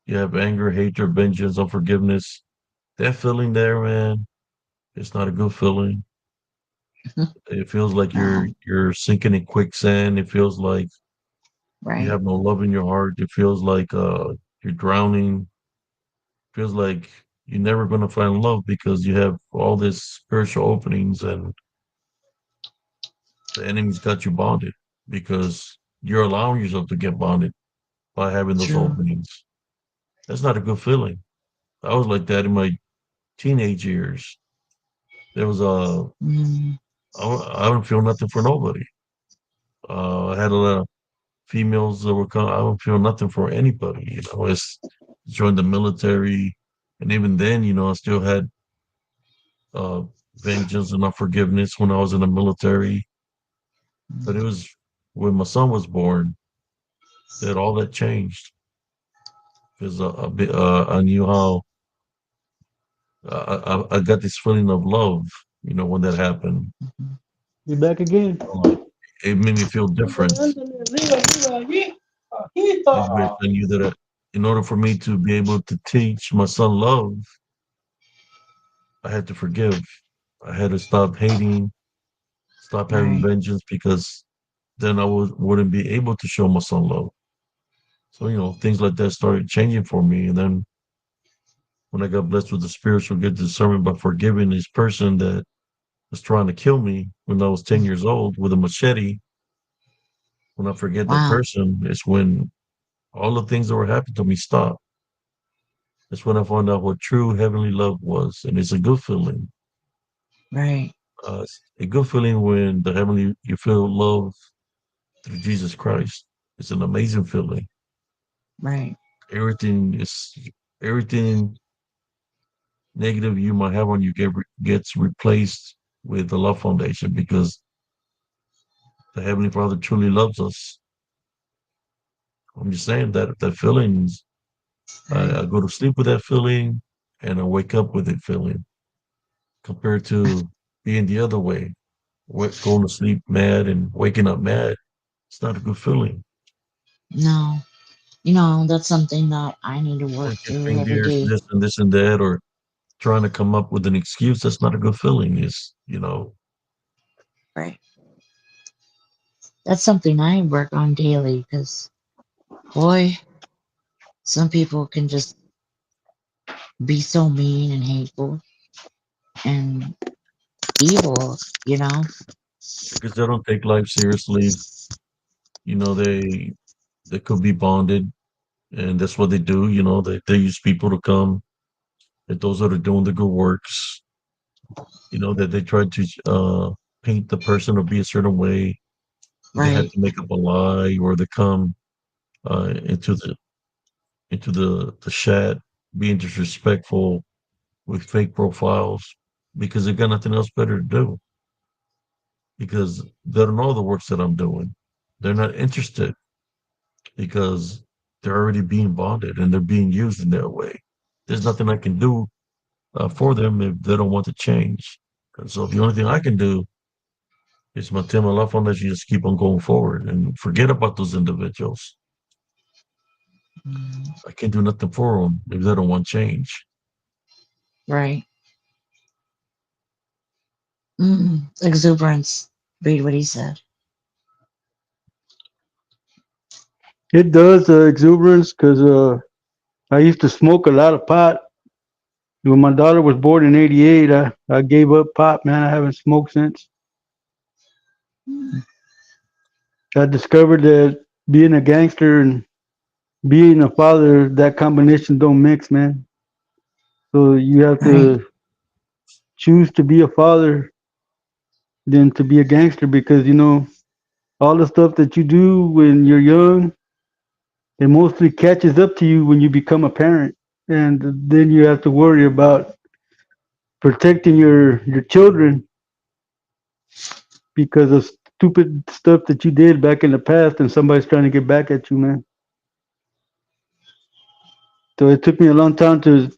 you have anger, hatred, vengeance, unforgiveness. That feeling there, man, it's not a good feeling. It feels like No. you're sinking in quicksand. It feels like you Right. have no love in your heart. It feels like you're drowning. It feels like you're never gonna find love because you have all these spiritual openings and the enemy's got you bonded because you're allowing yourself to get bonded by having those True. openings. That's not a good feeling. I was like that in my teenage years. There was Mm, I don't feel nothing for nobody. I had a lot of females that were coming. I don't feel nothing for anybody. It's joined the military, and even then, I still had uh, vengeance and unforgiveness when I was in the military. But it mm, was when my son was born that all that changed because I knew how I got this feeling of love. When that happened, mhm. You're back again. uh, it made me feel different. Because I knew that in order for me to be able to teach my son love, I had to forgive. I had to stop hating, stop having Right. vengeance, because then I wouldn't be able to show my son love. So, things like that started changing for me. And then when I got blessed with the spiritual good discernment by forgiving this person that was trying to kill me when I was 10 years old with a machete, when I forget that Wow. person, it's when all the things that were happening to me stopped. It's when I found out what true heavenly love was. And it's a good feeling. Right. It's a good feeling when you feel love through Jesus Christ. It's an amazing feeling. Right. Everything is everything negative you might have on you gets replaced with the love foundation because the Heavenly Father truly loves us. I'm just saying that feelings. I Right. go to sleep with that feeling, and I wake up with it feeling. Compared to being the other way, going to sleep mad and waking up mad, it's not a good feeling. No. That's something that I need to work Pointing through every fingers, day. this and that, or trying to come up with an excuse, that's not a good feeling. Right. That's something I work on daily because, boy, some people can just be so mean and hateful and evil, you know? because they don't take life seriously. They could be bonded, and that's what they do. They use people to come, that those that are doing the good works. That they try to paint the person to be a certain way. They have Right. to make up a lie, or they come into the chat being disrespectful with fake profiles because they got nothing else better to do. Because they don't know the works that I'm doing. They're not interested because they're already being bonded and they're being used in that way. There's nothing I can do for them if they don't want to change. And so the only thing I can do is maintain my love foundation, just keep on going forward and forget about those individuals. Mm, I can't do nothing for them if they don't want change. right. Exuberance. Read what he said. It does exuberance because I used to smoke a lot of pot. When my daughter was born in '88, I gave up pot, man. I haven't smoked since. Mm, I discovered that being a gangster and being a father, that combination don't mix, man. So you have right. to choose to be a father than to be a gangster because, all the stuff that you do when you're young, it mostly catches up to you when you become a parent. And then you have to worry about protecting your children because of stupid stuff that you did back in the past, and somebody's trying to get back at you, man. So it took me a long time to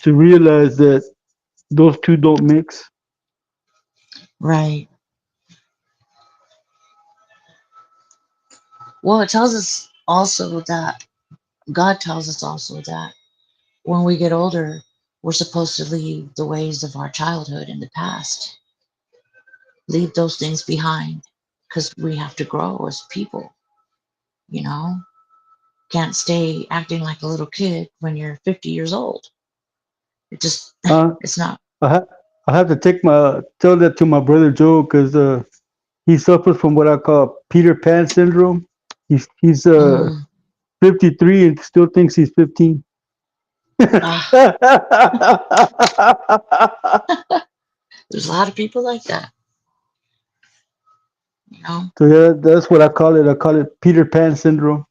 realize that those two don't mix. Right. Well, it tells us also that God tells us also that when we get older, we're supposed to leave the ways of our childhood in the past, leave those things behind because we have to grow as people, you know? Can't stay acting like a little kid when you're 50 years old. It just, Uh, it's not I have to tell that to my brother Joe because he suffers from what I call Peter Pan syndrome. He's mm, 53 and still thinks he's 15. ah, there's a lot of people like that, you know? So yeah, that's what I call it. I call it Peter Pan syndrome.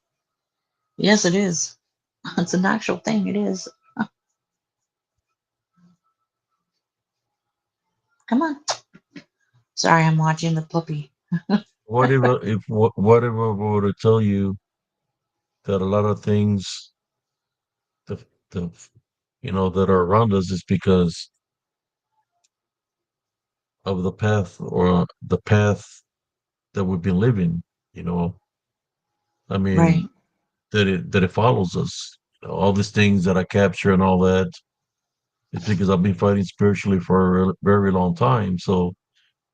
Yes, it is. It's an actual thing. It is. Come on. Sorry, I'm watching the puppy. What if I were to tell you that a lot of things the the that are around us is because of the path or the path that we've been living, you know. I Right, mean, that it follows us. All these things that I capture and all that is because I've been fighting spiritually for a very long time. So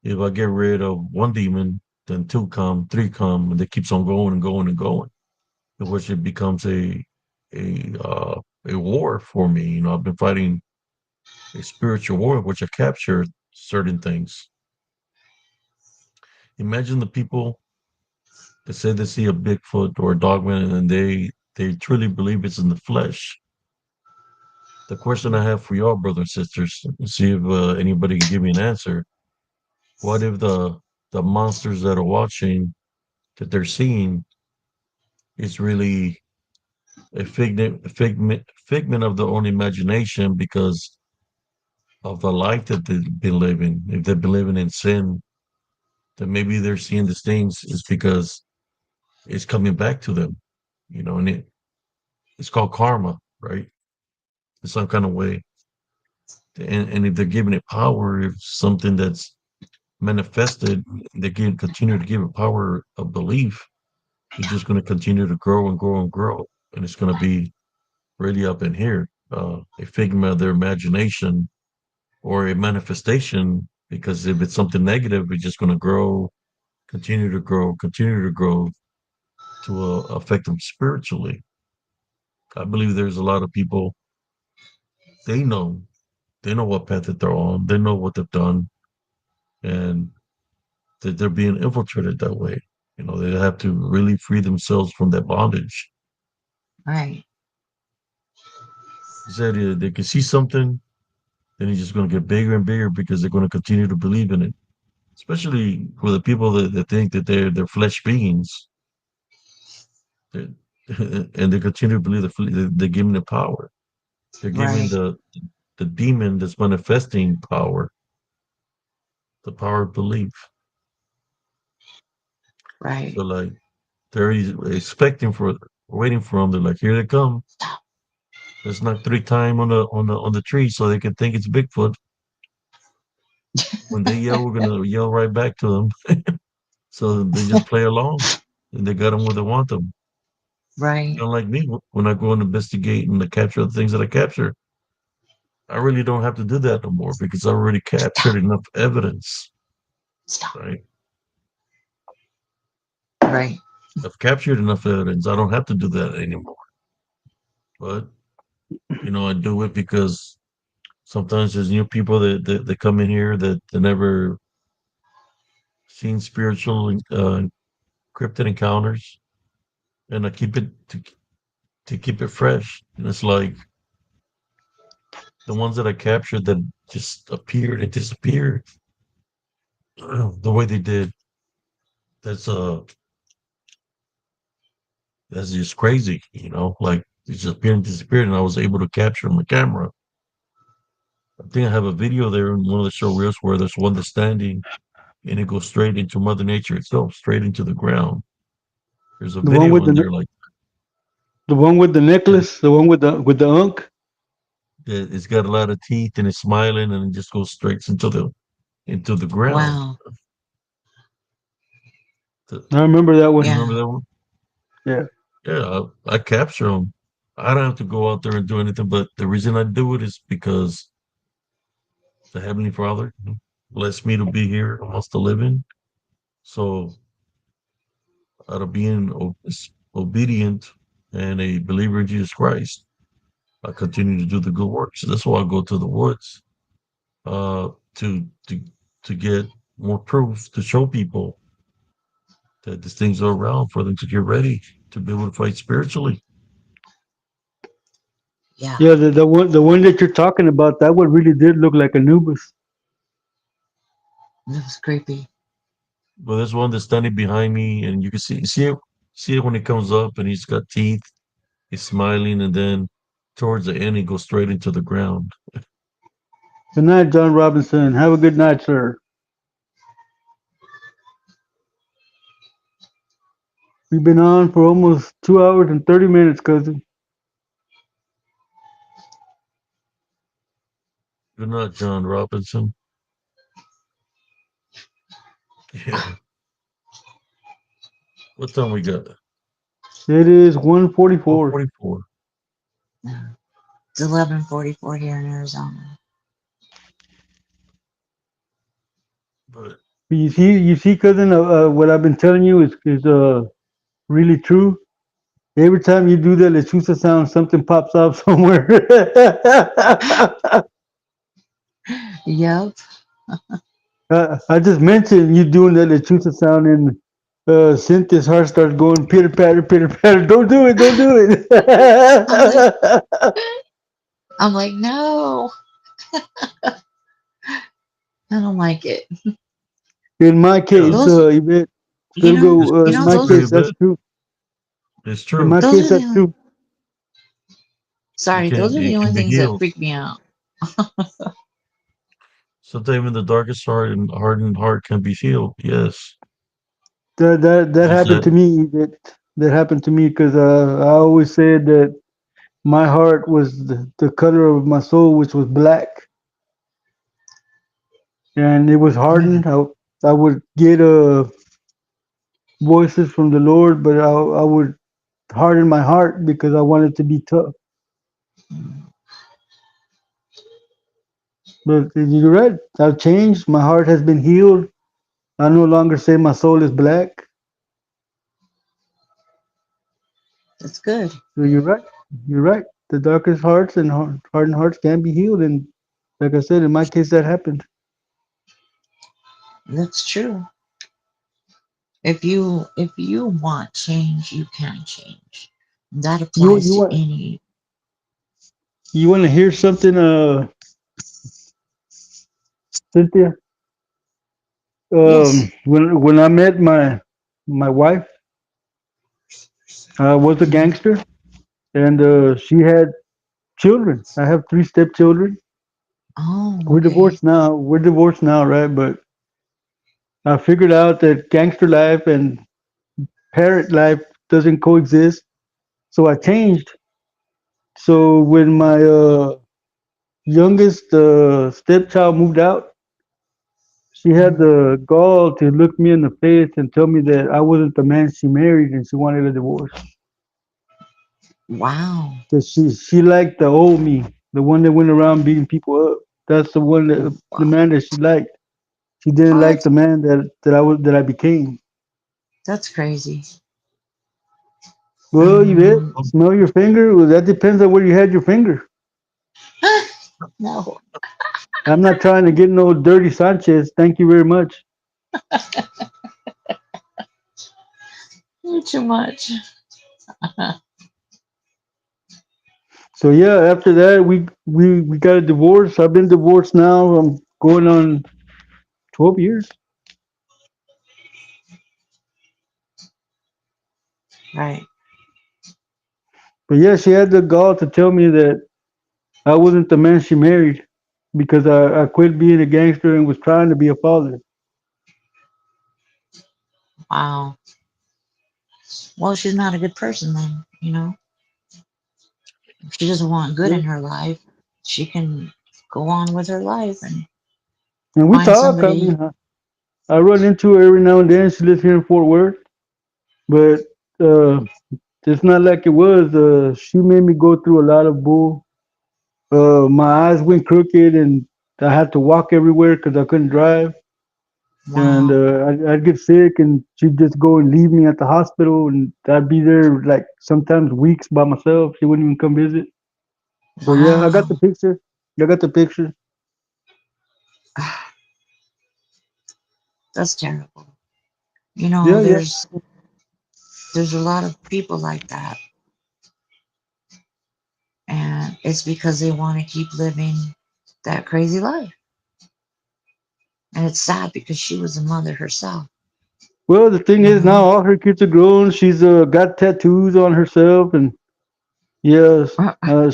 if I get rid of one demon, then two come, three come, and it keeps on going and going and going, in which it becomes a war for me. I've been fighting a spiritual war, which I captured certain things. Imagine the people that say they see a Bigfoot or a Dogman and they truly believe it's in the flesh. The question I have for y'all, brothers and sisters, see if anybody can give me an answer. What if the monsters that are watching that they're seeing is really a figment of their own imagination because of the life that they've been living? If they've been living in sin, then maybe they're seeing these things is because it's coming back to them, and it's called karma, right? In some kind of way. And if they're giving it power, if something that's manifested, they can continue to give it power of belief, it's just going to continue to grow and grow and grow. And it's going to be really up in here, a figment of their imagination or a manifestation. Because if it's something negative, it's just going to grow, continue to grow to affect them spiritually. I believe there's a lot of people, they know, they know what path that they're on, they know what they've done, and that they're being infiltrated that way. They have to really free themselves from that bondage. right, He said they can see something, then it's just going to get bigger and bigger because they're going to continue to believe in it. Especially for the people that think that they're flesh beings, that, and they continue to believe they're giving the power. They're giving right, the demon that's manifesting power, the power of belief. right. So like they're expecting waiting for them. They're like, here they come. Stop. Let's knock three times on the tree so they can think it's Bigfoot. When they yell, we're gonna yell right back to them. So they just play along, and they got them where they want them. Right. Unlike me, when I go and investigate and to capture the things that I capture, I really don't have to do that no more because I already captured Stop. enough evidence. Stop. Right? Right. I've captured enough evidence. I don't have to do that anymore. But I do it because sometimes there's new people that come in here that never seen spiritual cryptid encounters, and I keep it to keep it fresh. And it's like the ones that I captured that just appeared and disappeared the way they did. That's uh that's just crazy. Like it just appeared and disappeared, and I was able to capture them on camera. I think I have a video there in one of the show reels where there's one that's standing. and it goes straight into Mother Nature itself, straight into the ground. There's a The one video with in there like the one with the that. necklace, the one with the unk. It's got a lot of teeth and it's smiling and it just goes straight into the ground. Wow. The- I remember that you one. Yeah. remember that one? Yeah. Yeah, I capture them. I don't have to go out there and do anything, but the reason I do it is because the Heavenly Father blessed me to be here amongst the living. So, out of being obedient and a believer in Jesus Christ, I continue to do the good works. So that's why I go to the woods uh, to to to get more proof to show people that these things are around for them to get ready to be able to fight spiritually. Yeah. Yeah, the one that you're talking about, that one really did look like Anubis. That was creepy. But there's one that's standing behind me, and you can see it when it comes up, and he's got teeth. He's smiling, and then towards the end, he goes straight into the ground. Good night, John Robinson. Have a good night, sir. We've been on for almost 2 hours and 30 minutes, cousin. Good night, John Robinson. Yeah. What time we got? It is 1:44. 1:44. Yeah. It's 11:44 here in Arizona. But You see, cousin. What I've been telling you is really true. Every time you do that lechusa sound, something pops up somewhere. Yep. I just mentioned you doing that lechusa sound, and Cynthia's heart starts going pitter patter, pitter patter. Don't do it! Don't do I'm like, it! I'm like, no, I don't like it. In my yeah, case, Those, Yvette, it's, Virgo, in it's my true, case, those, that's but true. it's In true. my those case, are that's the, true. It sorry, those can are the it only can be things that healed. freak me out. Sometimes even the darkest heart and hardened heart can be healed. Yes. That Just happened that to me. That happened to me because I always said that my heart was the color of my soul, which was black, and it was Mm, hardened. I would get voices from the Lord, but I would harden my heart because I wanted to be tough. mm, But you're right. I've changed. My heart has been healed. I no longer say my soul is black. that's good. So you're right. You're right. The darkest hearts and hardened hearts can be healed, and like I said, in my case, that happened. That's true. If you want change, you can change. That You applies you to want any. you want to hear something, Cynthia? Yes. When I met my wife, I was a Hmm. gangster, and she had children. I have three stepchildren. Oh, We're okay. divorced now. We're divorced now, right? But I figured out that gangster life and parent life doesn't coexist. So I changed. So when my youngest stepchild moved out, she had Hmm. the gall to look me in the face and tell me that I wasn't the man she married and she wanted a divorce. Wow. That she liked the old me, the one that went around beating people up. That's the one that the Wow. man that she liked. She didn't like What? the man that I became. That's crazy. Well, you bet. Um, um, Smell your finger. Well, that depends on where you had your finger. no, I'm not trying to get no dirty Sanchez. Thank you very much. too much. So yeah, after that we got a divorce. I've been divorced now. I'm going on 12 years. Right. But yeah, she had the gall to tell me that I wasn't the man she married because I quit being a gangster and was trying to be a father. Wow. Well, she's not a good person then, you know? If she doesn't want good Yeah. in her life, she can go on with her life and And we find talk. I somebody. mean, I run into her every now and then. She lives here in Fort Worth, but uh, it's not like it was. She made me go through a lot of bull. My eyes went crooked, and I had to walk everywhere because I couldn't drive. And Wow. I'd get sick, and she'd just go and leave me at the hospital, and I'd be there like sometimes weeks by myself. She wouldn't even come visit. So yeah, I got the Wow. picture. I got the picture. That's terrible. You know, Yeah, yeah. there's a lot of people like that, and it's because they want to keep living that crazy life. And it's sad because she was a mother herself, Well, the thing you is now know? all her kids are grown. She's got tattoos on herself, and yes,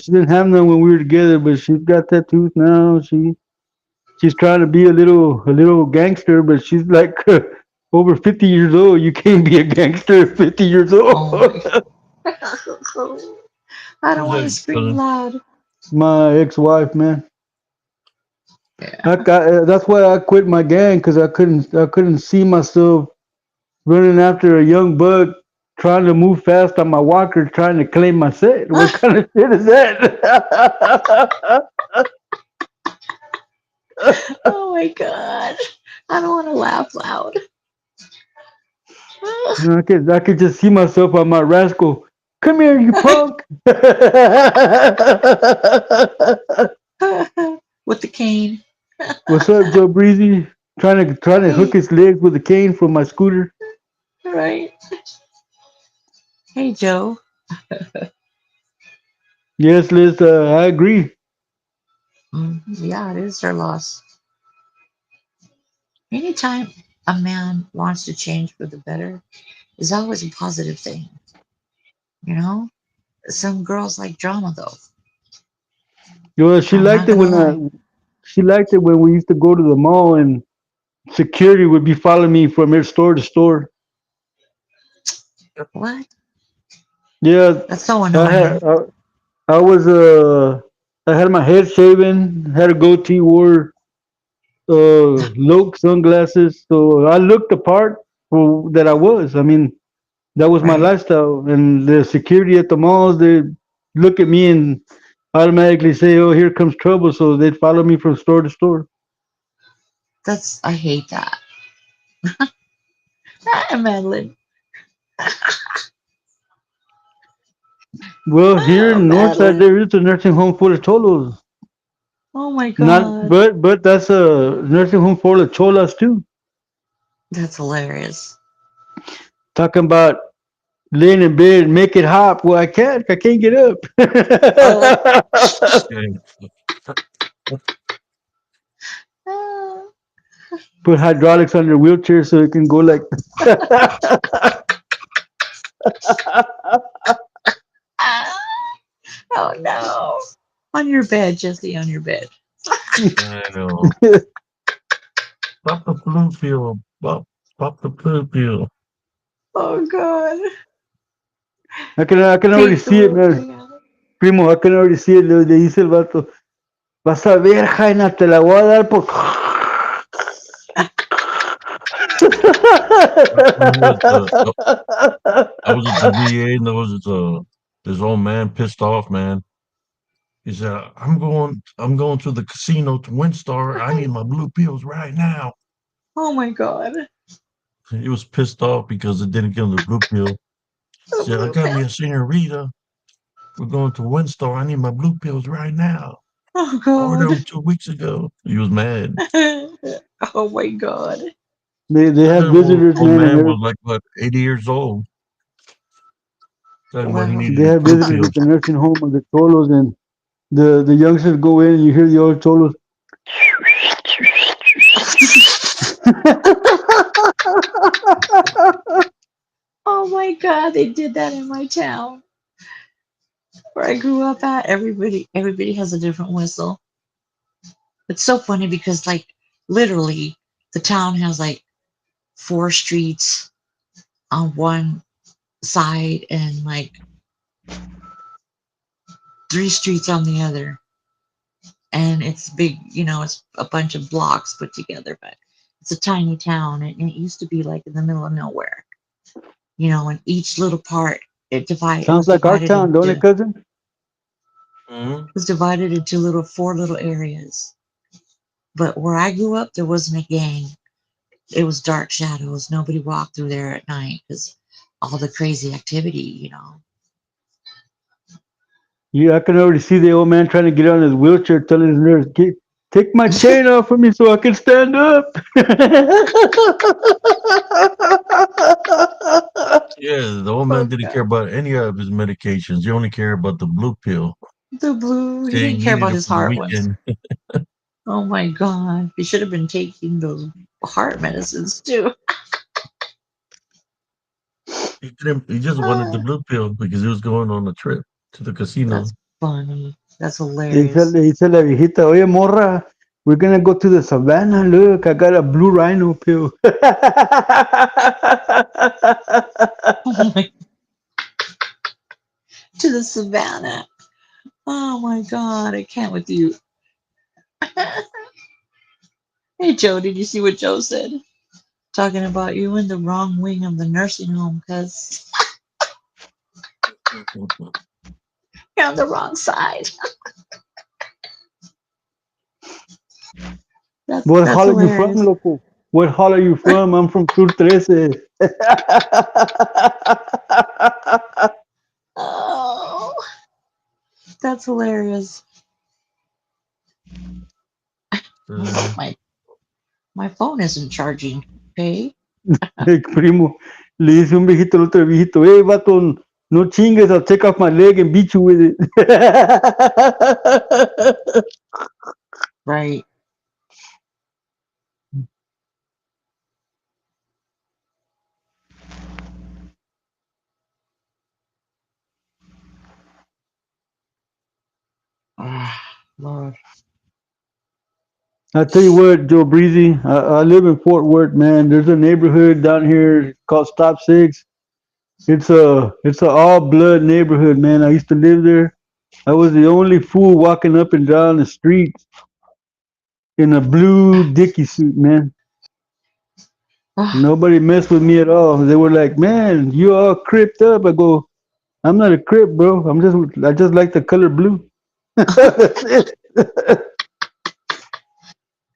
she didn't have none when we were together, but she's got tattoos now. She's trying to be a little gangster, but she's like over 50 years old. You can't be a gangster at 50 years old. Oh my. I don't Who's want to that, scream cousin? loud. My ex-wife, man. Yeah. That's why I quit my gang because I couldn't see myself running after a young buck trying to move fast on my walker, trying to claim my set. What kind of shit is that? Oh my god. I don't want to laugh loud. I could just see myself on my rascal. Come here, you punk. With the cane. What's up, Joe Breezy? Trying to hook Hey, his legs with a cane from my scooter. right. Hey, Joe. Yes, Liz, I agree. Yeah, it is their loss. Anytime a man wants to change for the better is always a positive thing, you know? Some girls like drama, though. Well, I'm not gonna lie. she liked it when we used to go to the mall and security would be following me from here store to store. What? Yeah, That's so I annoying. had I was I had my head shaven, had a goatee, wore Loke sunglasses, so I looked the part for that I was. I mean, that was my Right? lifestyle. And the security at the malls, they look at me and automatically say, "Oh, here comes trouble." So they'd follow me from store to store. I hate that. Ah, Madeline. Well, here Oh, in Northside, Madeline. there is a nursing home full of cholos. Oh my Not, God. but that's a nursing home full of cholas too. That's hilarious. Talking about laying in bed, make it hop. Well, I can't. I can't get up. Oh. Okay. Ah. Put hydraulics on your wheelchair so it can go like. Ah. Oh no. On your bed, Jesse, on your bed. I know. Pop the blue pill. Pop the blue pill. Oh God. I can already Take the see it, little man. thing out. Primo, I can already see it. Le dice el vato. Vas a ver, Jaina, te la voy a dar por. I was I was at the VA and there was this old man pissed off, man. He said, I'm going to the casino to Windstar. I need my blue pills right now. Oh my God. He was pissed off because it didn't give him the blue pill. He The said, I blue got pill. me a senorita. We're going to Windstar. I need my blue pills right now. Oh I ordered God. them 2 weeks ago. He was mad. Oh my God. They And have that old, visitors, old man, and man was like, what, 80 years old. Telling him what he Well. needed they his have blue visitors at pills. the nursing home of the cholos, and the youngsters go in, and you hear the old cholos. Oh my God. They did that in my town where I grew up at. Everybody has a different whistle. It's so funny because like literally the town has like four streets. on one side and like three streets on the other. And it's big, it's a bunch of blocks put together, but it's a tiny town. And it used to be like in the middle of nowhere, and each little part, it Sounds was like our divided town, don't it, into, cousin? Mhm. little four little areas. But where I grew up, there wasn't a gang. It was dark shadows. Nobody walked through there at night because all the crazy activity. Yeah, I can already see the old man trying to get on his wheelchair, telling his nurse, take my chain off of me so I can stand up. Yeah, the old man Oh didn't care God. about any of his medications. He only cared about the blue pill, The blue, he saying didn't he care needed about it his for the heart ones. weekend. Oh my God. He should have been taking those heart medicines too. He just wanted the Ah, blue pill because he was going on a trip to the casino. that's funny. That's He hilarious. dice la viejita, oye, morra, we're gonna go to the savannah. Look, I got a blue rhino pill. Oh my, to the savannah. Oh my God. I can't with you. Hey, Joe, did you see what Joe said? Talking about you in the wrong wing of the nursing home because you're on the wrong side. What That's hall are you from, hilarious. loco? What hall are you from? I'm from Sur 13. Oh, that's hilarious. Uh, My my phone isn't charging. Okay. Primo, le dice un viejito al otro viejito, hey, vato, no chingues, I'll take off my leg and beat you with it. Right. Ah, Lord. I tell you what, Joe Breezy, I live in Fort Worth, man. There's a neighborhood down here called Stop Six. It's a all blood neighborhood, man. I used to live there. I was the only fool walking up and down the street in a blue dicky suit, man. Ah, Nobody messed with me at all. They were like, "Man, you all cripped up." I go, "I'm not a crip, bro. I just like the color blue." That's it.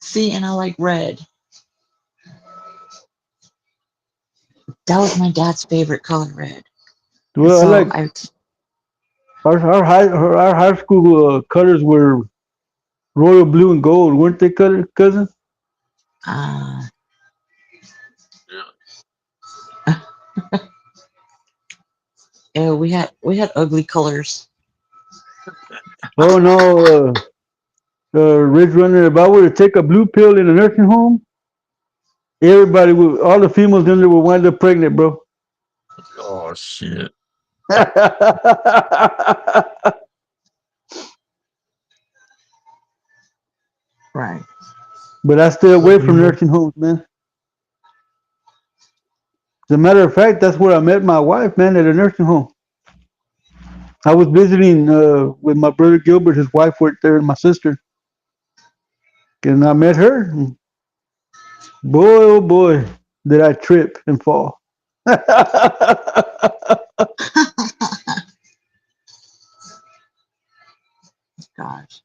see, and I like red. That was my dad's favorite color, red. And Well, I so like I, our high school colors were royal blue and gold, weren't they, cousin? uh, yeah. yeah, we had ugly colors. Oh no, Ridge Runner. If I were to take a blue pill in a nursing home, all the females in there would wind up pregnant, bro. Oh shit. Right. But I stay Well, away from Primo. nursing homes, man. As a matter of fact, that's where I met my wife, man, at a nursing home. I was visiting with my brother Gilbert. His wife worked there, and my sister, and I met her. And boy, oh boy, did I trip and fall. Gosh,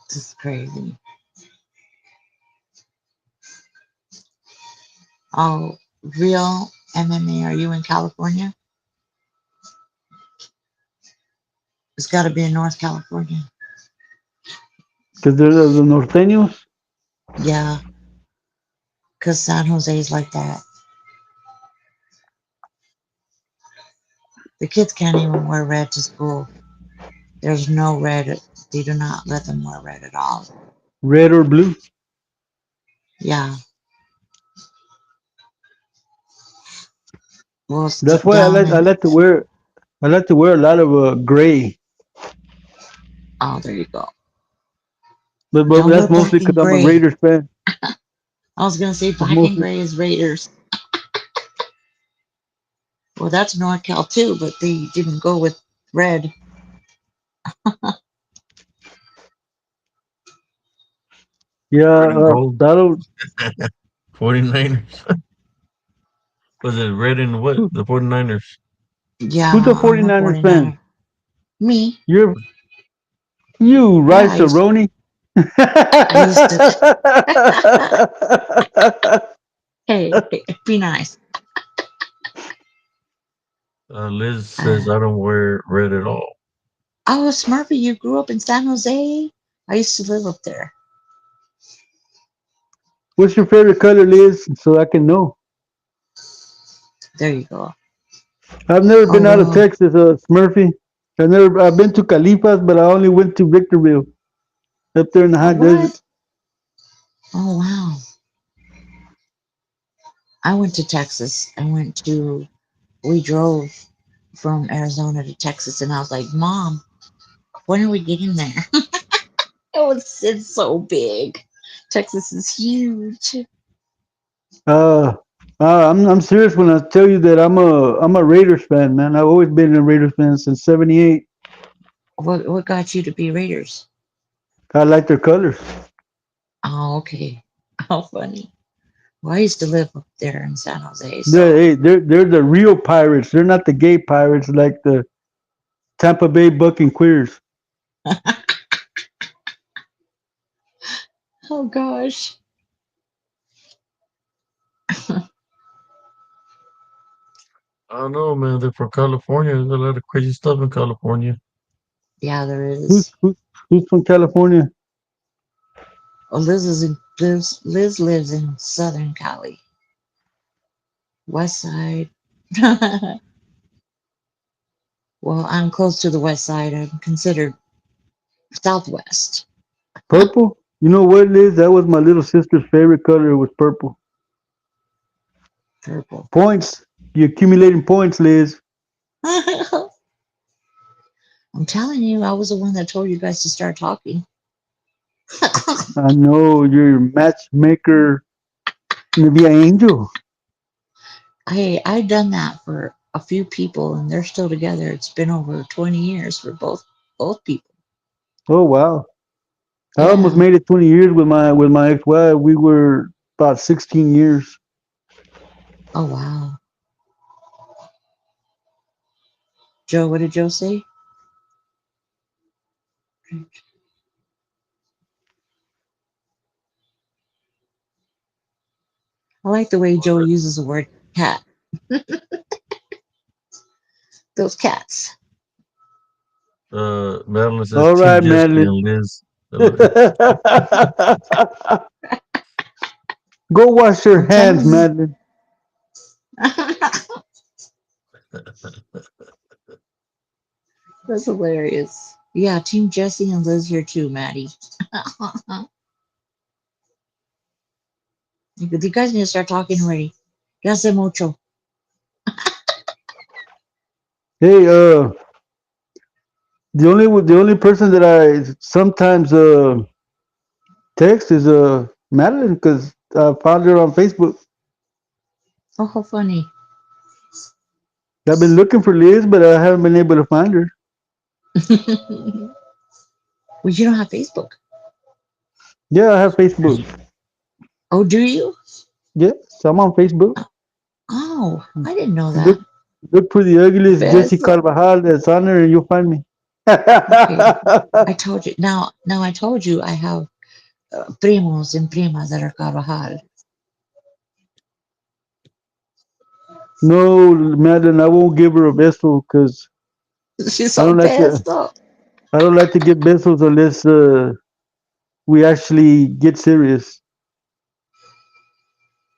this is crazy. Oh, real MMA, are you in California? It's got to be in North California. Because they're the norteños. Yeah, because San Jose is like that. The kids can't even wear red to school. There's no red. They do not let them wear red at all. Red or blue. Yeah. Well, That's why down in, I like to wear a lot of gray. oh, there you go. but No, you're that's black mostly and because I'm a gray. Raiders fan. I was gonna say That's black and mostly. gray is Raiders. Well, that's NorCal too, but they didn't go with red. Yeah, Red and gold, I don't. 49ers. Was it red and what? Who, The 49ers. who's a Yeah, I'm a 49ers fan? 49er. Me? You're you, Yeah, Rice Aroni. I used to. Hey, be nice. Liz says Uh, I don't wear red at all. oh, Smurfy, you grew up in San Jose? I used to live up there. What's your favorite color, Liz? So I can know. There you go. I've never Oh, been out of well. Texas, Smurfy. I've been to Califas, but I only went to Victorville up there in the high desert. What? Oh, wow. I went to Texas. We drove from Arizona to Texas, and I was like, Mom, when are we getting there? It's so big. Texas is huge. Uh, I'm serious when I tell you that I'm a Raiders fan, man. I've always been a Raiders fan since '78. What got you to be Raiders? I like their colors. Oh, okay. How funny. Well, I used to live up there in San Jose, They're, so hey, they're the real pirates. They're not the gay pirates like the Tampa Bay Buccaneers. oh gosh. I don't know, man. They're from California. There's a lot of crazy stuff in California. Yeah, there Who's is. who's who's from California? Well, Liz lives in Southern Cali, West Side. Well, I'm close to the West Side. I'm considered Southwest. Purple? You know what, Liz? That was my little sister's favorite color. It was purple. Purple. Points. You're accumulating points, Liz. I'm telling you, I was the one that told you guys to start talking. I know you're a matchmaker via angel. I've done that for a few people, and they're still together. It's been over 20 years for both people. Oh wow. I almost Yeah. made it 20 years with my ex-wife. We were about 16 years. Oh wow. Joe, what did Joe say? I like the way Joe uses the word cat. Those cats. Madeline says All Team right, Jesse Madeline. and Liz. Go wash your I'm hands, telling you. Madeline. That's hilarious. Yeah, Team Jesse and Liz here too, Maddie. You guys need to start talking already. Ya sé mucho. Hey, the only person that I sometimes text is Madeline because I found her on Facebook. Oh, how funny. I've been looking for Liz, but I haven't been able to find her. Well, you don't have Facebook. Yeah, I have Facebook. Oh, do you? Yes, I'm on Facebook. Oh, I didn't know that. Look, look for the ugliest Jesse Beso. Carvajal that's on there, and you'll find me. Okay, I told you. Now I told you I have primos and primas that are Carvajal. No, Madeline, I won't give her a vessel because She's I so don't like to. pissed off. I don't like to get vessels unless we actually get serious.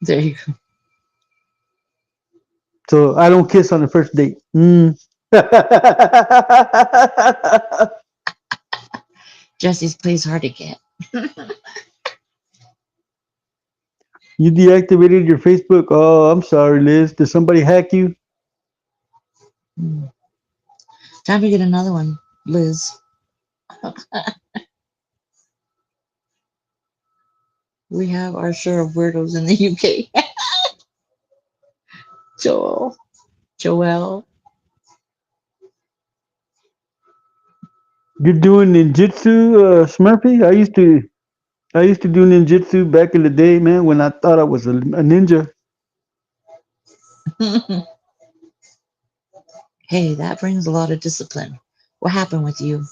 There you go. So I don't kiss on the first date. Mm. Jesse's plays hard to get. You deactivated your Facebook. Oh, I'm sorry, Liz. Did somebody hack you? Hmm. Time to get another one, Liz. We have our share of weirdos in the UK. Joel, Joel. You're doing ninjutsu, Smurfy? I used to do ninjutsu back in the day, man, when I thought I was a ninja. Hey, that brings a lot of discipline. What happened with you?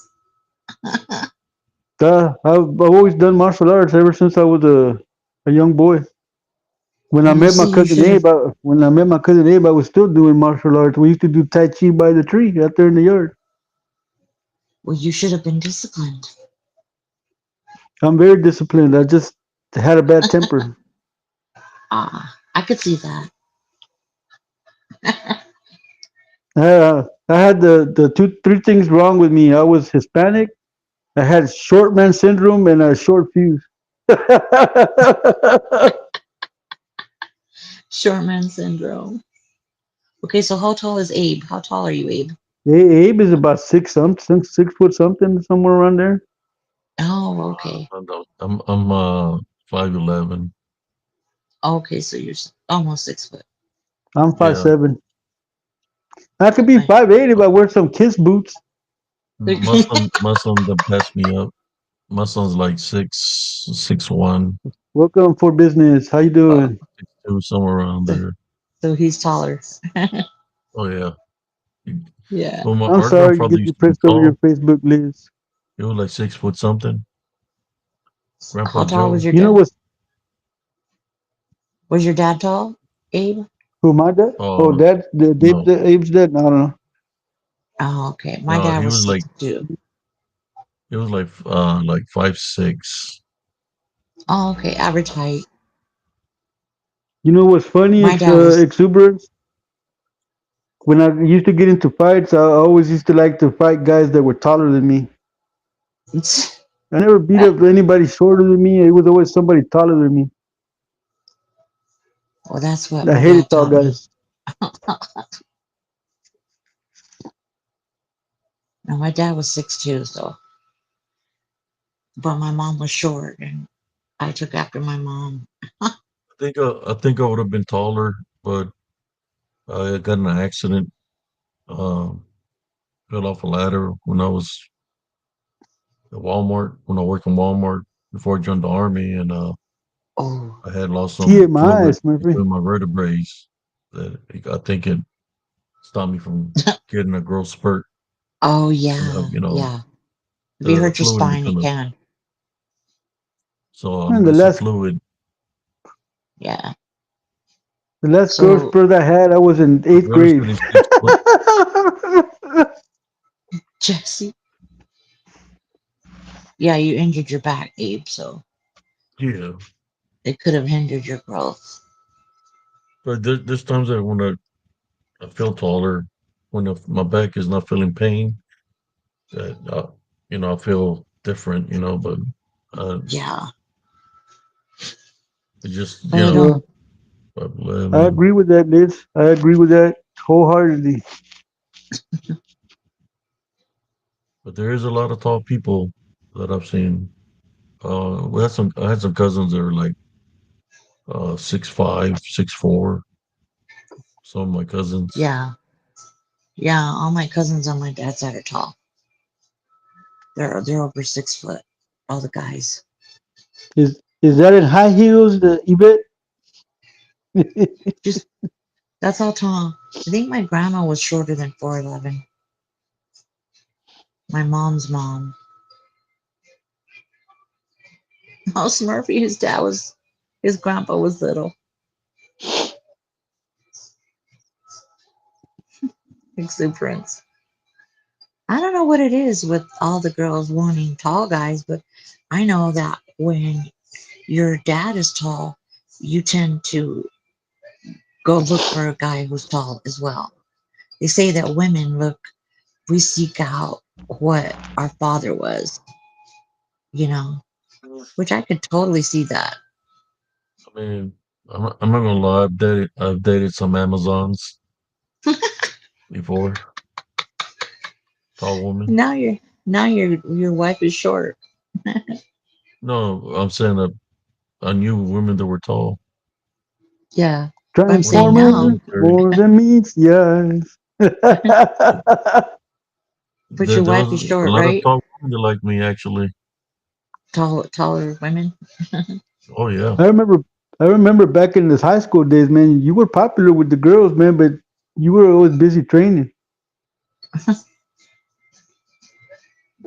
I've always done martial arts ever since I was a young boy. And you see, you should have. When I met my cousin Abe, I was still doing martial arts. We used to do Tai Chi by the tree out there in the yard. Well, you should have been disciplined. I'm very disciplined. I just had a bad temper. Ah, I could see that. I had the three things wrong with me. I was Hispanic. I had short man syndrome and a short fuse. Short man syndrome. Okay, so how tall is Abe? How tall are you, Abe? Abe is about 6 foot something, somewhere around there. Oh, okay. I'm 5'11". Okay, so you're almost 6 foot. I'm five Yeah, seven. I could be Okay. 5'8" if uh, I wear some Kiss boots. my son that passed me up. My son's like 6'1", Welcome for business. How you Oh, doing? 6'2", somewhere around so, there. so he's taller. Oh yeah. Yeah. Well, I'm our sorry to grandfather get you used to be pressed over your tall. Facebook, Liz. He was like 6 foot something. How Grandpa tall was Joe. your You know dad? what's Was your dad tall, Abe? who my dad? Oh, Oh dad, no, Abe's dead. I don't know. Oh, okay. My no, dad was 6'2". he was like 5'6". Oh, okay. Average height. You know what's funny? My dad was. Exuberance. When I used to get into fights, I always used to like to fight guys that were taller than me. I never beat up anybody shorter than me. It was always somebody taller than me. Well, that's what I my hated dad tall taught me. guys. No, my dad was 6'2", so but my mom was short, and I took after my mom. I think I would have been taller, but I got in an accident. Um, Fell off a ladder when I was at Walmart. When I worked in Walmart before I joined the army, and Oh, I had lost some fluid TMI, Murphy. between my vertebrae. I think it stopped me from getting a growth spurt. oh And yeah, yeah. If you the hurt your fluid spine, it become a can. so Man, it's a fluid. Yeah. the last growth So spurt I had, I was in eighth grade. Realistically, 6 foot. Jesse, yeah, you injured your back, Abe. So Yeah, it could have hindered your growth. but there's times that when I feel taller, when my back is not feeling pain, that I feel different. But uh, Yeah, it's just but I know. Well, I 5'11". agree with that, Liz. I agree with that wholeheartedly. But there is a lot of tall people that I've seen. I had some cousins that were like 6'5", 6'4". Some of my cousins. Yeah, yeah. All my cousins on my dad's side are tall. They're over 6 foot. All the guys. Is that in high heels, the Yvette? Just that's how tall. I think my grandma was shorter than 4'11". My mom's mom. Mouse Murphy, his grandpa was little. Exuberance. I don't know what it is with all the girls wanting tall guys, but I know that when your dad is tall, you tend to go look for a guy who's tall as well. They say that we seek out what our father was, you know, which I could totally see that. I mean, I'm not gonna lie. I've dated some Amazons before, tall women. Now your wife is short. No, I'm saying that. I knew women that were tall Yeah. But I'm when I saying was in the Transformers, now, military. more than meets the eyes. but There, your there wife was is a short, lot of right? tall women that liked me, actually. Taller women. Oh yeah, I remember, I remember back in this high school days, man. You were popular with the girls, man, but you were always busy training.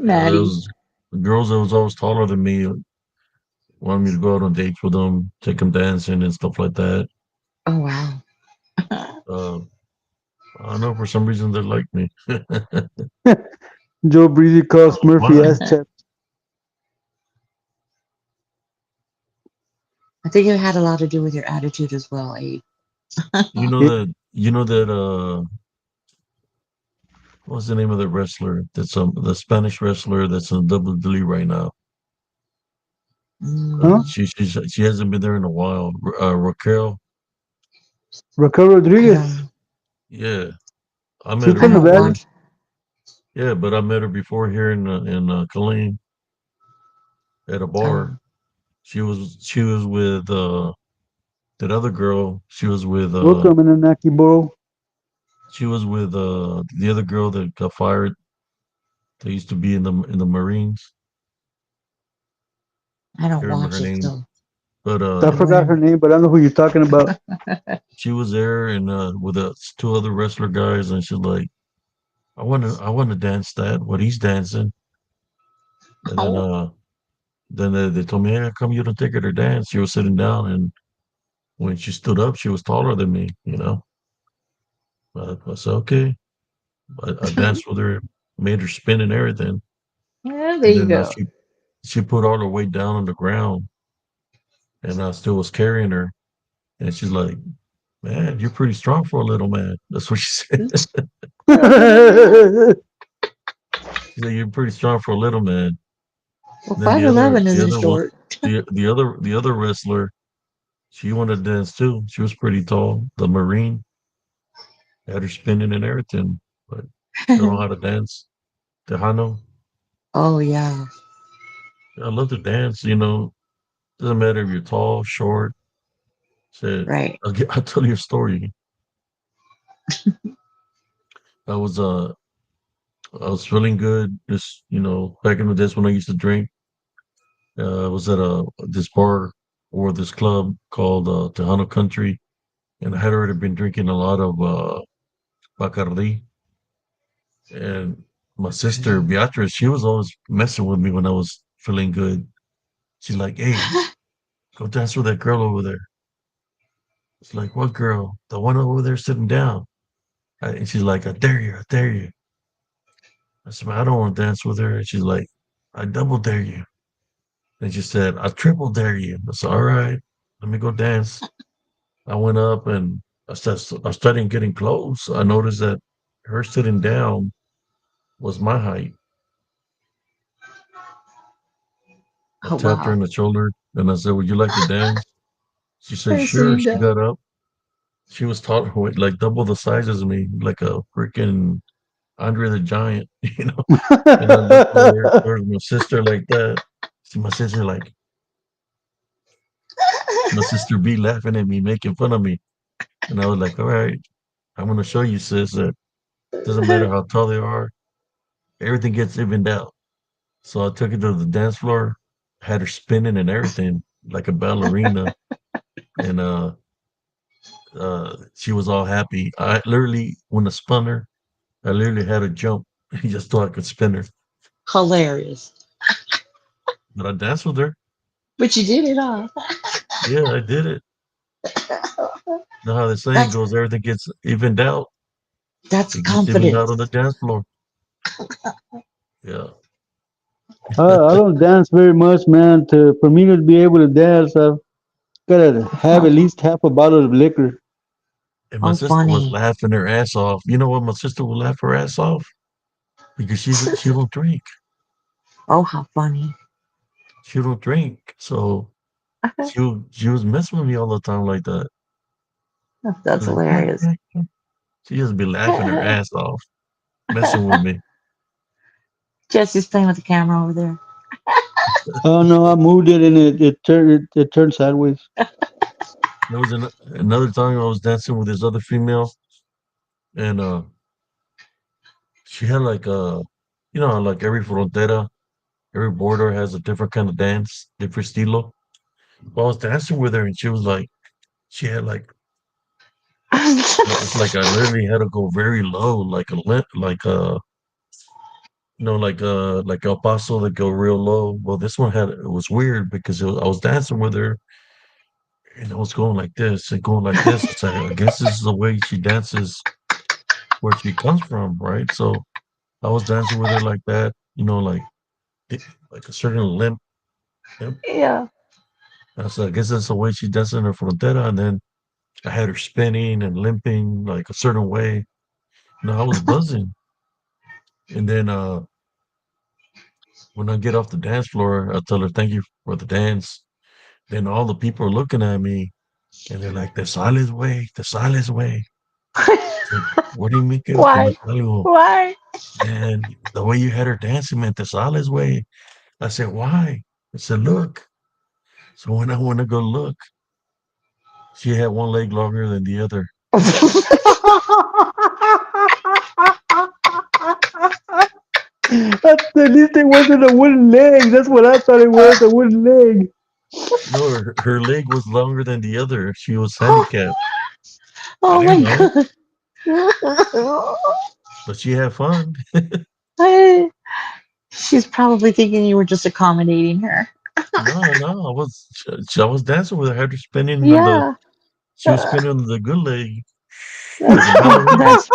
yeah. There Maddie. was girls that was always taller than me wanted me to go out on dates with them, take them dancing and stuff like that. Oh wow. Uh, I don't know, for some reason they liked me. Joe Breezy I calls don't know Murphy why. ass chap. I think it had a lot to do with your attitude as well, Abe. You know Yeah, that. You know that. What's the name of the wrestler? That's the Spanish wrestler that's in WWE right now. huh? Mm, She hasn't been there in a while. Raquel. Raquel I Rodriguez. don't. Yeah, I met She's her I from don't before. Nevada. watch. Yeah, but I met her before here in Killeen at a bar. Oh, She was with that other girl. Welcome in Anaki Borough. She was with the other girl that got fired. That used to be in the Marines. I don't Can't remember her watch it, name, so but I I forgot her wouldn't. name, but I know who you're talking about. she was there and with two other wrestler guys, and she's like, I want to dance that what he's dancing, and then Oh, they told me, hey, how come you don't take her to dance? She was sitting down, and when she stood up, she was taller than me. I said okay. I danced with her, made her spin and everything, yeah, there and you then go. she put all her weight down on the ground, and I still was carrying her, and she's like, man, you're pretty strong for a little man. That's what she said. For a little man. She said, you're pretty strong for a little man. Well, Then five the other eleven the isn't other one short. the other wrestler, she wanted to dance too. She was pretty tall. The Marine had her spinning and everything, but she don't know how to dance. Tejano. Oh yeah, I love to dance, doesn't matter if you're tall, short. Said right. I'll tell you a story. I was uh I was feeling good, just back in the days when I used to drink. I was at this bar or this club called Tejano Country, and I had already been drinking a lot of Bacardi. And my sister Mm. Beatrice, she was always messing with me when I was feeling good. She's like, "Hey, go dance with that girl over there." It's like, "What girl? The one over there sitting down." And she's like, "I dare you, I dare you." I said, "Man, I don't want to dance with her." And she's like, "I double dare you." And she said, "I triple dare you." I said, "All right, let me go dance." I went up and I started getting close. I noticed that her sitting down was my height. I Oh tapped her wow. on the shoulder and I said, "Would you like to dance?" She said, I "Sure." seen She that. got up. She was taller, like double the size as me, like a freaking Andre the Giant, you know. And I looked over towards my sister like that. See my sister like my sister B laughing at me, making fun of me. And I was like, all right, I'm gonna show you, sis, that doesn't matter how tall they are, everything gets evened out. So I took her to the dance floor, had her spinning and everything like a ballerina, and she was all happy. I literally, when I spun her, I literally had her jump. He just thought I could spin her, Hilarious. but I danced with her. But you did it, huh? Yeah, I did it. Know how the saying That's goes, everything gets evened out. that's It gets evened out on confidence. the dance floor. Yeah. I don't dance very much, man. For me to be able to dance, I've gotta have at least half a bottle of liquor. And my Oh, sister was funny. laughing her ass off. You know what? My sister would laugh her ass off because she don't drink. Oh, how funny. She don't drink. So she was messing with me all the time like that. That's Like, hilarious. she just be laughing her ass off, messing with me. Jesse's playing with the camera over there. Oh no, I moved it and it turned sideways. There was another time I was dancing with this other female, and she had like like every frontera, every border has a different kind of dance, different estilo. Well, I was dancing with her, and she was like, she had it's like I literally had to go very low, like a lit, like El Paso that go real low. Well, this one had it was weird because I was dancing with her, and I was going like this and going like this. It's like I guess this is the way she dances where she comes from, right? So I was dancing with her like that, like a certain limp. Yep. Yeah. I said, I guess that's the way she dances in her frontera. And then I had her spinning and limping like a certain way. I was buzzing. And then when I get off the dance floor, I tell her thank you for the dance. Then all the people are looking at me and they're like, the silence way, the silence way. It's like, what do you mean que me Why? salgo? Why? Man, the way you had her dancing, man, the silence way. I said, why? I said, look. So when I went to go look, she had one leg longer than the other. At least it wasn't a wooden leg. That's what I thought it was, a wooden leg. No, her leg was longer than the other. She was Oh, handicapped. I oh didn't my know, god. but she had fun. She's probably thinking you were just accommodating her. No, no, I was dancing with her. I had her spinning Yeah. she was spinning on the good leg like a That's ballerina. that's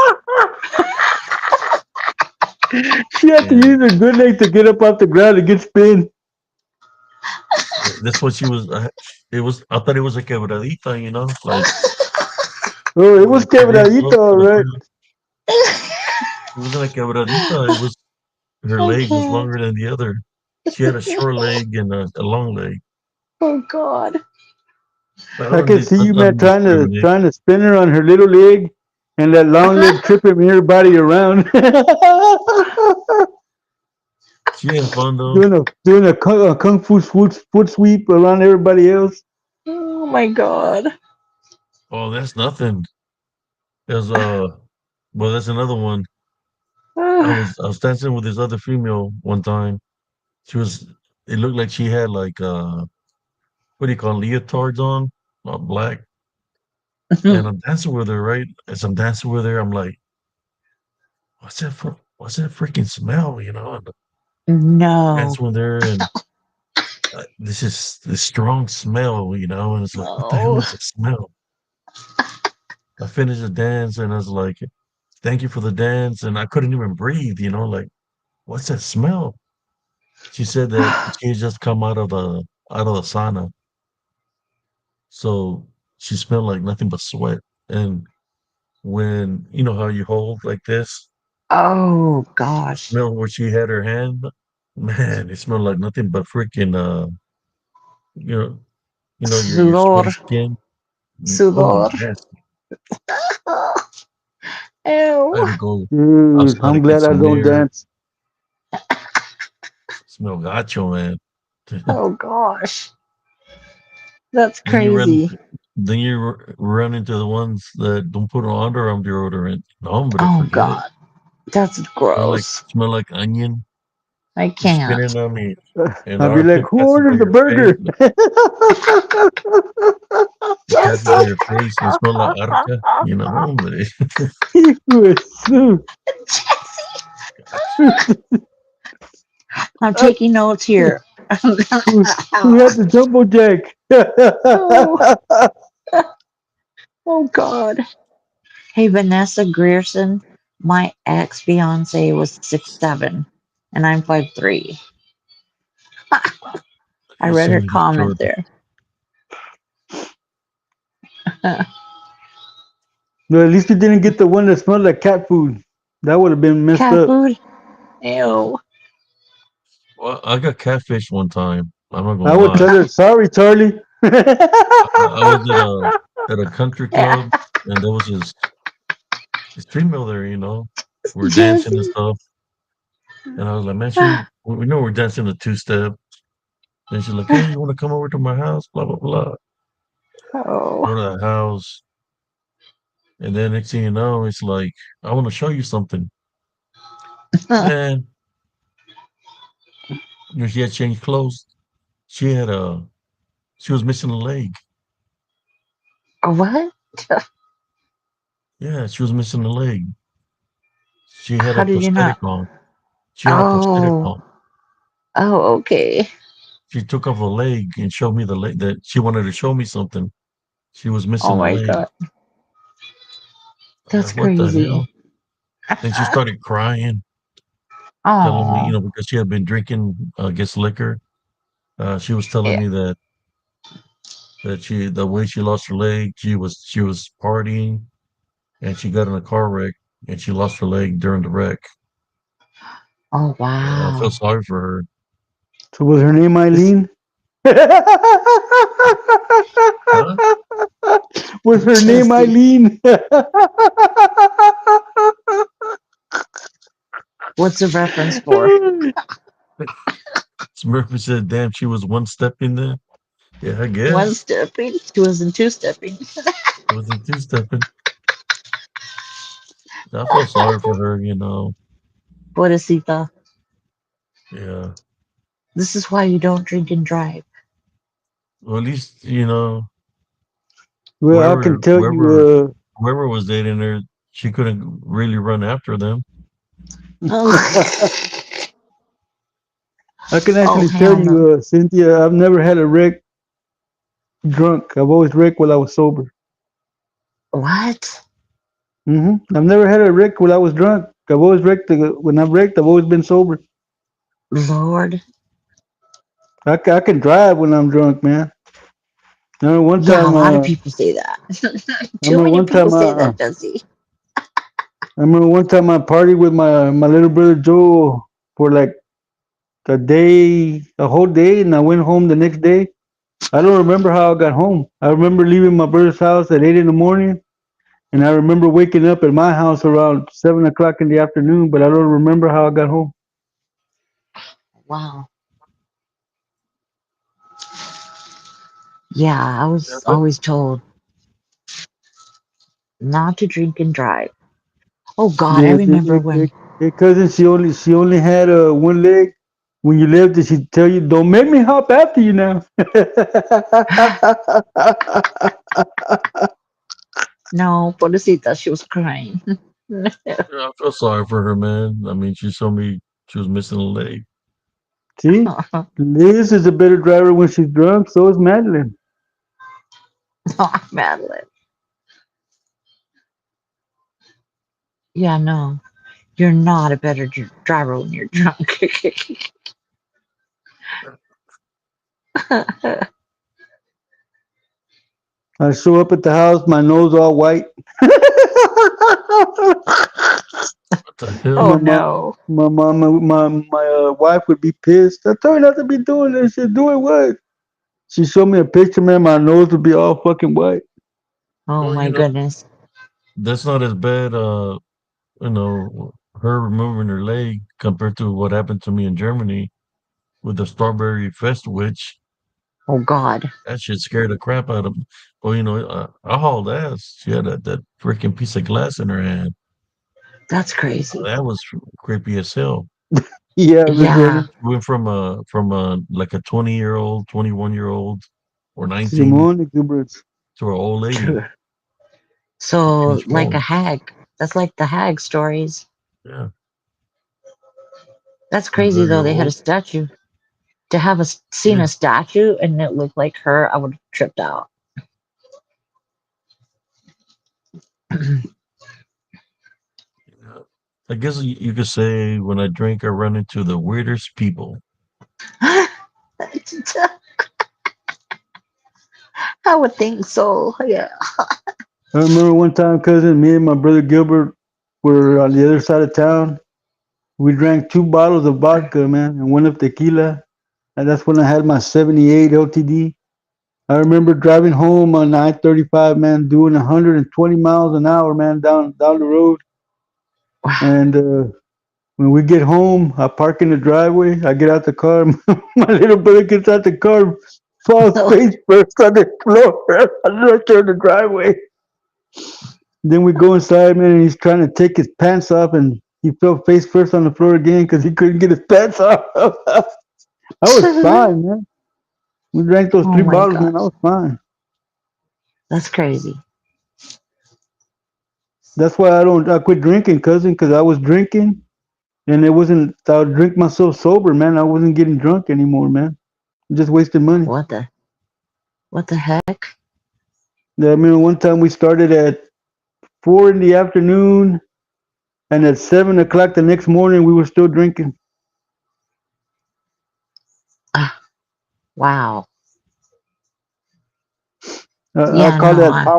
She had to And use her good leg to get up off the ground and get spin. that's what she was. I thought it was a quebradita, Oh, it was like real quebradito, close all to the right. ground. It wasn't a quebradita. It was her leg was okay. longer than the other. She had a short leg and a long leg. Oh god. But I can see I you, man, don't discriminate. trying to spin her on her little leg, and that long leg tripping everybody around. She had fun though. Doing a kung fu foot sweep around everybody else. Oh my god. Oh, that's nothing. There's well, that's another one. I was dancing with this other female one time. She was. It looked like she had like what do you call leotards on, black. And I'm dancing with her, right? As I'm dancing with her, I'm like, what's that freaking smell? And No. dancing with her, and this is this strong smell, and it's like, what the hell Oh. is that smell? I finished the dance, and I was like, thank you for the dance, and I couldn't even breathe, like, what's that smell? She said that she had just come out of the sauna, so she smelled like nothing but sweat. And when how you hold like this, Oh gosh. smell where she had her hand, man, it smelled like nothing but freaking you know, your Sudor. sweaty skin. Oh, Sudor. nasty. I had Ew. to go Dude, outside to I'm get glad I some don't air. dance. Smell gacho, man. Oh gosh. That's Then you run crazy. then you run into the ones that don't put on underarm deodorant. No, hombre, Oh forget it. god. That's Smell like gross. smell like onion. I You're spinning can't. on me, and the I'll be like, armpit who passes by ordered the your face. burger? It passes by Jesse. your face and smell like arca. Hombre. You was- Jesse. Gotcha. I'm taking notes here. who had the jumbo jack? oh, oh God. Hey, Vanessa Grierson, my ex fiance was 6'7", and I'm 5'3". I You read her seem to be comment short. there. No, at least you didn't get the one that smelled like cat food. That would have been messed Cat up. food? Ew. Well, I got catfish one time. I'm not I gonna would lie. tell her, sorry, Charlie. I was at a country club, and there was this female there. We're dancing and Jesse. stuff, and I was like, man, we know we're dancing a two step, Then she's like, "Hey, you want to come over to my house?" Blah blah blah. Oh. Go to the house, and then next thing you know, it's like, "I want to show you something." Man, she had changed clothes. She had she was missing a leg. What? Yeah, she was missing a leg. She had How a did you not? prosthetic on. She had a prosthetic Oh. on. Oh, okay. She took off a leg and showed me the leg that she wanted to show me something. She was Oh missing a my leg. God. I'm like, That's what the crazy. hell? Then she started crying, telling me, Oh. because she had been drinking, I guess, liquor. She was telling Yeah. me that the way she lost her leg, she was partying and she got in a car wreck and she lost her leg during the wreck. Oh I feel wow. sorry for her. So was her name This Eileen? Huh? Was her name Jesse. Eileen? What's the reference for? Murphy said, "Damn, she was one step in there." Yeah, I One guess stepping, two and two stepping. it wasn't two stepping. I felt sorry for her. Pobrecita. Yeah. This is why you don't drink and drive. Well, at least Well, I whoever can tell whoever you, whoever was dating her, she couldn't really run after them. Oh, I can oh actually tell hell no. you, Cynthia, I've never had a wreck drunk. I've always wrecked while I was sober. What? I've never had a wreck when I was drunk. I've always wrecked. When I've wrecked, I've always been sober. Lord. I can drive when I'm drunk, man. I remember one Yeah, a time. lot of people say that. I Too remember many one people time. say that, Jesse. I remember one time I partied with my little brother Joe for like a day, a whole day, and I went home the next day. I don't remember how I got home. I remember leaving my brother's house at 8 in the morning, and I remember waking up at my house around 7 o'clock in the afternoon. But I don't remember how I got home. Wow. Yeah, I Yeah, was but always told not to drink and drive. Oh God, I remember when. The cousin, she only had one leg. When you left, did she tell you, "Don't make me hop after you now"? No, Pobrecita, she was crying. yeah, I feel sorry for her, man. I mean, she told me she was missing a leg. See, Liz is a better driver when she's drunk. So is Madeline. Oh, Madeline. Yeah, no, you're not a better driver when you're drunk. I show up at the house, my nose all white. What the hell? Oh My mom, no. my wife would be pissed. I told her not to be doing this. She doing what? She showed me a picture, man. My nose would be all fucking white. Oh Well, my goodness. that's not as bad. Her removing her leg compared to what happened to me in Germany with the strawberry fest witch. Oh God, That shit scared the crap out of me. Well, I hauled ass. She had that freaking piece of glass in her hand. that's crazy. That was creepy as hell. Yeah, Miss Yeah. Rena. She went from a like a 20-year-old, 21-year-old, or 19 Simone exuberance. to an old lady. So like a Transformed. hag. That's like the hag stories. Yeah, That's she's crazy very though. They had a old. statue. To have seen Yeah. a statue and it looked like her, I would have tripped out. Yeah. I guess you could say when I drink, I run into the weirdest people. I would think so. Yeah. I remember one time, cousin, me and my brother Gilbert were on the other side of town. We drank 2 bottles of vodka, man, and one of tequila. And that's when I had my 78 LTD. I remember driving home on I-35, man, doing 120 miles an hour, man, down the road. Wow. And When we get home, I park in the driveway. I get out the car. My little brother gets out the car, falls Oh, face first on the floor. Right there in the driveway. Then we go inside, man, and he's trying to take his pants off, and he fell face first on the floor again because he couldn't get his pants off. I was fine, man. We drank those oh three my bottles, man. I gosh, was fine. that's crazy. That's why I quit drinking, cousin, because I was drinking, and it wasn't. I would drink myself sober, man. I wasn't getting drunk anymore, man. Just wasting money. What the what the heck? Yeah, I mean, one time we started at 4 in the afternoon, and at 7 o'clock the next morning we were still drinking. Ah, wow. I Yeah, call no, that I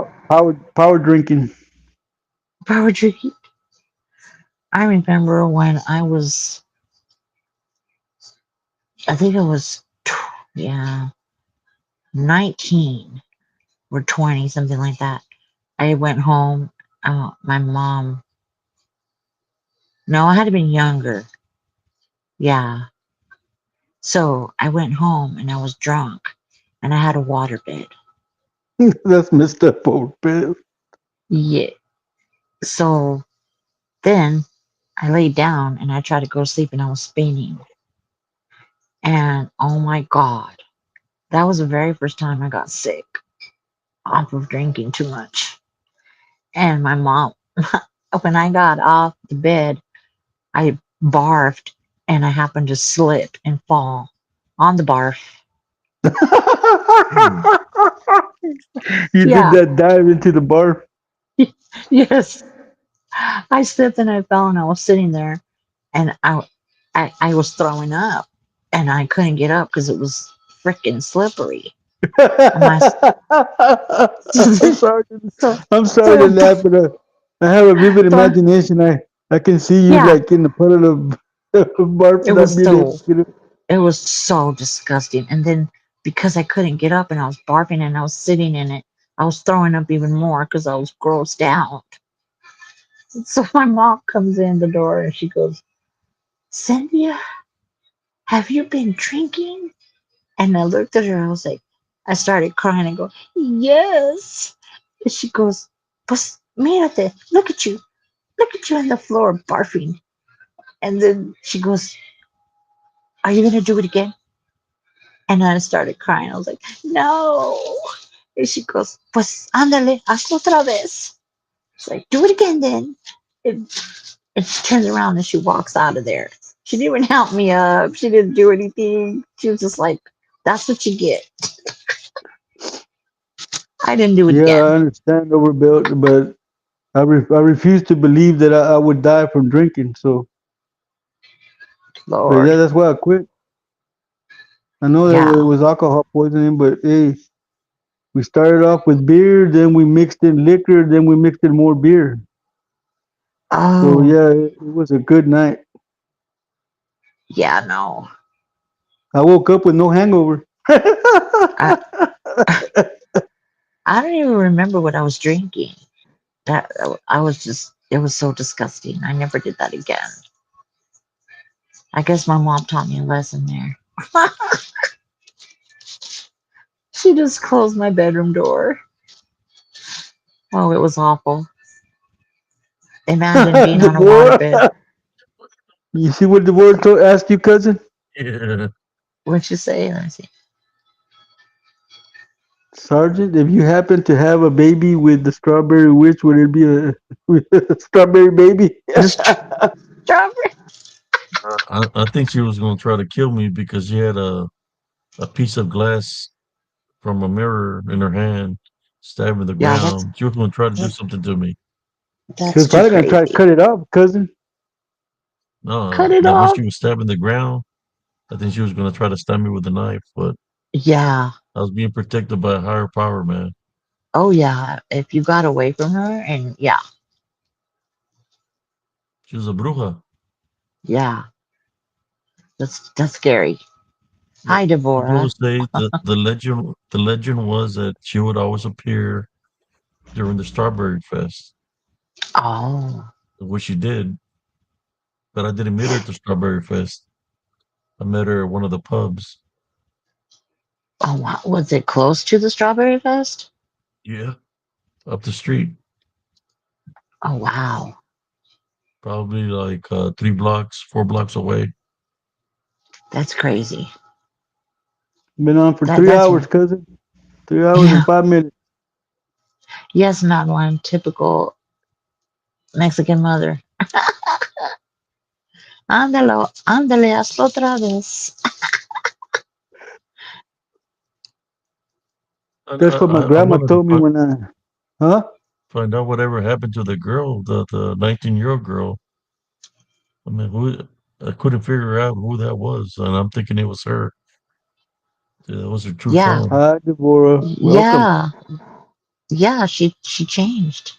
power drinking. power drinking. I remember when I was, I think I was, yeah, 19 or 20, something like that. I went home. My mom, no, I had to be younger. Yeah. So I went home and I was drunk and I had a water bed. That's messed up, old man. Yeah. So then I laid down and I tried to go to sleep and I was spinning. And oh my God, that was the very first time I got sick off of drinking too much. And my mom, when I got off the bed, I barfed and I happened to slip and fall on the barf. Hmm. You did Yeah, that dive into the bar. yes. I slipped and I fell and I was sitting there and I was throwing up and I couldn't get up because it was freaking slippery. And my I'm sorry. so I'm sorry to so laugh, but I have a vivid so imagination. I can see you yeah, like in the puddle of barf, it not was being able so to get it. it was so disgusting. And then because I couldn't get up and I was barfing and I was sitting in it, I was throwing up even more because I was grossed out. So my mom comes in the door and she goes, Cynthia, have you been drinking? And I looked at her. I was like, I started crying and go, yes. And she goes, pues mírate, look at you on the floor barfing. And then she goes, are you gonna do it again? And I started crying. I was like, no. And she goes, pues ándale, hazlo otra vez. She's like, do it again then. And, and she turns around and she walks out of there. She didn't even help me up. She didn't do anything. She was just like, that's what you get. I didn't do it Yeah, I again. understand overbuilt, but I refuse to believe that I would die from drinking. So, but yeah, Lord. that's why I quit. I know that it Yeah. was alcohol poisoning, but hey, we started off with beer, then we mixed in liquor, then we mixed in more beer. So Oh, yeah, it was a good night. yeah, no. I woke up with no hangover. I I don't even remember what I was drinking. That I was just it was so disgusting. I never did that again. I guess my mom taught me a lesson there. She just closed my bedroom door. Oh, it was awful. Imagine being on a waterbed. Devorah, you see what Devorah asked you, cousin? Yeah. What'd you say? Let me see. Sergeant, if you happen to have a baby with the strawberry witch, would it be a, a strawberry baby? Just strawberry. I think she was gonna try to kill me because she had a piece of glass from a mirror in her hand, stabbing the Yeah, ground. She was gonna try to do that's something to me. She that's was too probably gonna try to crazy. cut it off, cousin. Cut No, it that when off. she was stabbing the ground, I think she was gonna try to stab me with a knife, but Yeah. I was being protected by a higher power, man. Oh yeah. If you got away from her and yeah, She was a bruja. yeah. That's scary. Yeah. Hi, People Devora. would say the legend was that she would always appear during the Strawberry Fest, Oh, which she did. but I didn't meet her at the Strawberry Fest. I met her at one of the pubs. Oh, wow. Was it close to the Strawberry Fest? Yeah, up the street, Oh, wow. probably like 3 blocks, 4 blocks away. That's crazy. Been on for That three that's hours, cousin. 3 hours and yeah. 5 minutes. Yes, Madeline, typical Mexican mother. Ándalo, ándale, hazlo otra vez. And That's what my I grandma wanted to told me when I, huh? find out whatever happened to the girl, the 19-year-old girl. I mean, who I couldn't figure out who that was, and I'm thinking it was her. It was her true Yeah, form. Hi, Deborah. Welcome. yeah, yeah. She changed.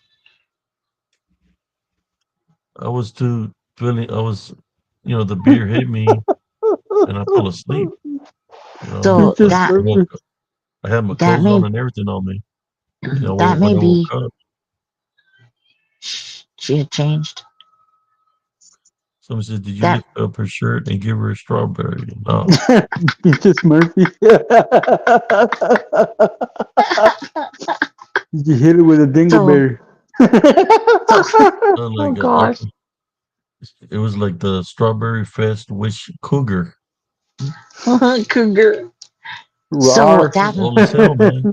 I was too feeling. I was, the beer hit me, and I fell asleep. It's So I just woke. perfect. I had my that clothes on may and everything on me. that When may I woke be up, she had changed. someone said, "Did you That lift up her shirt and give her a strawberry?" No. Peaches Murphy. You hit it with a so dingleberry. so. Oh Like gosh, it was like the Strawberry Fest Wish Cougar. cougar. So Rar. She was that old as hell, man.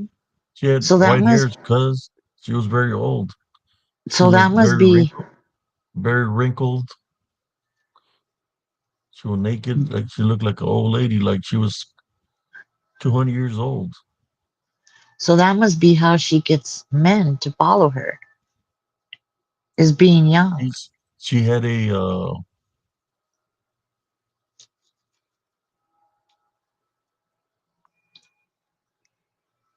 She had so that white must hairs because she was very old. She so that looked must be very wrinkled. She was naked, like she looked like an old lady, like she was 200 years old. so that must be how she gets men to follow her is being young. She's, she had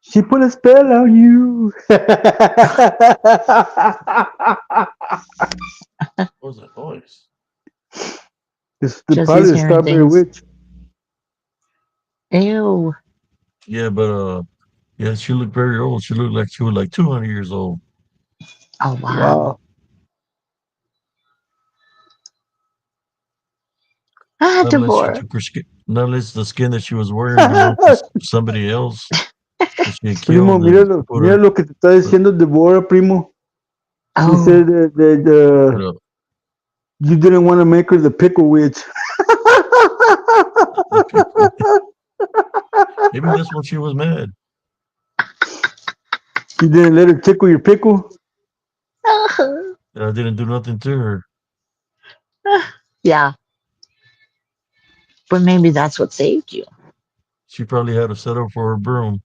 She put a spell on you. what was that noise? It's the part of Jesse's the hearing Strawberry things. Witch. Ew. Yeah, but yeah, she looked very old. She looked like she was like 200 years old. Oh wow. Wow. Ah, Not unless she Deborah. took her skin, not unless the skin that she was wearing belonged to somebody else that she had Primo, killed and míralo. put Mira her, lo que te está put, diciendo Deborah, primo. She said Oh, put a, you didn't want to make her the pickle witch. the pickle. Maybe that's what she was mad. You didn't let her tickle your pickle. That I didn't do nothing to her. yeah, but maybe that's what saved you. She probably had to settle for her broom.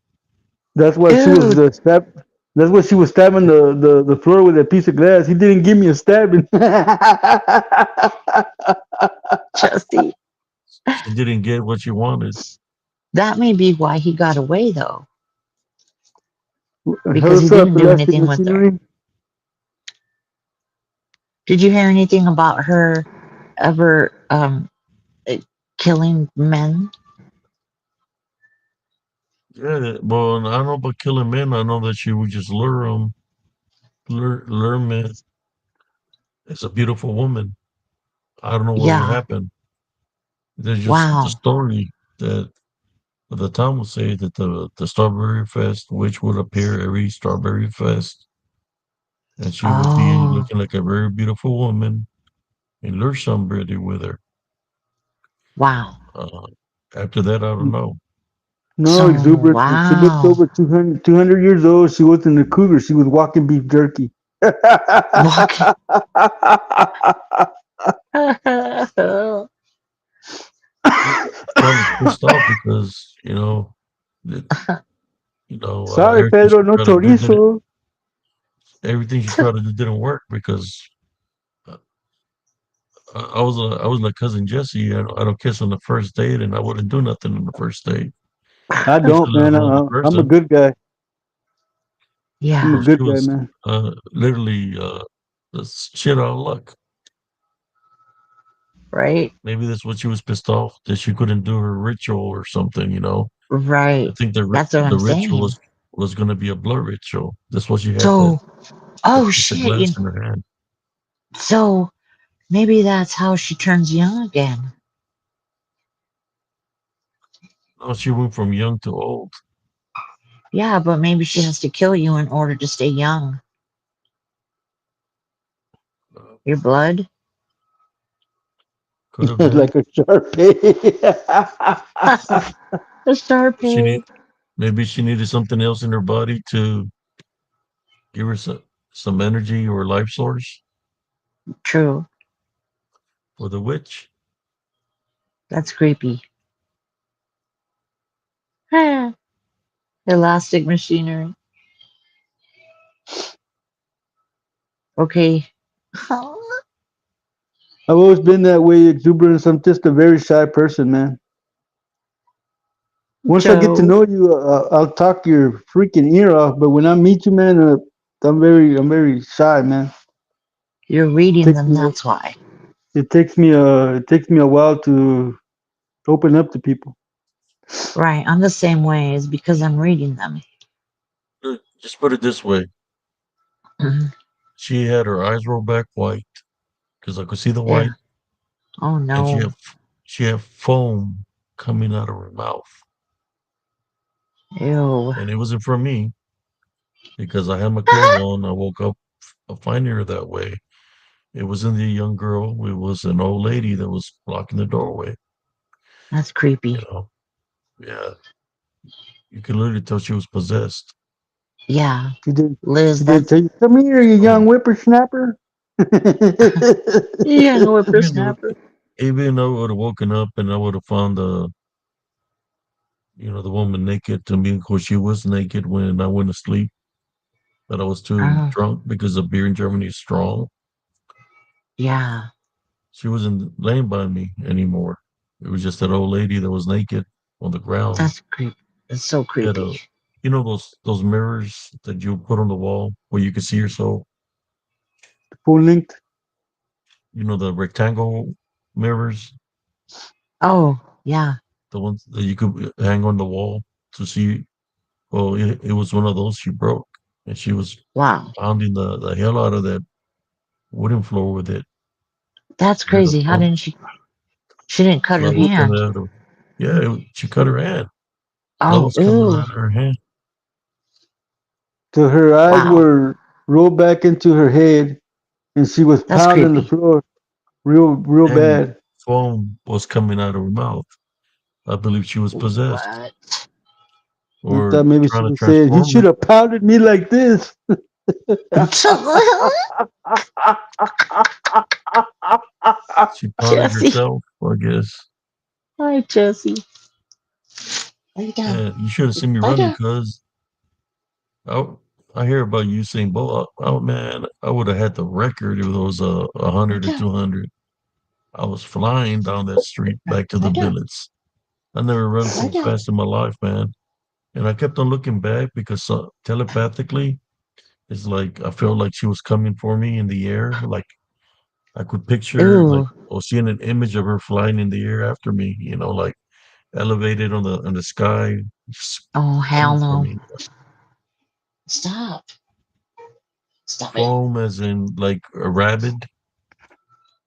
That's why she was Ew, stab. That's why she was stabbing the floor with a piece of glass. He didn't give me a stabbing. Chesty. She didn't get what she wanted. That may be why he got away though, because he What's up, didn't do elastic anything with her. machinery? Did you hear anything about her ever uh, killing men? Yeah, well, I don't know about killing men. I know that she would just lure them, lure men. It's a beautiful woman. I don't know what would Yeah. happen. There's just the Wow. story that the town would say that the Strawberry Fest, which would appear every Strawberry Fest, and she would be Oh, looking like a very beautiful woman and lure somebody with her. wow. Uh, After that, I don't know. No, So exuberant. When she looked wow. over 200 years old, she wasn't a cougar. She was walking beef jerky. Walking. Yeah, probably pissed off because that, Sorry, Pedro, no chorizo. everything she tried to do didn't work because uh, I was like cousin Jesse. I don't kiss on the first date, and I wouldn't do nothing on the first date. I don't, Usually, I man. love the I'm a person. good guy. I'm Yeah, a Well, she good guy, was man. literally shit out of luck. right, Maybe that's what she was pissed off that she couldn't do her ritual or something. I right. think That's what the I'm ritual saying. was going to be a blood ritual. That's why she had So, that oh piece of shit, glass in her hand. so Maybe that's how she turns young again. No, she went from young to old. Yeah, but maybe she has to kill you in order to stay young. Uh, Your blood? could have been. Like a Sharpie. The star She need pig. maybe she needed something else in her body to give her some energy or life source True. for the witch. That's creepy. Elastic machinery. Okay. I've always been that way, exuberant. I'm just a very shy person, man. Once I get to Joe, know you, I'll talk your freaking ear off. But when I meet you, man, I'm very shy, man. you're reading Takes them, me, that's why. it takes me a while to open up to people. Right, I'm the same way. It's because I'm reading them. Just put it this way: she had her eyes rolled back white because I could see the Yeah. white, Oh and no. she had foam coming out of her mouth, Ew. and it wasn't from me because I had my clothes on. I woke up finding her that way. It wasn't a young girl. It was an old lady that was blocking the doorway. That's You creepy. know, yeah, you could literally tell she was possessed. Yeah. She Liz, did that's tell you, come here, you young So whippersnapper. yeah, even though whippersnapper. even though I would have woken up and I would have found the woman naked to me, of course she was naked when I went to sleep, but I was too Oh, drunk because the beer in Germany is strong. yeah. She wasn't laying by me anymore. It was just that old lady that was naked on the ground. That's creepy. It's so She had creepy. those mirrors that you put on the wall where you can see yourself. Full length. The rectangle mirrors, Oh, yeah. the ones that you could hang on the wall to see. Well, it was one of those she broke, and she was Wow. pounding the hell out of that wooden floor with it. That's Had a crazy. How pump, didn't she didn't cut her blood was coming hand? out of. Yeah, she cut her hand. Blood Oh, was coming ew. out of her hand. So her eyes Wow. were rolled back into her head, and she was That's pounding the creepy. floor real And bad. foam was coming out of her mouth. I believe she was possessed What? I or thought maybe she trying to was saying, "You transform should her. have pounded me like this." She pounded Jesse. herself, I guess. Hi, Jesse. Lay down. And you should have seen me Lay running, down. cuz I, I hear about Usain Bolt. Oh man, I would have had the record if it was a Lay 100 or down. 200. I was flying down that street back to the Lay down. billets. I never run Lay so down. fast in my life, man. And I kept on looking back because telepathically, it's like I felt like she was coming for me in the air. Like I could picture, like, Ooh. or seeing an image of her flying in the air after me. Like elevated on the sky, just Oh, hell coming for no. me. Stop. Stop it. Foam, as in like a rabid.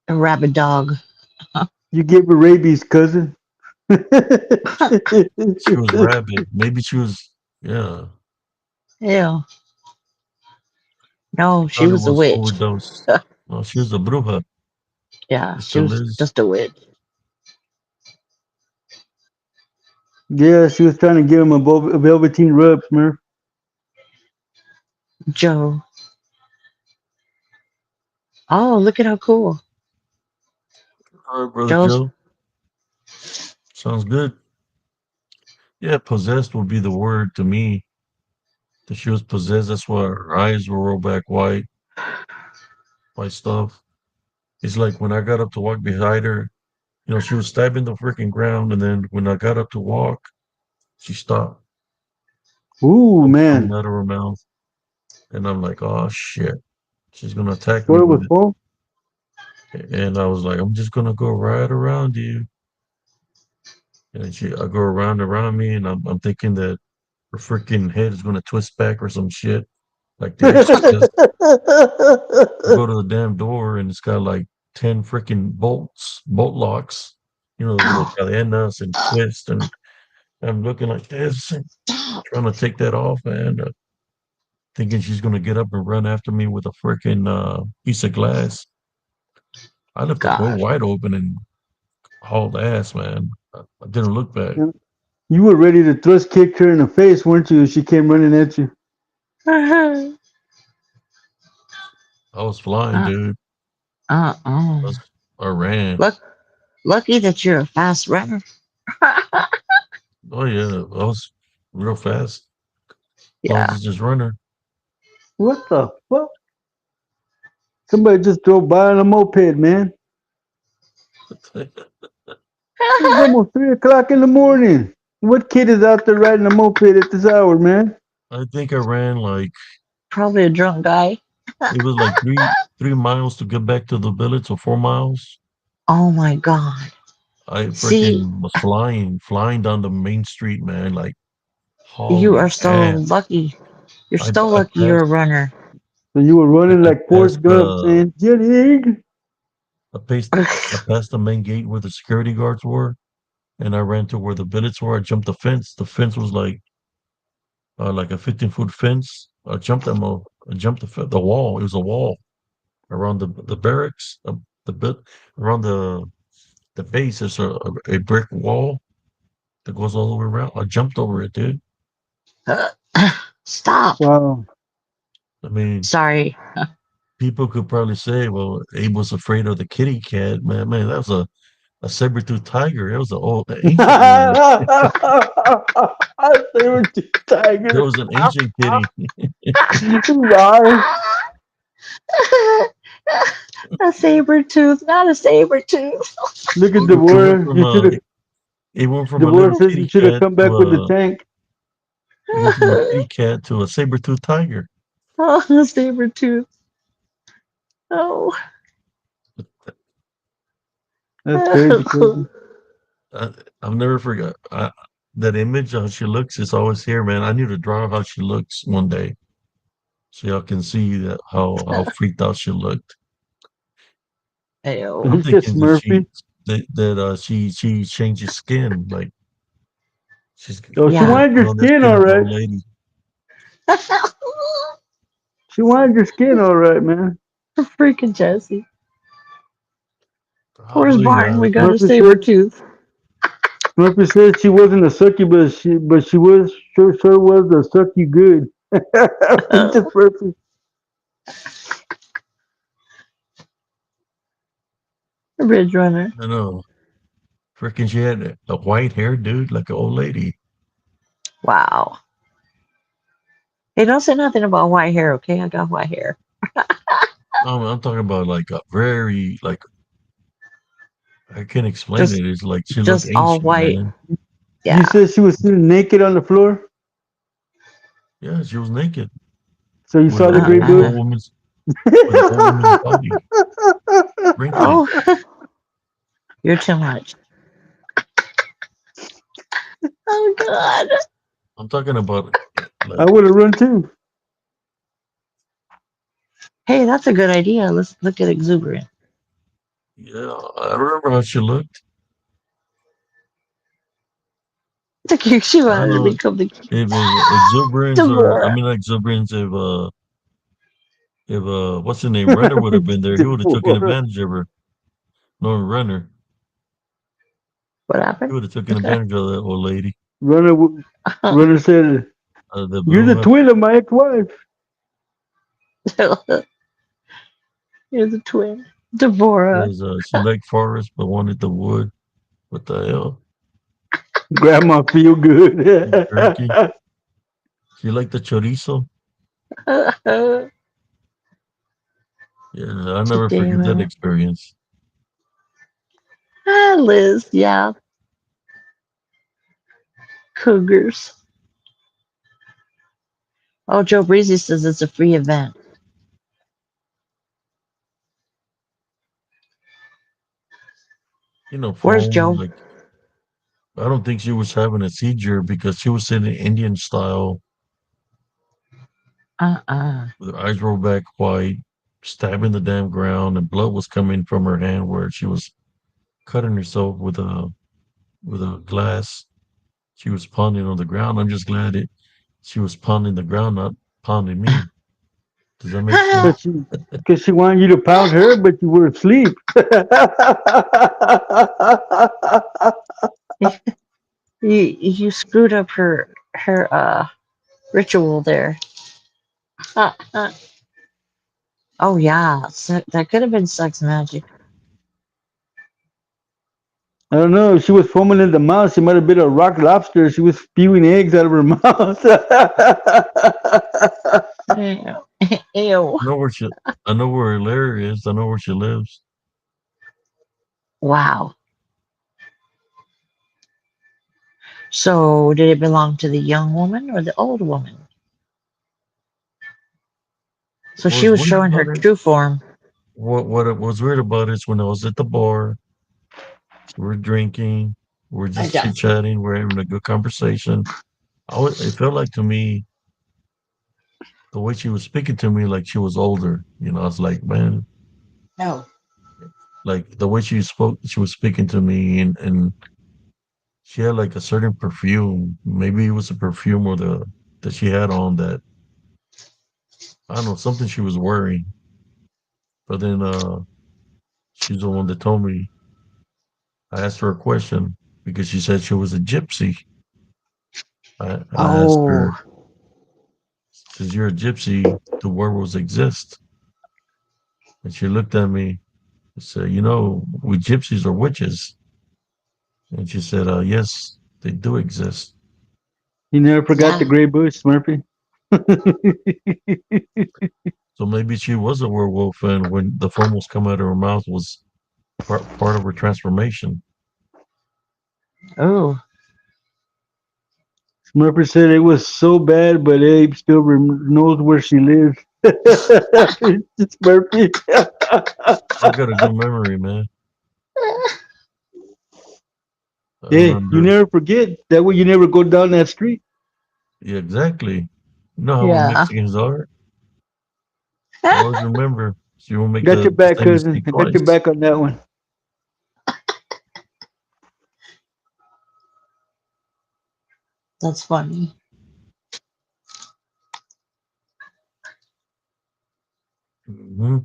A rabid dog. You gave her rabies, cousin. She was rabid. Maybe she was. Yeah, Ew. No, she thought it was a was witch. overdose. No, she was a bruja. Yeah, She she still was is. just a witch. Yeah, she was trying to give him a velveteen rub, Smurf. Joe. Oh, look at how cool. All right, brother Joe's. Joe. Sounds good. Yeah, possessed would be the word to me. That she was possessed. That's why her eyes were rolled back white stuff. It's like when I got up to walk beside her, she was stabbing the freaking ground, and then when I got up to walk, she stopped. Ooh, Foam coming man. out of her mouth, and I'm like, oh shit, she's gonna attack me Sort of with with it. foam. And I was like, I'm just gonna go right around you. And I go around me, and I'm thinking that her freaking head is gonna twist back or some shit, like The Exorcist. I go to the damn door, and it's got like 10 freaking bolt locks, the little Ow! cadenas and twist. And I'm looking like this, and Stop! trying to take that off, man. Thinking she's going to get up and run after me with a freaking piece of glass. I left the door God. wide open and hauled ass, man. I didn't look back. Yeah. You were ready to thrust kick her in the face, weren't you? If she came running at you. I was flying, uh, dude. uh. I, was, I ran. Look, lucky that you're a fast runner. Oh, yeah. I was real fast. Yeah. Fastest runner. What the fuck? Somebody just drove by on a moped, man. It's almost 3 o'clock in the morning. What kid is out there riding a moped at this hour, man? I think I ran like Probably a drunk guy. it was like three miles to get back to the village, or 4 miles. Oh my God. I See, freaking was flying down the main street, man, like you are hauling so ass. lucky. You're I so I lucky you're a passed runner. So you were running I like passed Forrest Gump saying, Jenny. I passed I passed the main gate where the security guards were, and I ran to where the billets were. I jumped the fence. The fence was like a 15-foot fence. I jumped the wall. It was a wall around the barracks. The bit around the base is a brick wall that goes all the way around. I jumped over it, dude. Stop. Wow. I mean, Sorry. people could probably say, "Well, Abe was afraid of the kitty cat." Man, that was a saber-tooth tiger. It was an old, ancient one. I were two There tiger. was an ancient kitty. Why? A saber tooth, not a saber tooth. Look at It went Devorah. from You should a have. it went from a Devorah little says you kitty should have cat come to back with the a tank. it went from a kitty cat to a saber-tooth tiger. Oh, a saber tooth. Oh. That's crazy, crazy. I, I've never forgot that image. How she looks is always here, man. I need to draw how she looks one day, so y'all can see that how freaked out she looked. Ew. I'm You said thinking that Smurfy. she changes skin, like she's Oh, she Yeah. put wanted your on that skin, skin all of an right. old lady. She wanted your skin, all right, man. Freaking Jesse. Where's Probably, Barton? yeah. We got a Smurfy saber said. tooth. Smurfy said she wasn't a succubus, but she was sure was a suck you good. Just Oh, Smurfy. Ridge Runner. I know. Freaking, she had a white hair, dude, like an old lady. Wow. Hey, don't say nothing about white hair, okay? I got white hair. I'm talking about like a very like I can't explain Just it. It's like she looked just all ancient, white. man. You Yeah. said she was sitting naked on the floor, Yeah, she was naked so you with saw a the great boobs. with an old woman's body, wrinkly. Oh, you're too much. Oh God. I'm talking about I like would have run too. Hey, that's a good idea. Let's look at exuberant. yeah, I remember how she looked. She I don't wanted to know become the if exuberance or I Devora. mean not exuberance if what's the name Renner would have been there, he would have taken Devora. advantage of her. No Renner, What he happened? would have taken advantage of that old lady. Runner, runner said, The "You're the blue twin of my ex-wife." You're the twin. Devora. says she liked forest but wanted the wood. What the hell? Grandma feel good. Jerky. She liked the chorizo. Yeah, I'll never Today, forget that man. experience. Ah, Liz. Yeah. Cougars. Oh, Joe Breezy says it's a free event. Where's Foam, Joe? like I don't think she was having a seizure because she was sitting Indian style Uh-uh. with her eyes rolled back wide. stabbing the damn ground, and blood was coming from her hand where she was cutting herself with a glass. She was pounding on the ground. I'm just glad she was pounding the ground, not pounding me. Does that make Cause sense? she, cause she wanted you to pound her, but you were asleep. You screwed up her ritual there. Oh yeah, that could have been sex magic. I don't know. She was foaming in the mouth. She might have been a rock lobster. She was spewing eggs out of her mouth. Ew. I know where she. I know where her lair is. I know where she lives. Wow. So did it belong to the young woman or the old woman? So What she was was weird showing her about it? true form. What it was weird about it is when I was at the bar, we're drinking, we're I just chit don't. chatting, we're having a good conversation. It felt like to me the way she was speaking to me, like she was older. I was like, man, No. like the way she was speaking to me, and she had like a certain perfume. Maybe it was a perfume or the that she had on that I don't know something she was wearing. But then she's the one that told me. I asked her a question because she said she was a gypsy. And I asked Oh. her, since you're a gypsy, do werewolves exist? And she looked at me and said, we gypsies are witches. And she said, yes, they do exist. You never forgot the Yeah. gray bush, Smurfy. So maybe she was a werewolf, and when the foam was coming out of her mouth was part of her transformation. Oh. Smurfy said it was so bad, but Abe still knows where she lives. Smurfy. I got a good memory, man. I Hey, you remember. never forget. That way you never go down that street. Yeah, exactly. You know how we Yeah. Mexicans are. You always remember. So you won't make Got your the back, same cousin. mistake I got your twice. back on that one. That's funny. hmm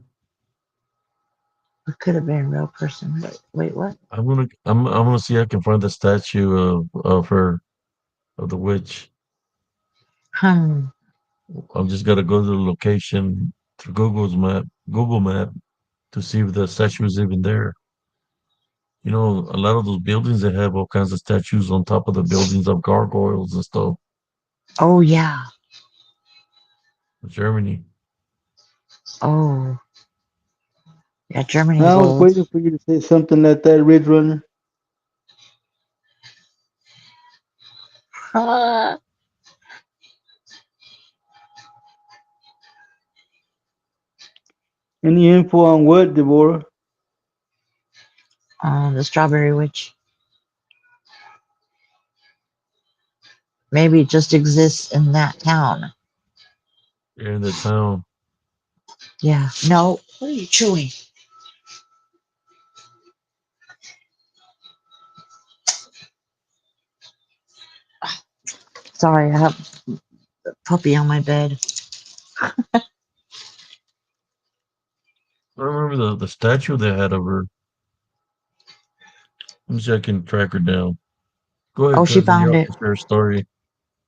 It could have been a real person. Wait, what? I'm gonna see if I can find the statue of her of the witch. Hmm. I'm just gotta go to the location through Google Map to see if the statue is even there. A lot of those buildings they have all kinds of statues on top of the buildings of gargoyles and stuff. Oh yeah. Germany. Oh yeah. Germany's I was old. waiting for you to say something like that, Ridge Runner. Any info on what, Deborah? The strawberry witch. Maybe it just exists in that town. Here in the town. Yeah. No. What are you chewing? Sorry, I have a puppy on my bed. I remember the statue they had of her. Let me see if I can track her down. Go ahead, Oh, she cousin. found You have it. to share a story.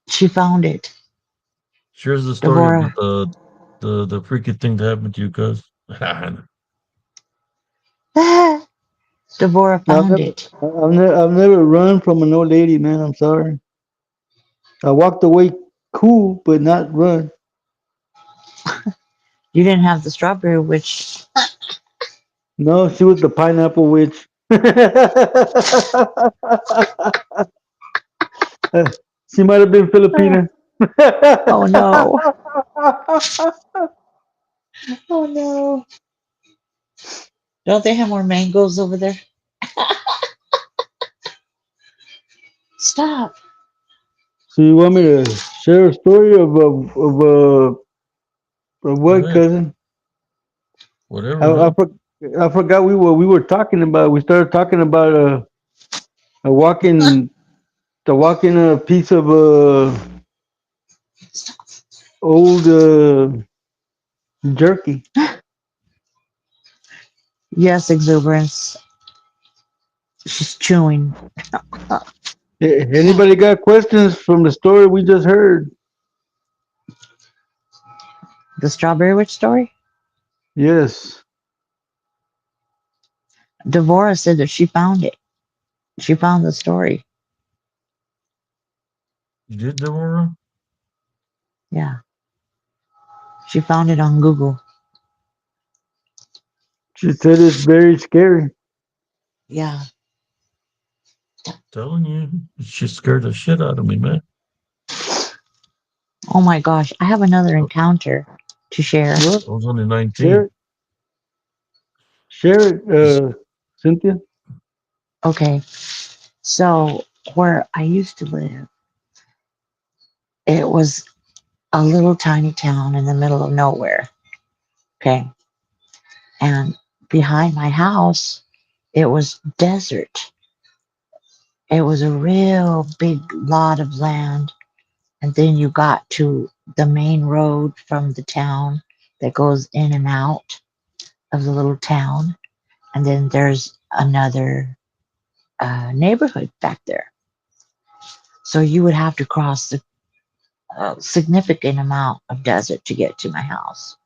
She found it. Shares the story about Deborah. the freaking thing that happened to you, cuz. Deborah I've found never, it. I've never run from an old lady, man. I'm sorry. I walked away cool, but not run. You didn't have the strawberry witch. No, she was the pineapple witch. She might have been Filipina. Oh no. Oh no. Don't they have more mangoes over there? Stop. So you want me to share a story of Go what, ahead. cousin? I, whatever, I, man. for, I forgot we were talking about. We started talking about a walking the walking piece of old jerky. Yes, exuberance. She's chewing. Anybody got questions from the story we just heard? The strawberry witch story? Yes. Devora said that she found it. She found the story. You did, Deborah? Yeah. She found it on Google. She said it's very scary. Yeah. Telling you, she scared the shit out of me, man. Oh my gosh. I have another I encounter to share. What? was only Share 19. it. Share it, It's Cynthia. Okay. So, where I used to live, it was a little tiny town in the middle of nowhere. Okay. And behind my house, it was desert. It was a real big lot of land. And then you got to the main road from the town that goes in and out of the little town. And then there's another neighborhood back there. So you would have to cross the significant amount of desert to get to my house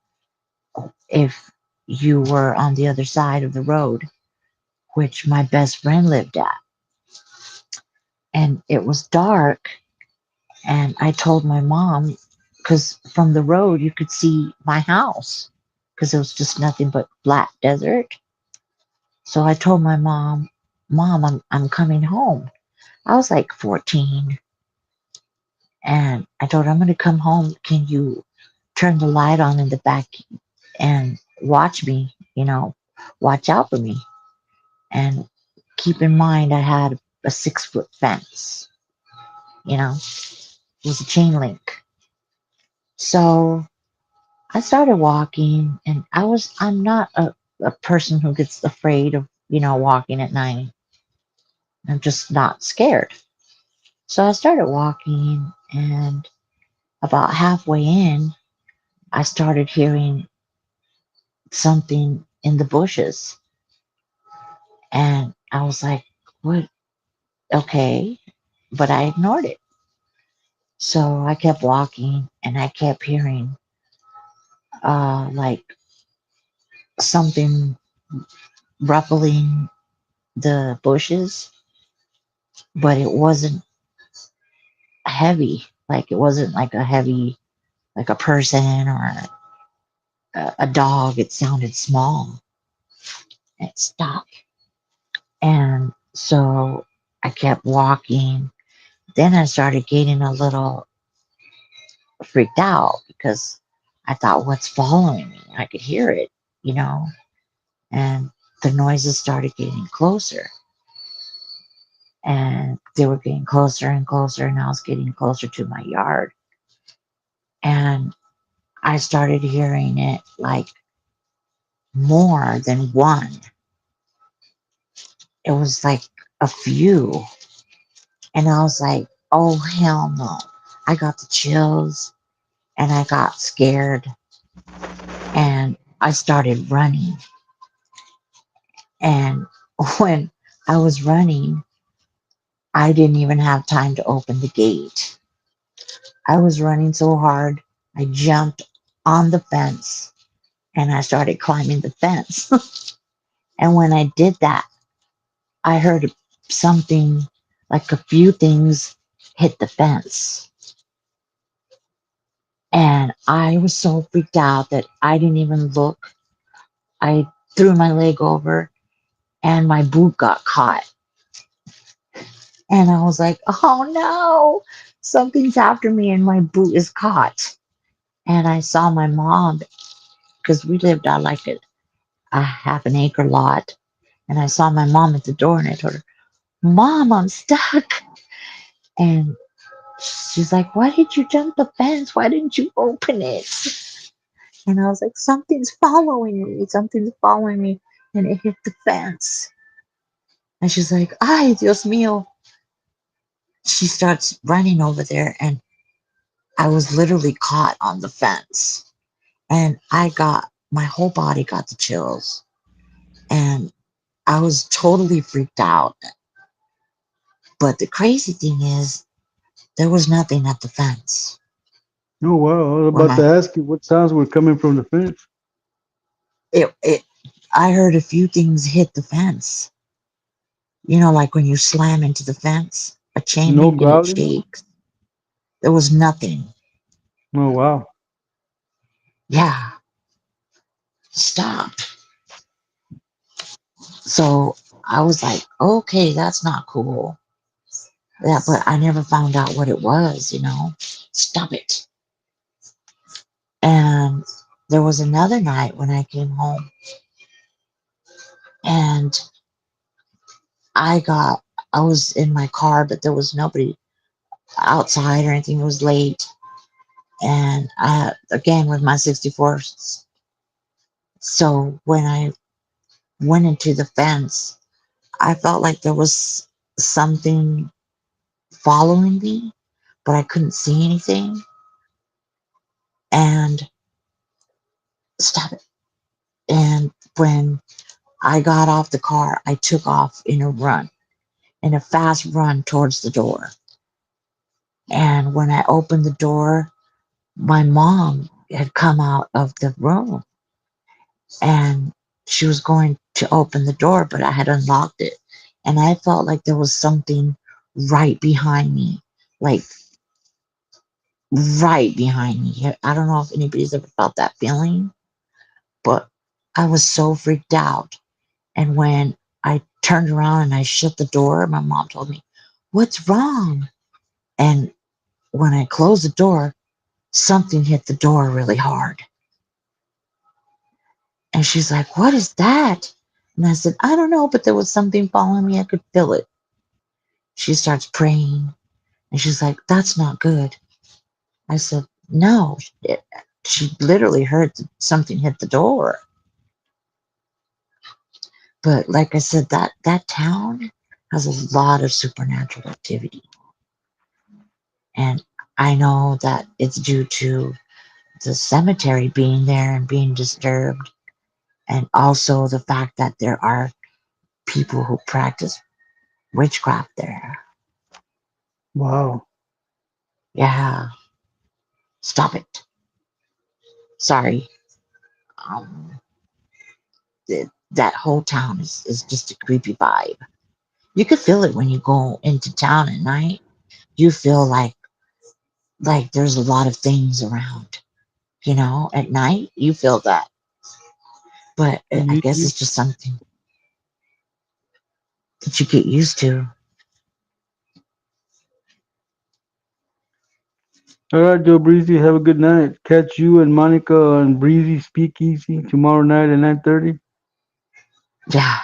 if you were on the other side of the road, which my best friend lived at. And it was dark, and I told my mom, because from the road you could see my house, because it was just nothing but flat desert. So I told my mom, Mom, I'm coming home. I was like 14, and I told her, I'm going to come home. Can you turn the light on in the back and watch me, watch out for me? And keep in mind, I had a 6 foot fence, it was a chain link. So I started walking, and I'm not a person who gets afraid of, walking at night. I'm just not scared. So I started walking, and about halfway in, I started hearing something in the bushes. And I was like, what? Okay. But I ignored it. So I kept walking, and I kept hearing like something ruffling the bushes, but it wasn't heavy. Like, it wasn't like a heavy, like a person or a dog. It sounded small. It stopped. And so I kept walking. Then I started getting a little freaked out because I thought, what's following me? I could hear it, you know, and the noises started getting closer, and they were getting closer and closer, and I was getting closer to my yard. And I started hearing it like more than one. It was like a few. And I was like, oh, hell no. I got the chills, and I got scared, and I started running. And when I was running, I didn't even have time to open the gate. I was running so hard, I jumped on the fence and I started climbing the fence. And when I did that, I heard something, like a few things hit the fence. And I was so freaked out that I didn't even look. I threw my leg over, and my boot got caught. And I was like, oh no, something's after me and my boot is caught. And I saw my mom, because we lived on like a half an acre lot. And I saw my mom at the door, and I told her, Mom, I'm stuck. And she's like, why did you jump the fence? Why didn't you open it? And I was like, something's following me, something's following me. And it hit the fence. And she's like, ay, Dios mío. She starts running over there, and I was literally caught on the fence. And my whole body got the chills. And I was totally freaked out. But the crazy thing is, there was nothing at the fence. Oh wow! I was When about to ask you what sounds were coming from the fence. it, I heard a few things hit the fence. You know, like when you slam into the fence, a chain No link and it growling. shakes. There was nothing. Oh wow! Yeah, stop. So I was like, okay, that's not cool. Yeah, but I never found out what it was, you know. Stop it. And there was another night when I came home and I was in my car, but there was nobody outside or anything. It was late. And again, with my 64. So when I went into the fence, I felt like there was something following me, but I couldn't see anything. And stop it. And when I got off the car, I took off in a fast run towards the door. And when I opened the door, my mom had come out of the room and she was going to open the door, but I had unlocked it. And I felt like there was something right behind me, like right behind me. I don't know if anybody's ever felt that feeling, but I was so freaked out. And when I turned around and I shut the door, my mom told me, "What's wrong?" And when I closed the door, something hit the door really hard. And she's like, "What is that?" And I said, "I don't know, but there was something following me. I could feel it." She starts praying and she's like, "That's not good." I said, "No." She literally heard something hit the door. But like I said, that town has a lot of supernatural activity. And I know that it's due to the cemetery being there and being disturbed, and also the fact that there are people who practice witchcraft there. Wow! Yeah, stop it. Sorry. Um, that whole town is just a creepy vibe. You could feel it when you go into town at night. You feel like there's a lot of things around. You know, at night you feel that, but I You, guess you, it's just something that you get used to. all right, Joe Breezy. Have a good night. Catch you and Monica on Breezy Speakeasy tomorrow night at 9:30. Yeah.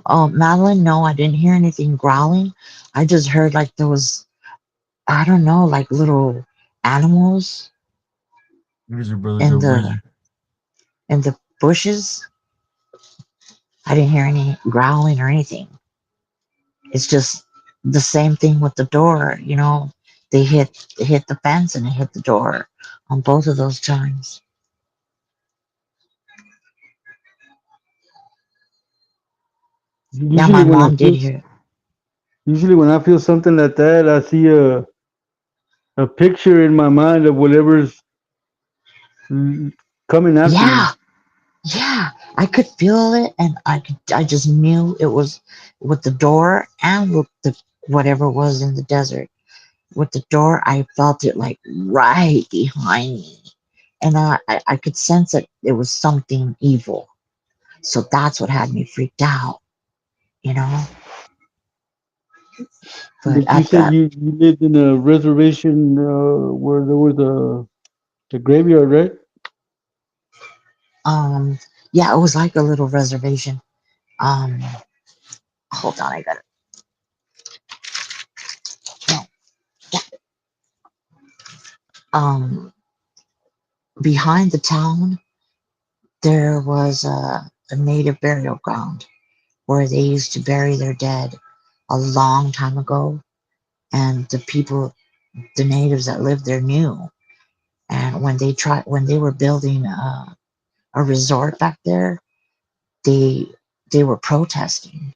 Oh, Madeline, no, I didn't hear anything growling. I just heard like there was, I don't know, like little animals Easy, brother in Joe the Breezy. in the bushes. I didn't hear any growling or anything. It's just the same thing with the door. You know, they hit the fence and it hit the door on both of those times. Yeah, Usually my when I mom did feel, hear it. usually when I feel something like that, I see a picture in my mind of whatever's mm, coming after me. Yeah, yeah, I could feel it, and I just knew it was with the door and with the whatever was in the desert. With the door, I felt it like right behind me, and I could sense that it was something evil. So that's what had me freaked out, you know. But But you at said that, you lived in a reservation where there was a graveyard, right? um, yeah, it was like a little reservation. Um, hold on, I got it. No, yeah, um, behind the town there was a native burial ground where they used to bury their dead a long time ago, and the people, the natives that lived there knew. And when they were building a resort back there, they they were protesting,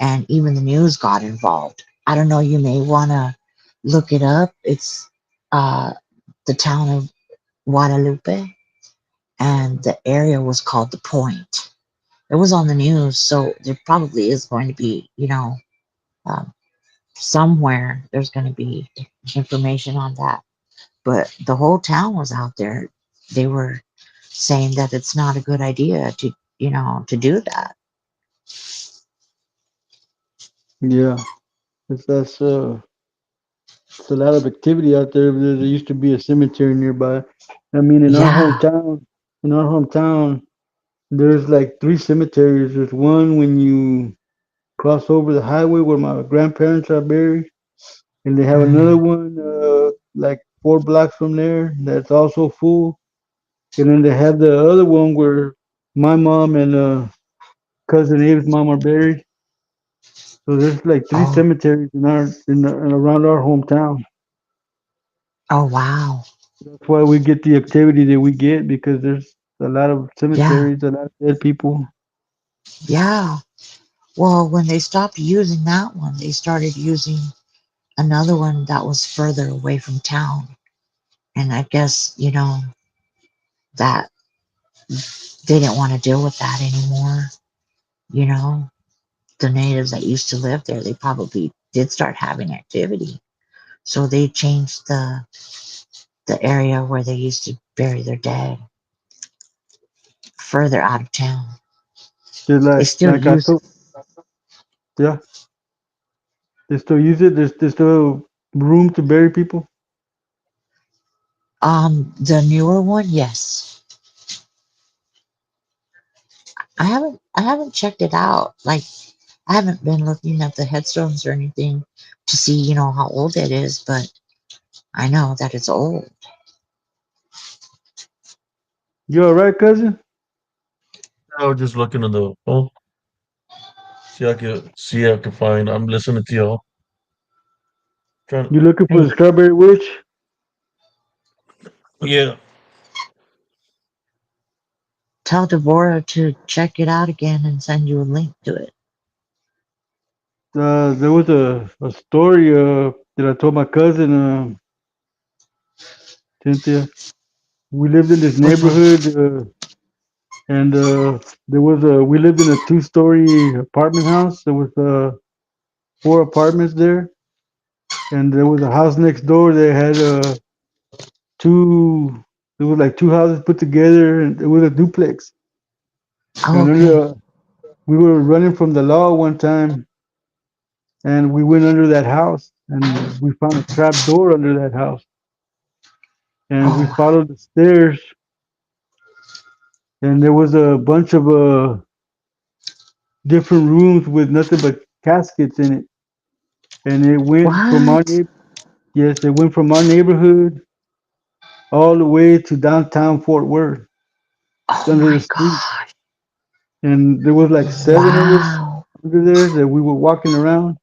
and even the news got involved. I don't know. You may want to look it up. It's uh, the town of Guadalupe, and the area was called the Point. It was on the news, so there probably is going to be, um, somewhere there's going to be information on that. But the whole town was out there. They were saying that it's not a good idea to, to do that. Yeah, that's it's a lot of activity out there. There used to be a cemetery nearby. I mean, Yeah. in our hometown, there's like three cemeteries. There's one when you cross over the highway where my grandparents are buried, and they have another Mm. one like 4 blocks from there that's also full. And then they have the other one where my mom and cousin Abe's mom are buried. So there's like three Oh. cemeteries in around our hometown. Oh wow. That's why we get the activity that we get because there's a lot of Yeah. cemeteries, a lot of dead people. Yeah. Well, when they stopped using that one, they started using another one that was further away from town. And I guess, that they didn't want to deal with that anymore. You know, the natives that used to live there, they probably did start having activity. So they changed the area where they used to bury their dead further out of town. Just They still like I use it. told, yeah, they still use it. There's still room to bury people. The newer one, yes. I haven't checked it out. Like I haven't been looking at the headstones or anything to see, how old it is, but I know that it's old. You all right, cousin? I was just looking in the phone, see I can find. I'm listening to y'all. Trying. You looking for the Hey, strawberry witch? Yeah. tell Deborah to check it out again and send you a link to it. There was a story that I told my cousin Cynthia. We lived in this Which one? neighborhood, and there was a we lived in a two-story apartment house. There was four apartments there, and there was a house next door that had two. There was like two houses put together, and it was a duplex. Oh, And okay. we were running from the law one time, and we went under that house, and we found a trap door under that house, and we Oh, followed the stairs, and there was a bunch of different rooms with nothing but caskets in it, and it went from our what? yes, it went from our neighborhood all the way to downtown Fort Worth Oh under the my street, God. and there was like seven of us Wow. under there that we were walking around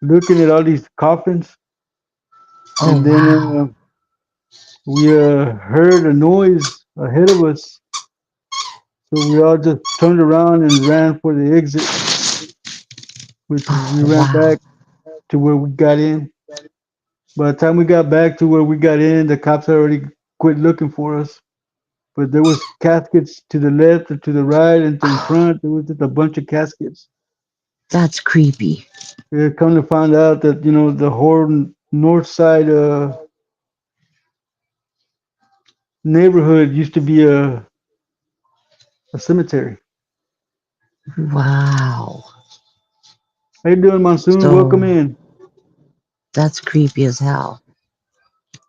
looking at all these coffins, Oh, and then wow. we heard a noise ahead of us, so we all just turned around and ran for the exit, which we Oh, ran wow. back to where we got in. By the time we got back to where we got in, the cops had already quit looking for us. But there was caskets to the left and to the right and to in Oh, front. There was just a bunch of caskets. that's creepy. Come to find out that the whole north side neighborhood used to be a cemetery. Wow. How you doing, Monsoon? Welcome So in. that's creepy as hell.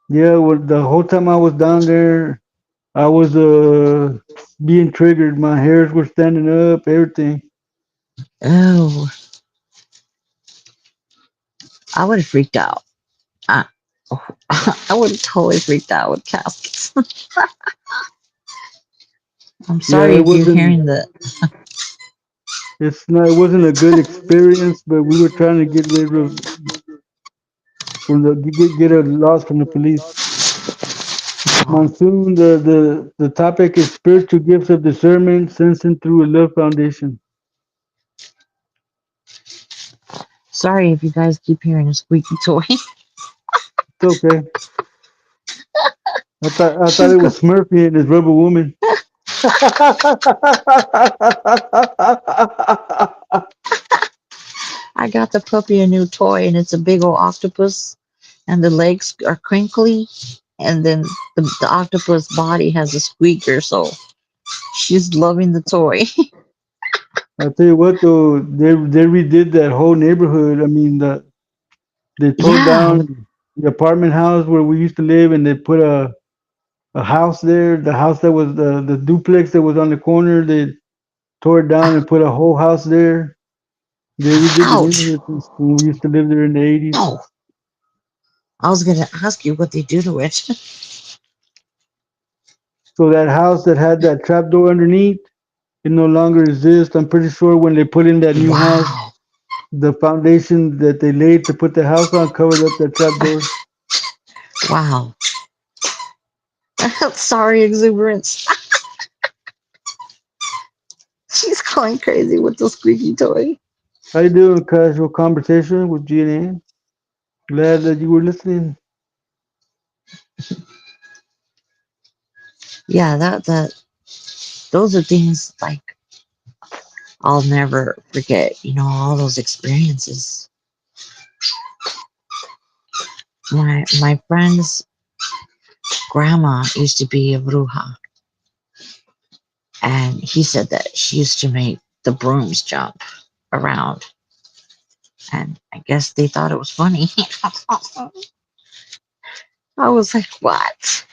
Yeah, well, the whole time I was down there, I was being triggered. My hairs were standing up, everything. Oh, I would have freaked out. Uh, I would have totally freaked out with caskets. I'm Yeah, sorry it if you're wasn't. hearing the. It's not. It wasn't a good experience, but we were trying to get rid of from the get a loss from the police. Monsoon. The topic is spiritual gifts of discernment, sensing through a love foundation. Sorry if you guys keep hearing a squeaky toy. It's okay. I thought She's it go. was Smurfy and his rubber woman. I got the puppy a new toy, and it's a big old octopus, and the legs are crinkly, and then the octopus body has a squeaker, so she's loving the toy. I tell you what though, they redid that whole neighborhood. I mean, they tore Yeah, down the apartment house where we used to live, and they put a house there. The house that was the duplex that was on the corner, they tore it down and put a whole house there. They redid the ouch. neighborhood since when we used to live there in the 80s. No, I was gonna ask you what they do to it. So that house that had that trap door underneath, it no longer exists. I'm pretty sure when they put in that new house, Wow, the foundation that they laid to put the house on covered up that trap door. wow. Sorry, exuberance. She's going crazy with the squeaky toy. How you doing? Casual conversation with GNA. Glad that you were listening. Yeah, that those are things like I'll never forget. All those experiences. My friend's grandma used to be a bruja, and he said that she used to make the brooms jump around, and I guess they thought it was funny. I was like, what?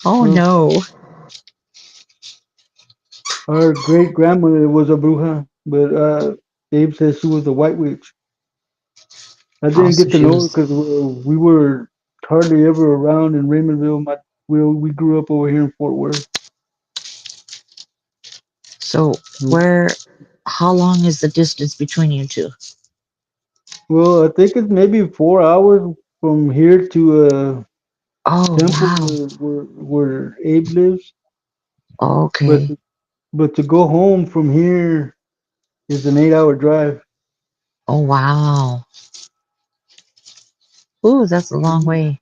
Oh Well, no. our great grandmother was a bruja, but Abe says she was a white witch. I didn't Also, get to she know her was because we were hardly ever around in Raymondville. We grew up over here in Fort Worth. so where how long is the distance between you two? Well, I think it's maybe 4 hours from here to Oh Temple wow. where Abe lives. But Okay. but to go home from here is an 8 hour drive. Oh wow. Ooh, that's a long And way.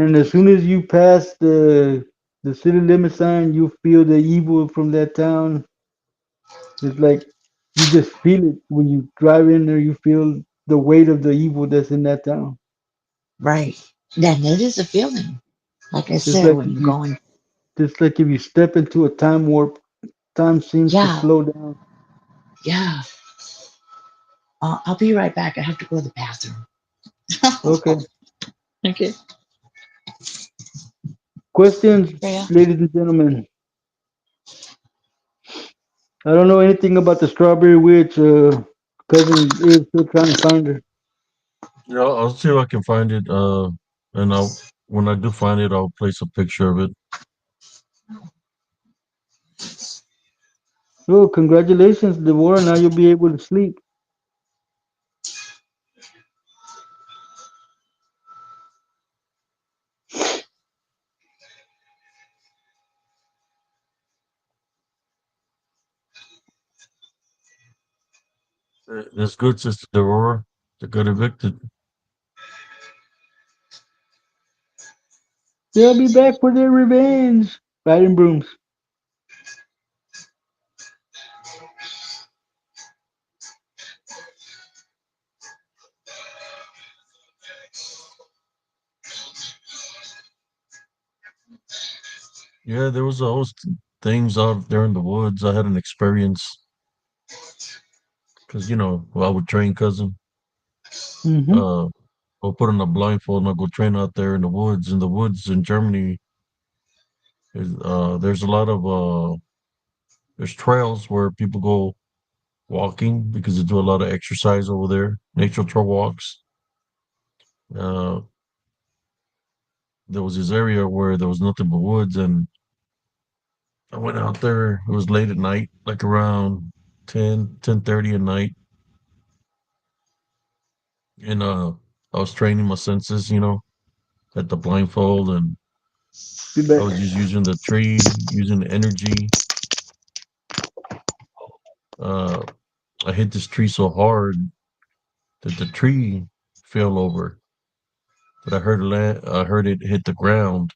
then as soon as you pass the city limit sign, you feel the evil from that town. It's like you just feel it when you drive in there. You feel the weight of the evil that's in that town. Right. Then it is a feeling. Like I It's said, like when if you're you going, just like if you step into a time warp, time seems to yeah, slow down. yeah. I'll be right back. I have to go to the bathroom. Okay. Okay. Questions, Yeah. ladies and gentlemen. I don't know anything about the strawberry witch. Cousin is still trying to find her. Yeah, I'll see if I can find it. And I'll when I do find it, I'll place a picture of it. Oh, congratulations, Devorah. Now you'll be able to sleep. It's good, Sister Aurora. They got evicted. They'll be back for their revenge. Riding brooms. Yeah, there was a host of things out there in the woods. I had an experience because I would train cousin. Mm-hmm. Uh, I'll put on a blindfold and I'll go train out there in the woods. In the woods in Germany, there's a lot of there's trails where people go walking because they do a lot of exercise over there. Nature trail walks. Uh, there was this area where there was nothing but woods, and I went out there. It was late at night, like around 10:30 at night, and I was training my senses, at the blindfold, and Be I back. was just using the tree, using the energy. Uh, I hit this tree so hard that the tree fell over. That I heard it hit the ground.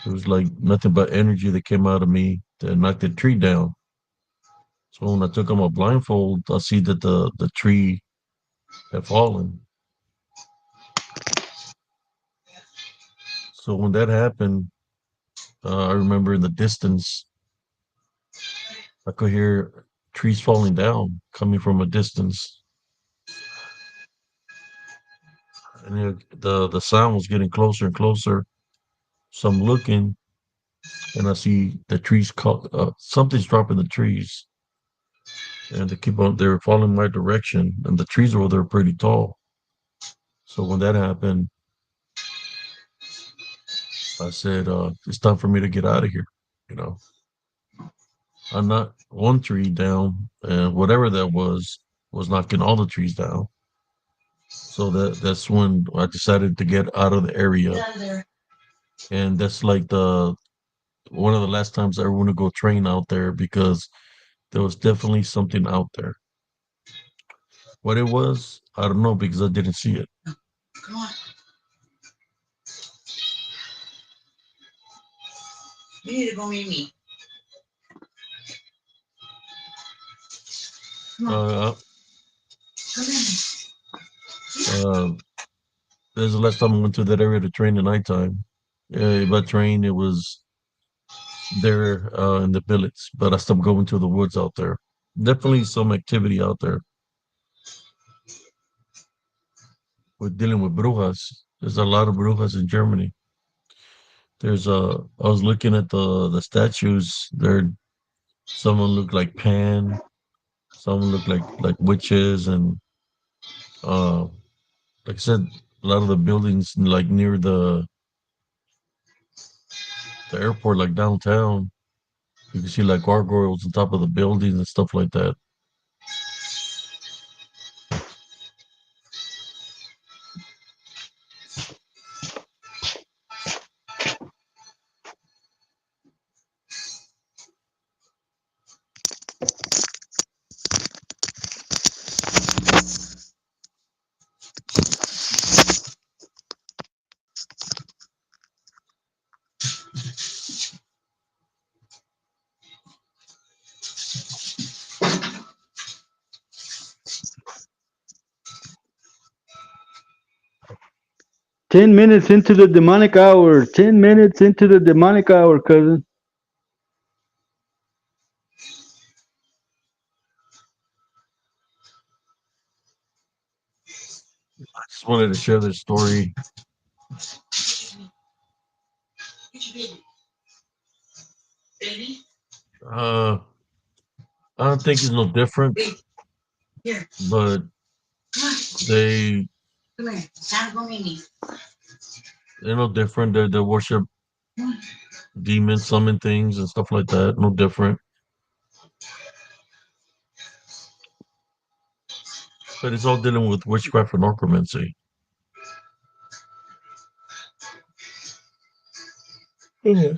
It was like nothing but energy that came out of me that knocked the tree down. So when I took on my blindfold, I see that the tree had fallen. So when that happened, I remember in the distance, I could hear trees falling down coming from a distance, and the sound was getting closer and closer. So I'm looking, and I see the trees. Something's dropping the trees, and they're falling my direction, and the trees over there are pretty tall. So when that happened, I said, "It's time for me to get out of here." You know, I knocked one tree down, and whatever that was knocking all the trees down. So that's when I decided to get out of the area, and that's like the one of the last times I ever want to go train out there because there was definitely something out there. What it was, I don't know because I didn't see it. Come on, you need to go meet me. Come on, Uh, come in. uh, There's the last time I went to that area to train at nighttime. If I trained, it was there in the billets, but I stopped going to the woods out there. Definitely some activity out there with dealing with brujas. There's a lot of brujas in Germany. I was looking at the statues. Some look like Pan, some look like witches, and uh, like I said, a lot of the buildings like near the airport, like downtown, you can see like gargoyles on top of the buildings and stuff like that. $10 minutes into the demonic hour. 10 minutes into the demonic hour, cousin. I just wanted to share this story. Get your baby, baby, Uh, I don't think it's no different, baby. Here, but come on, they come here. It's time to go meet me. they're no different. They worship Come on. demons, summon things, and stuff like that. No different, but it's all dealing with witchcraft and necromancy. Yeah.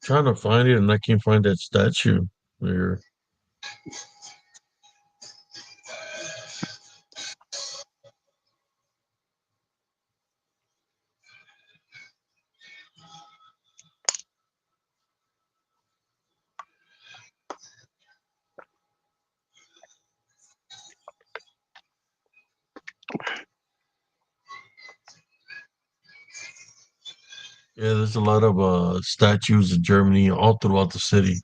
Trying to find it, and I can't find that statue there. Yeah, there's a lot of statues in Germany all throughout the city.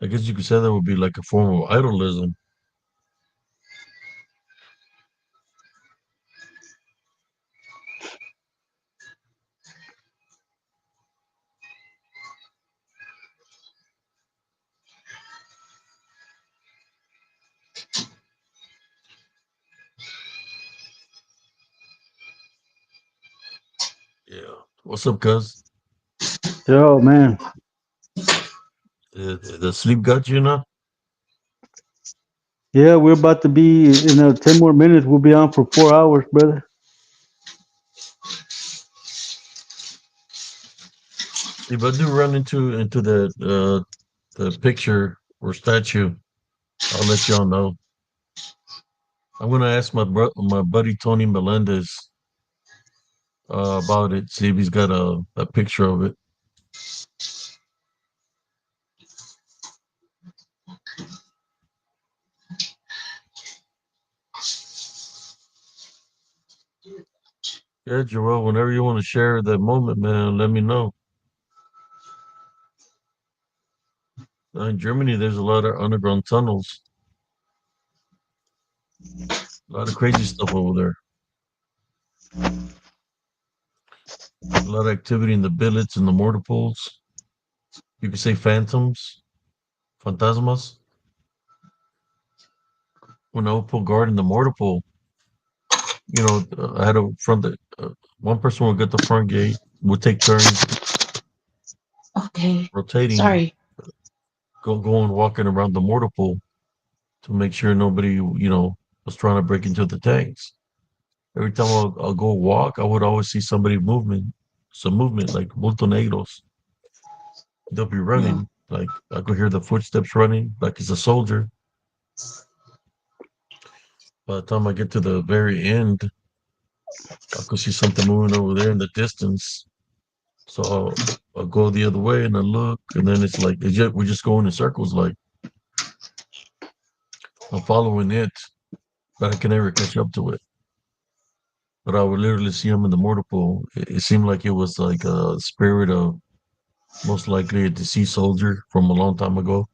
I guess you could say that would be like a form of idolism. Yeah. What's up, cuz? Oh man, The sleep got you now? yeah, we're about to be in 10 more minutes. We'll be on for 4 hours, brother. If I do run into the picture or statue, I'll let y'all know. I'm gonna ask my buddy Tony Melendez about it. See if he's got a picture of it. Yeah, Joel. Whenever you want to share that moment, man, let me know. In Germany, there's a lot of underground tunnels, a lot of crazy stuff over there. A lot of activity in the billets and the mortar pools. You could say phantoms, fantasmas. When I would pull guard in the mortar pool, I had a front that one person would get the front gate, would take turns Okay. rotating, Sorry. going walking around the mortar pool to make sure nobody, was trying to break into the tanks. Every time I'll go walk, I would always see somebody movement, some movement like bultonegros. They'll be Yeah. running, like I could hear the footsteps running, like it's a soldier. By the time I get to the very end, I could see something moving over there in the distance. So I'll go the other way and I look, and then it's like we're just going in circles. Like I'm following it, but I can never catch up to it. But I would literally see him in the mortar pool. It seemed like it was like a spirit of most likely a deceased soldier from a long time ago.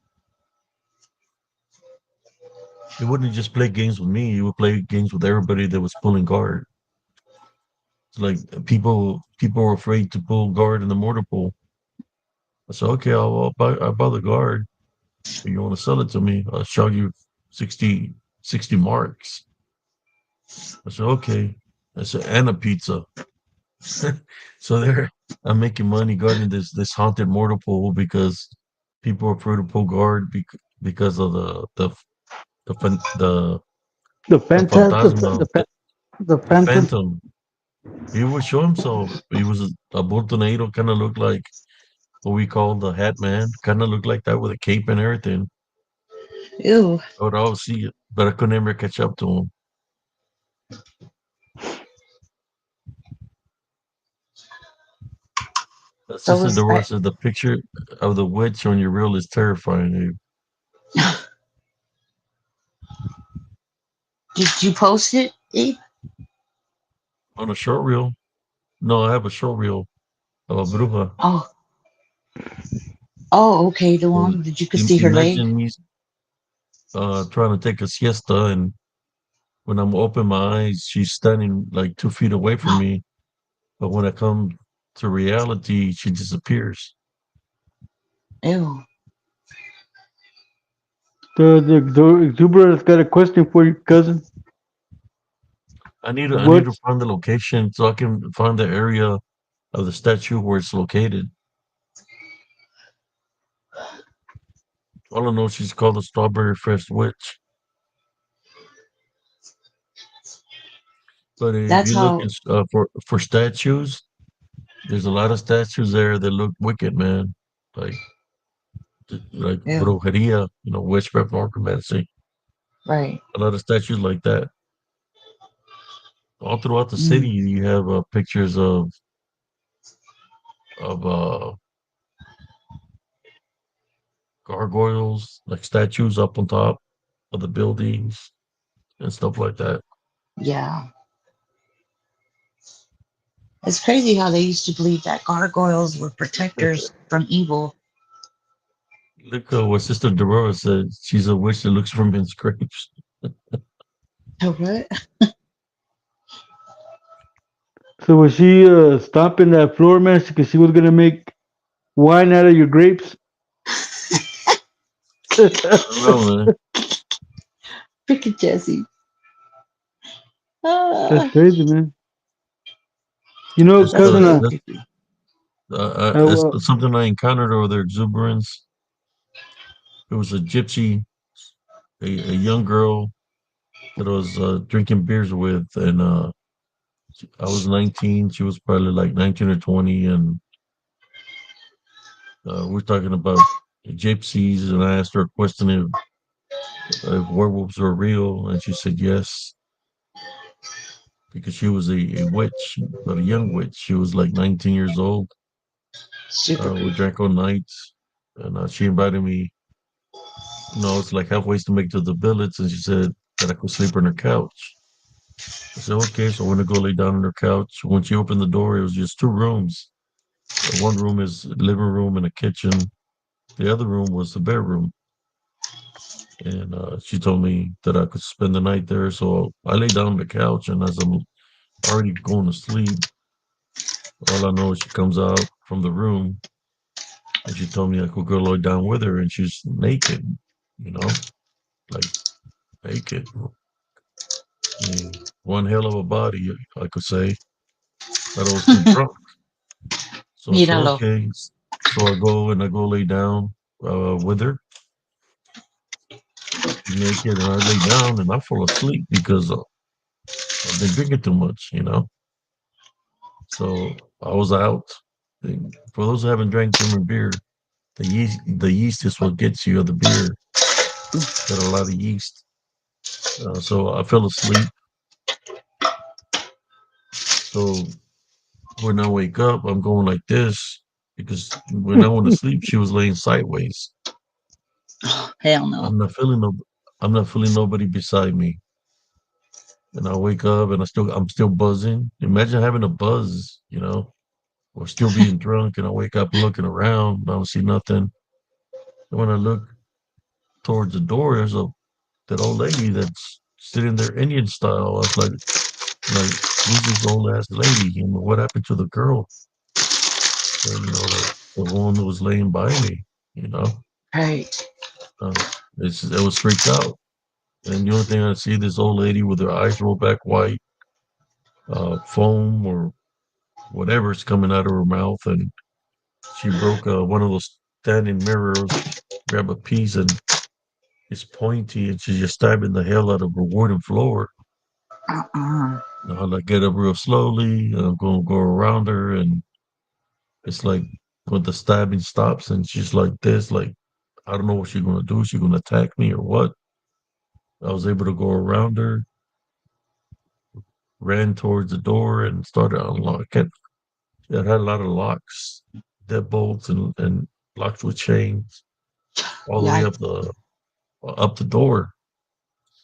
He wouldn't just play games with me. He would play games with everybody that was pulling guard. It's like people were afraid to pull guard in the mortar pool. I said, okay, I'll buy the guard. If you want to sell it to me, I'll charge you 60 marks. I said, okay. I said, and a pizza. So there, I'm making money guarding this haunted mortal pool because people are afraid to pull guard because of the fan- The the phantom, phantasma, the the phantom, phantom. He would show himself. He was a tornado, kind of looked like what we call the Hat Man, kind of looked like that with a cape and everything. Ew. I would always see it, but I could never catch up to him. So Sister was I, Dolores says the picture of the witch on your reel is terrifying. did you post it, Abe? On a short reel? No, I have a short reel of a bruja. Oh. Oh, okay. The So one that you could see her leg. imagine me trying to take a siesta, and when I'm open my eyes, she's standing like 2 feet away from me. But when I come to reality, she disappears. Ew. the exuberant's got a question for you, cousin. I need to What's find the location so I can find the area of the statue where it's located. All I know, she's called the Strawberry Fresh Witch. But if That's you look how. for statues, there's a lot of statues there that look wicked, man. Like like Ew. brujeria, witchcraft, necromancy. Right. A lot of statues like that. All throughout the city, Mm. you have pictures of gargoyles, like statues up on top of the buildings and stuff like that. Yeah. It's crazy how they used to believe that gargoyles were protectors from evil. Look what Sister Deborah said. She's a witch that looks for men's graves. Oh, what? So was she stomping that floor, man? Because she was gonna make wine out of your grapes. I don't know, man. Freaking Jesse. That's Ah, crazy, man. You know, That's that's cousin, really that's creepy. that's well, something I encountered over there. Exuberance. It was a gypsy, a young girl that I was drinking beers with, and I was 19. She was probably like 19 or 20, and we're talking about gypsies. And I asked her a question if werewolves were real, and she said yes, because she was a witch, but a young witch. She was like 19 years old. Super We creepy. drank all night, and she invited me. It's like halfway to make to the village, and she said that I could sleep on her couch. I said, okay, so I went to go lay down on her couch. When she opened the door, it was just two rooms. One room is living room and a kitchen. The other room was the bedroom. And she told me that I could spend the night there. So I lay down on the couch, and as I'm already going to sleep, all I know is she comes out from the room, and she told me I could go lie down with her, and she's naked, you know, like naked. I mean, one hell of a body, I could say, but I was too drunk. So I said, Míralo. okay. So I go lay down with her. She's naked, and I lay down and I fall asleep because I've been drinking too much, you know. So I was out. For those who haven't drank German beer, the yeast is what gets you of the beer. It's got a lot of yeast. So I fell asleep. So when I wake up, I'm going like this because when I went to sleep, she was laying sideways. Hell no. I'm not feeling no, I'm not feeling nobody beside me. And I wake up and I'm still buzzing. Imagine having a buzz, or still being drunk, and I wake up looking around, I don't see nothing. And when I look towards the door, there's a that old lady that's sitting there Indian style. I was like, who's this old ass lady? And what happened to the girl? And the one that was laying by me, you know, Right. uh, it was freaked out. And the only thing I see this old lady with her eyes rolled back white, foam or whatever's coming out of her mouth, and she broke one of those standing mirrors, grab a piece, and it's pointy, and she's just stabbing the hell out of her wooden floor. Uh-uh. I like get up real slowly, and I'm gonna go around her, and it's like when the stabbing stops, and she's like this, like I don't know what she's gonna do. She gonna attack me or what? I was able to go around her, ran towards the door, and started unlocking. It had a lot of locks, deadbolts, and locks with chains all the way Yikes. up the door.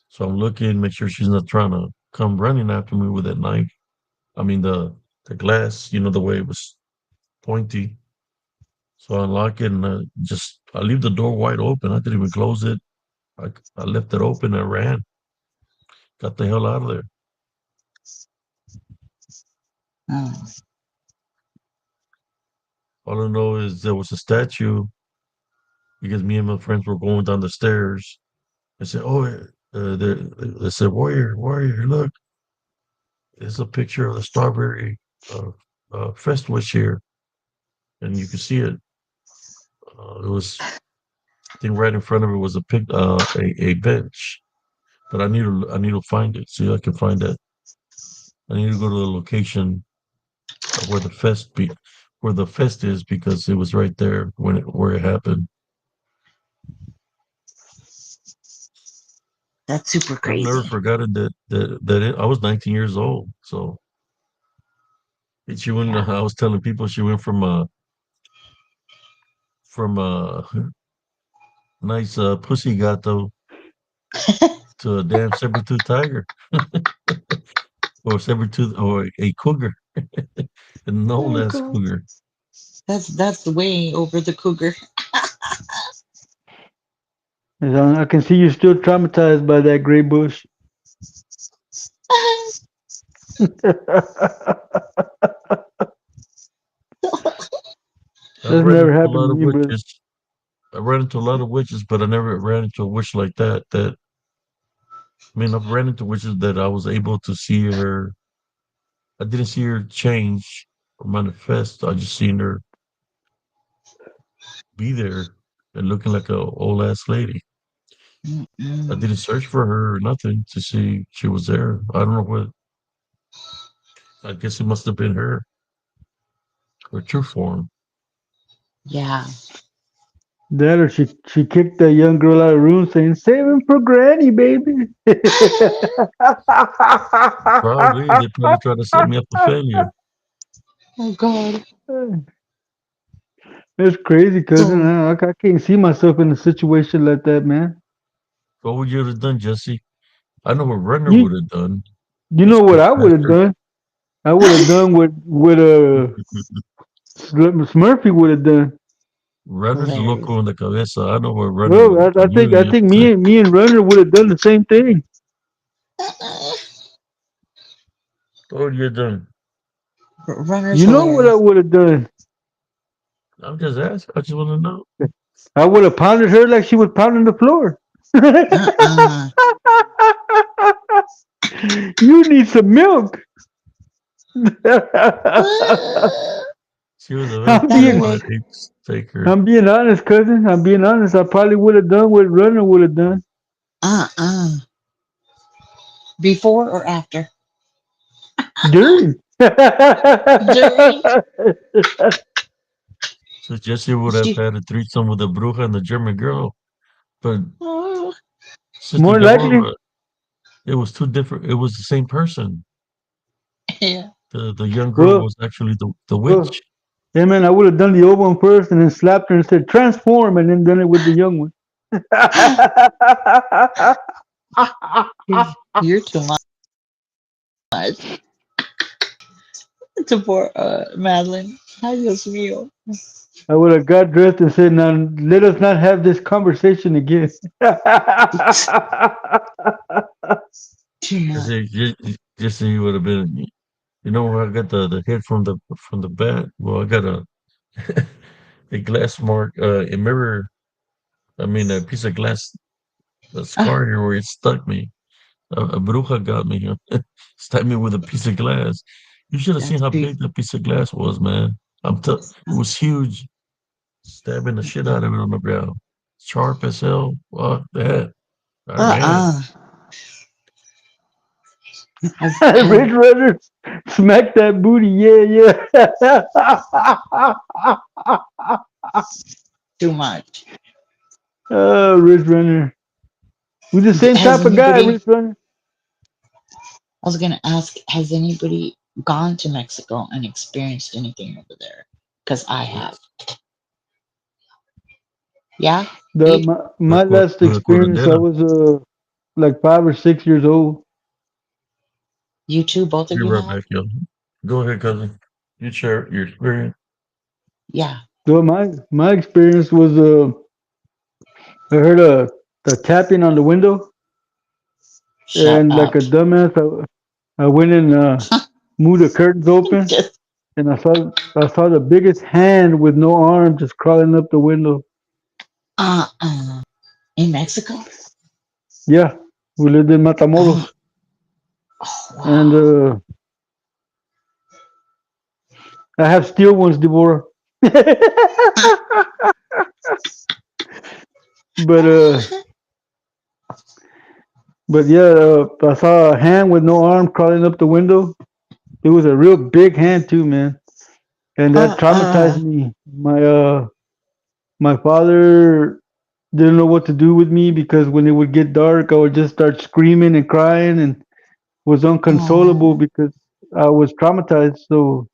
So I'm looking, make sure she's not trying to come running after me with that knife. I mean the glass, the way it was pointy. So I unlock it, and just I leave the door wide open. I didn't even close it. I left it open and ran. Got the hell out of there. Mm. All I know is there was a statue because me and my friends were going down the stairs. I said, "Oh, they said, Warrior, Warrior, look, it's a picture of the strawberry festival here, and you can see it. It was, I think, right in front of it was a bench, but I need to find it. See, I can find that. I need to go to the location of where the fest is, because it was right there where it happened. That's super I've never crazy. forgotten I was 19 years old. So she went. Yeah. I was telling people she went from a nice pussy gato to a damn saber-tooth tiger or saber-tooth or a cougar, no Oh less god. cougar. That's way over the cougar. I can see you're still traumatized by that gray bush. I've That's run never into a happened lot to of me, brother. witches. I ran into a lot of witches, but I never ran into a witch like that. I mean, I've ran into witches that I was able to see her. I didn't see her change or manifest. I just seen her be there and looking like a old ass lady. I Mm-mm. didn't search for her or nothing to see she was there. I don't know what. I guess it must have been her true form. Yeah. That or she kicked that young girl out of the room saying, "Save him for Granny, baby." Probably they probably tried to set me up for failure. Oh God. That's crazy, cousin. So I can't see myself in a situation like that, man. What would you have done, Jesse? I know what Runner would You have done. you A know what street I would have bastard. done? I would have done what Smurfy would have done. Runner's hilarious. loco in the cabeza. I know what Runner Well, would have I done. think You, I you're think sick. me and Runner would have done the same thing. What would you have done? Runner's You know what I hilarious. would have done? I'm just asking. I just want to know. I would have pounded her like she was pounding the floor. Uh-uh. You need some milk. She was a I'm That'll being vegetable. I'd make hate to take her. I'm being honest, cousin. I'm being honest. I probably would have done what Runner would have done. uh-uh. Before or after? Dude. During. So Jesse would have She, had a threesome with the bruja and the German girl. But oh, Sister More likely. Deborah, it was two different. It was the same person. yeah. The young girl Well, was actually the well, witch. yeah, man, I would have done the old one first and then slapped her and said transform and then done it with the young one. You're too much. To poor Madeline. Ay, Dios mío. I would have got dressed and said, now let us not have this conversation again. Too much. Jesse would have been. You know where I got the hit from the bat? Well, I got a a glass mark, a mirror. I mean, a piece of glass, a Ah, scar here where it stuck me. A bruja got me. Stuck me with a piece of glass. You should have seen that's how big. big that piece of glass was, man. It was huge. Stabbing the shit out of it on the ground. Sharp as hell. Fuck that. I ran. Uh-uh. Red Runner, smack that booty, yeah, yeah. Too much. Red Runner. We the same Has type of guy, anybody, Red Runner. I was going to ask, has anybody gone to Mexico and experienced anything over there? Because I have. Yes. Yeah? The You? my last The experience, I Corredera. was like 5 or 6 years old. You two, both of Be you right have? back, yo. Go ahead, cousin. You share your experience. Yeah. So my experience was I heard a tapping on the window, Shut and like up. a dumbass, I went and moved the curtains open, Just, and I saw the biggest hand with no arm just crawling up the window. uh-uh. In Mexico? Yeah, we lived in Oh, Matamoros, oh and wow. I have steel ones, Deborah. but but yeah, I saw a hand with no arm crawling up the window. It was a real big hand too, man, and that traumatized Uh-uh. me. My father didn't know what to do with me because when it would get dark, I would just start screaming and crying and was unconsolable Oh. because I was traumatized. So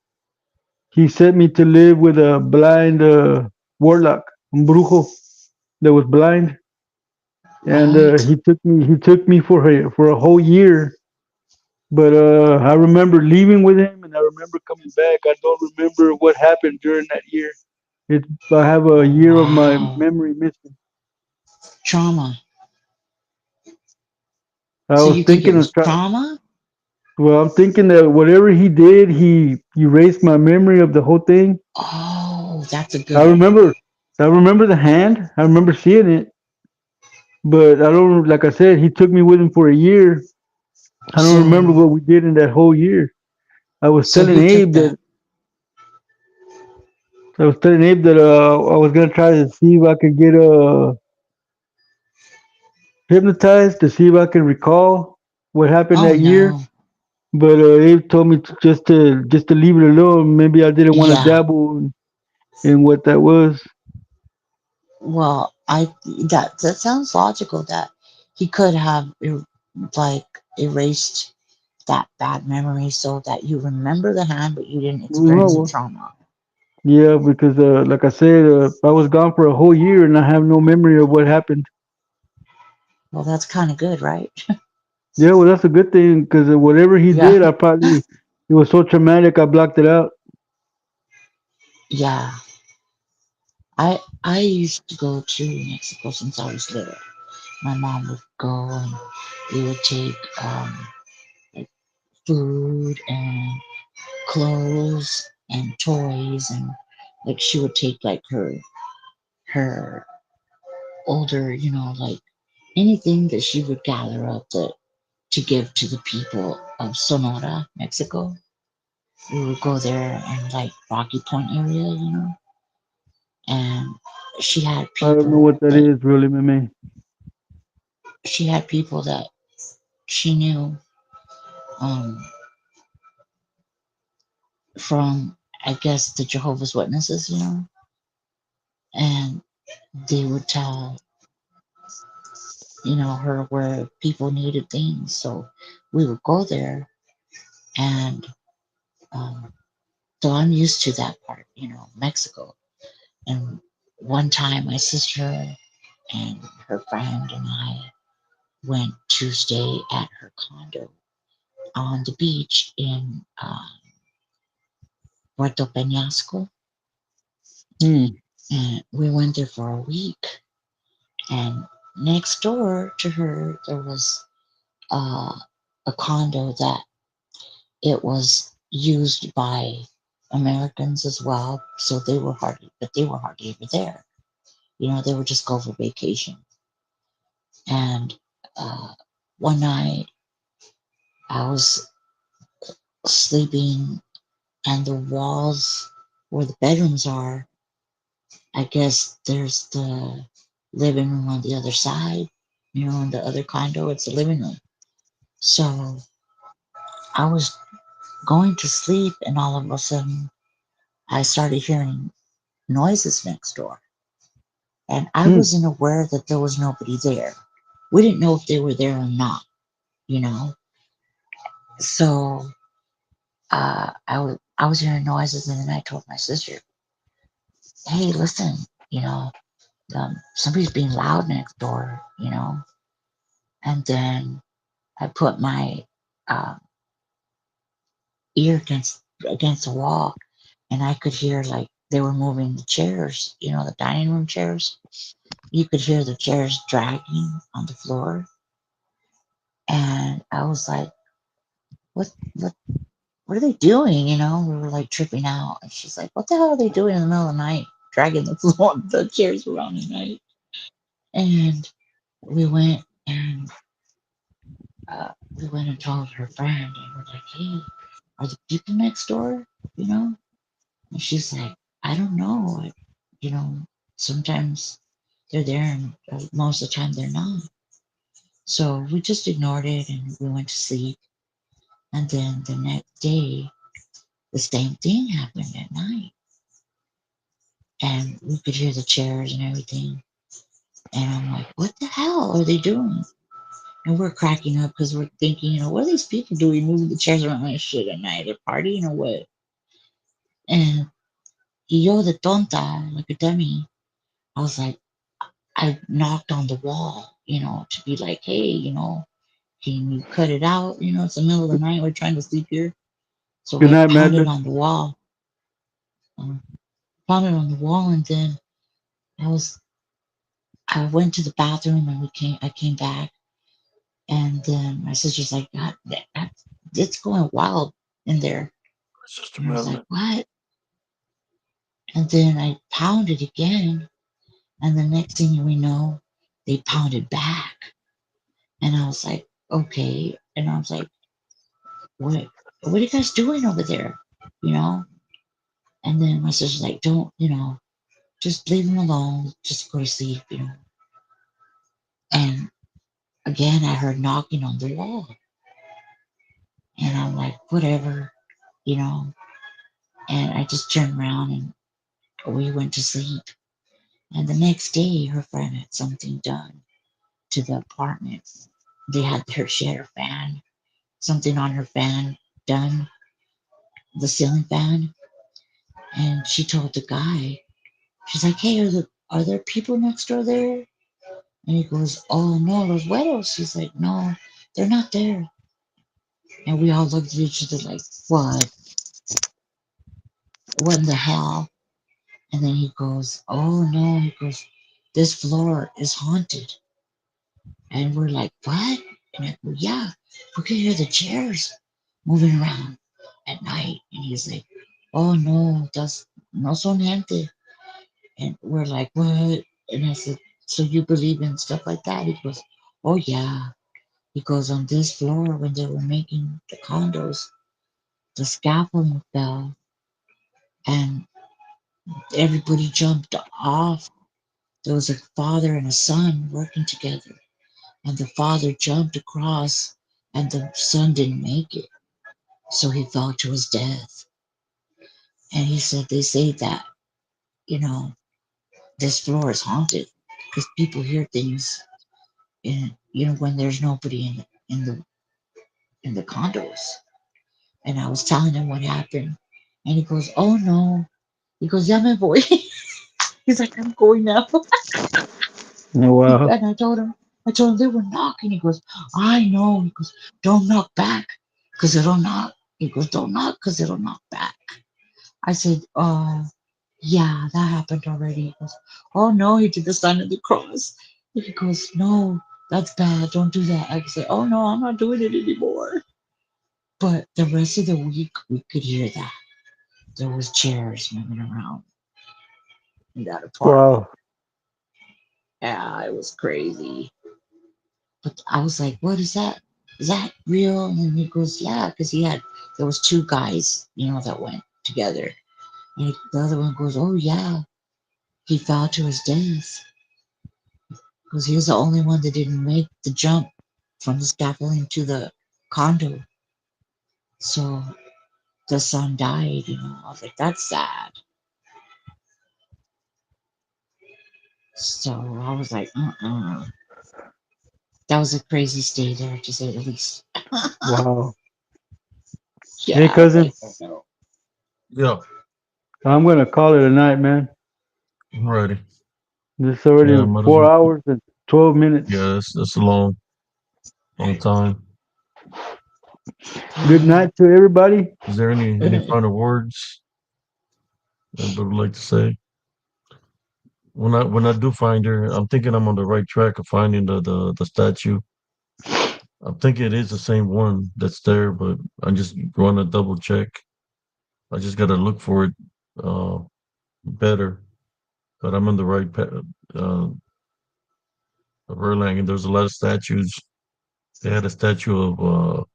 he sent me to live with a blind warlock, un brujo that was blind, and What? he took me for a whole year. But I remember leaving with him, and I remember coming back. I don't remember what happened during that year. I have a year of my Wow. memory missing. Trauma. I So was you think it thinking was of try. trauma? Well, I'm thinking that whatever he did, he erased my memory of the whole thing. Oh, that's a I good one. remember, I remember the hand. I remember seeing it, but I don't. Like I said, he took me with him for a year. I don't remember So what we did in that whole year. I was so telling who took Abe them? that I was gonna try to see if I could get hypnotized to see if I can recall what happened Oh that year. no. But Abe told me just to leave it alone. Maybe I didn't want to Yeah. dabble in what that was. Well, I that sounds logical that he could have like erased that bad memory so that you remember the hand but you didn't experience the Well, trauma. yeah, because like I said, I was gone for a whole year and I have no memory of what happened. Well, that's kind of good, right? Yeah, well, that's a good thing because whatever he Yeah. did, I probably it was so traumatic I blocked it out. Yeah. I used to go to Mexico since I was little. My mom would go and we would take like food and clothes and toys and like she would take like her older, like anything that she would gather up to give to the people of Sonora, Mexico. We would go there and like Rocky Point area, and she had I don't know people what that that is really, man. she knew um, from I guess the Jehovah's Witnesses, and they would tell her where people needed things. So we would go there, and um, so I'm used to that part, Mexico. And one time, my sister and her friend and I went to stay at her condo on the beach in Puerto Peñasco. Hmm. And we went there for a week. And next door to her, there was uh, a condo that it was used by Americans as well. So they were hardly ever there. They would just go for vacation. And uh, one night I was sleeping and the walls where the bedrooms are, I guess there's the living room on the other side, in the other condo, it's the living room. So I was going to sleep and all of a sudden I started hearing noises next door. And I Hmm. wasn't aware that there was nobody there. We didn't know if they were there or not, you know. So I was hearing noises and then I told my sister, hey, listen, you know, somebody's being loud next door, and then I put my uh, ear against the wall, and I could hear like they were moving the chairs, the dining room chairs. You could hear the chairs dragging on the floor, and I was like, what, what are they doing? We were like tripping out, and she's like, what the hell are they doing in the middle of the night, dragging the floor, the chairs around at night? And we went and we went and told her friend, and we're like, hey, are the people next door? You know? And she's like, I don't know. You know, sometimes they're there, and most of the time they're not. So we just ignored it and we went to sleep. And then the next day, the same thing happened at night. And we could hear the chairs and everything. And I'm like, what the hell are they doing? And we're cracking up because we're thinking, what are these people doing moving the chairs around like shit at night? They're partying or what? And yo de tonta, like a dummy, I was like, I knocked on the wall, to be like, hey, can you cut it out? It's the middle of the night. We're trying to sleep here. So Good I night, pounded Madness. on the wall, um, pounded on the wall, and then I was I went to the bathroom and I came back, and then my sister's like, God, it's going wild in there. Sister And I was like, Madeline. what? And then I pounded again, and the next thing we know, they pounded back. And I was like, okay. And I was like, what are you guys doing over there? You know? And then my sister's like, don't, just leave him alone. Just go to sleep, And again, I heard knocking on the wall. And I'm like, whatever, you know. And I just turned around and we went to sleep. And the next day, her friend had something done to the apartment. She had her fan, something on her fan done, the ceiling fan. And she told the guy, she's like, hey, are there people next door there? And he goes, oh no, los güeros. She's like, no, they're not there. And we all looked at each other like, what? What in the hell? And then he goes, oh no, he goes, this floor is haunted. And we're like, what? And I go, yeah, we can hear the chairs moving around at night. And he's like, oh no, that's no son gente. And we're like, what? And I said, so you believe in stuff like that? He goes, oh yeah. He goes, on this floor when they were making the condos, the scaffolding fell and everybody jumped off. There was a father and a son working together, and the father jumped across, and the son didn't make it. So he fell to his death. And he said, they say that, you know, this floor is haunted because people hear things when there's nobody in the condos. And I was telling him what happened. And he goes, oh no. He goes, yeah, my boy. He's like, I'm going now. Oh, wow. And I told him they were knocking. He goes, I know. He goes, don't knock back because it'll knock. He goes, don't knock because it'll knock back. I said, yeah, that happened already. He goes, oh no, he did the sign of the cross. He goes, no, that's bad. Don't do that. I said, oh no, I'm not doing it anymore. But the rest of the week, we could hear that. There was chairs moving around in that apartment. Wow. Yeah, it was crazy. But I was like, what is that? Is that real? And then he goes, yeah, because there was two guys, that went together. And the other one goes, oh yeah, he fell to his death because he was the only one that didn't make the jump from the scaffolding to the condo. So the son died. I was like, that's sad. So I was like, that was a crazy stay there, to say the least. Wow. Yeah, Hey, I was cousin, like, oh no. Yeah, I'm going to call it a night, man. I'm ready. This is already Yeah, might as 4 hours and 12 minutes. yeah, that's a long time. Good Yeah. night to everybody. Is there any final words anybody would like to say? When I do find her, I'm thinking I'm on the right track of finding the statue. I think it is the same one that's there, but I just want to double check. I just got to look for it uh, better. But I'm on the right of Erlang, and there's a lot of statues. They had a statue of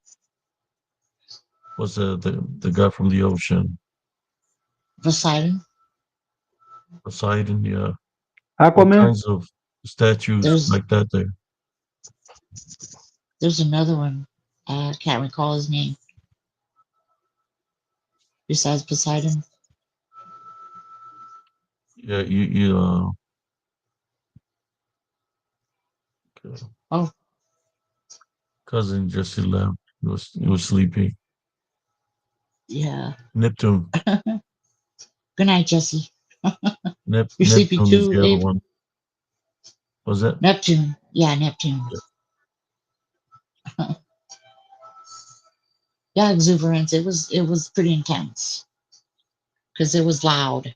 what's the guy from the ocean, Poseidon. Poseidon. Yeah, all Aquaman. kinds of statues There's like that there. there's another one. I can't recall his name. Besides Poseidon. Yeah, you Oh, cousin Jesse left. He was sleepy. yeah. Neptune. Good night, Jesse. You're sleepy Neptune is too, the other Abe? one. Was that? Neptune. Yeah, Neptune. Yeah. Yeah, exuberance. It was pretty intense because it was loud.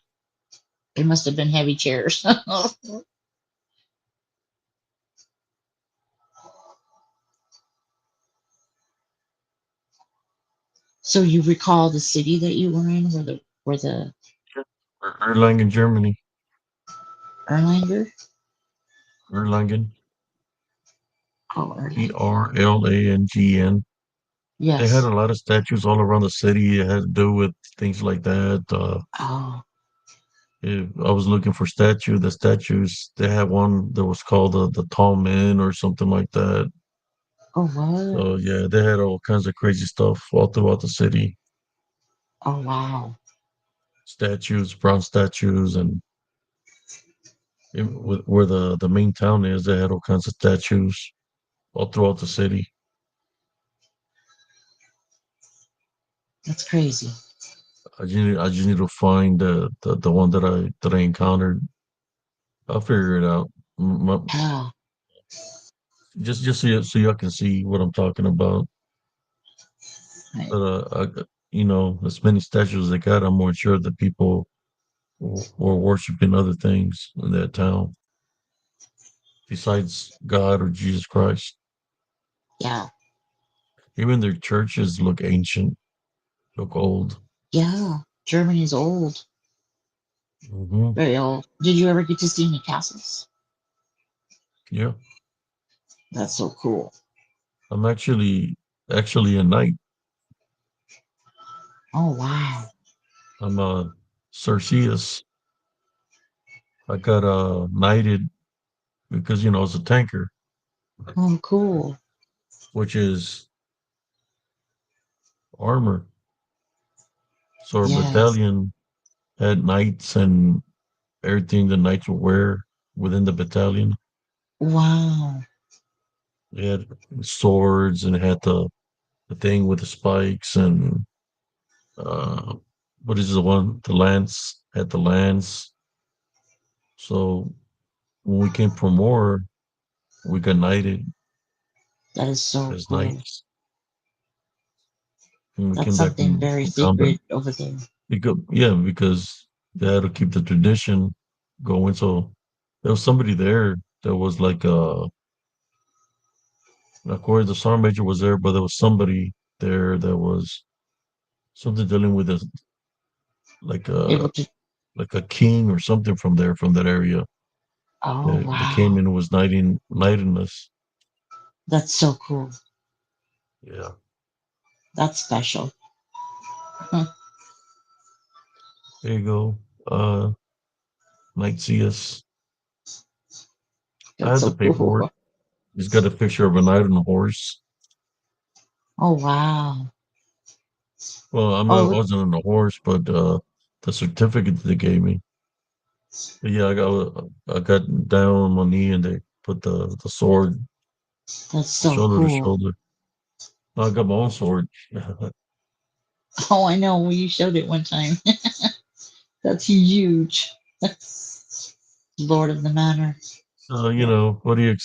It must have been heavy chairs. So you recall the city that you were in, where the Erlangen, Germany. Erlanger? Erlangen, Oh, Erlanger. Erlangen. They had Yes. a lot of statues all around the city. It had to do with things like that. Oh, I was looking for the statues. They had one that was called the Tall Man or something like that. oh what? So yeah, they had all kinds of crazy stuff all throughout the city. Oh wow. Statues, bronze statues, and where the main town is, they had all kinds of statues all throughout the city. That's crazy. I just need to find the one that I encountered. I'll figure it out. Yeah. Just so y'all can see what I'm talking about. Right. But as many statues as they got, I'm more sure that people were worshiping other things in that town besides God or Jesus Christ. Yeah. Even their churches look ancient, look old. Yeah. Germany's old. Hmm. Very old. Did you ever get to see any castles? Yeah, That's so cool. I'm actually a knight. Oh wow. I'm a Circeus. I got knighted because it's a tanker, Oh cool. which is armor. So our Yes. battalion had knights and everything the knights would wear within the battalion. Wow. They had swords and it had the thing with the spikes and uh, what is the one? The lance had the lance. So when we came from war, we got knighted That is so as cool. knights. When we That's came back something very from combat, sacred over there. because they had to keep the tradition going. So there was somebody there that was like of course the sergeant major was there, but there was somebody there that was something dealing with like a Able to. like a king or something from that area. Oh That came wow. in and was knighting us. That's so cool. Yeah. That's special. Huh. There you go. Might see us. I That's had so the paperwork. cool. He's got a picture of a knight on a horse. Oh wow. Well, I Oh wasn't on a horse, but the certificate that they gave me. But yeah, I got down on my knee and they put the sword that's so shoulder to cool. shoulder. I got my own sword. Oh I know you showed it one time. That's huge. Lord of the Manor. So, Yeah. what do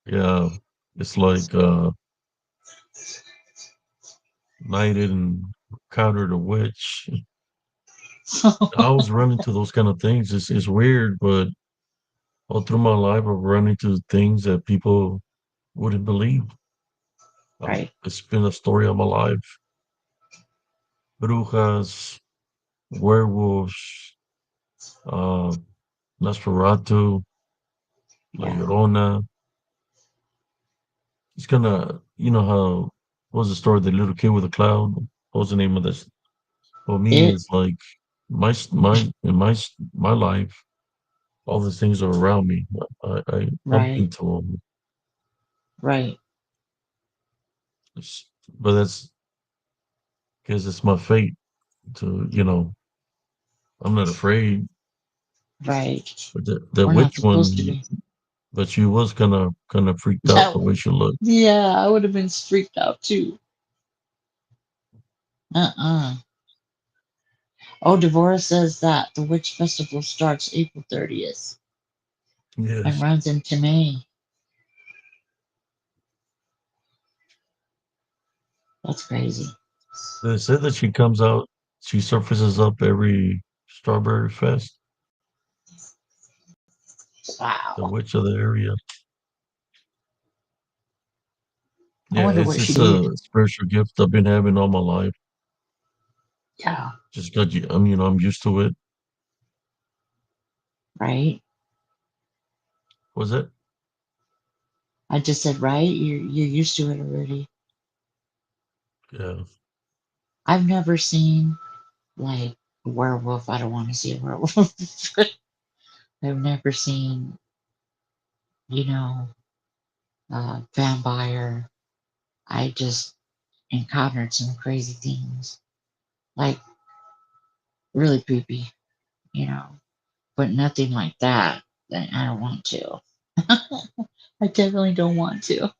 yeah, it's like knighted and countered a witch. I was running to those kind of things. It's weird, but all through my life, I've run into things that people wouldn't believe. Right. It's been a story of my life. Brujas, werewolves, uh, Nosferatu, La Yeah. Llorona. It's kind of, how, what was the story? The little kid with a cloud. What was the name of this? For me, It. it's like in my life, all the things are around me. I bump Right. into them. Right. But that's because it's my fate to, I'm not afraid. Right. But the We're not witch supposed to one, be. but she was kind of freaked out That. the way she looked. Yeah, I would have been freaked out too. Uh-uh. Oh, Devorah says that the witch festival starts April 30th and Yes. runs into May. That's crazy. They said that she surfaces up every Strawberry Fest, the Wow. witch of the area. I Yeah, wonder it's what she it's did. a spiritual gift I've been having all my life. Yeah. Just got you. I'm used to it. Right. Was it? I just said right. You're used to it already. Yeah. I've never seen like a werewolf. I don't want to see a werewolf. I've never seen, you know, vampire. I just encountered some crazy things, like really creepy, you know, but nothing like that. That I don't want to. I definitely don't want to.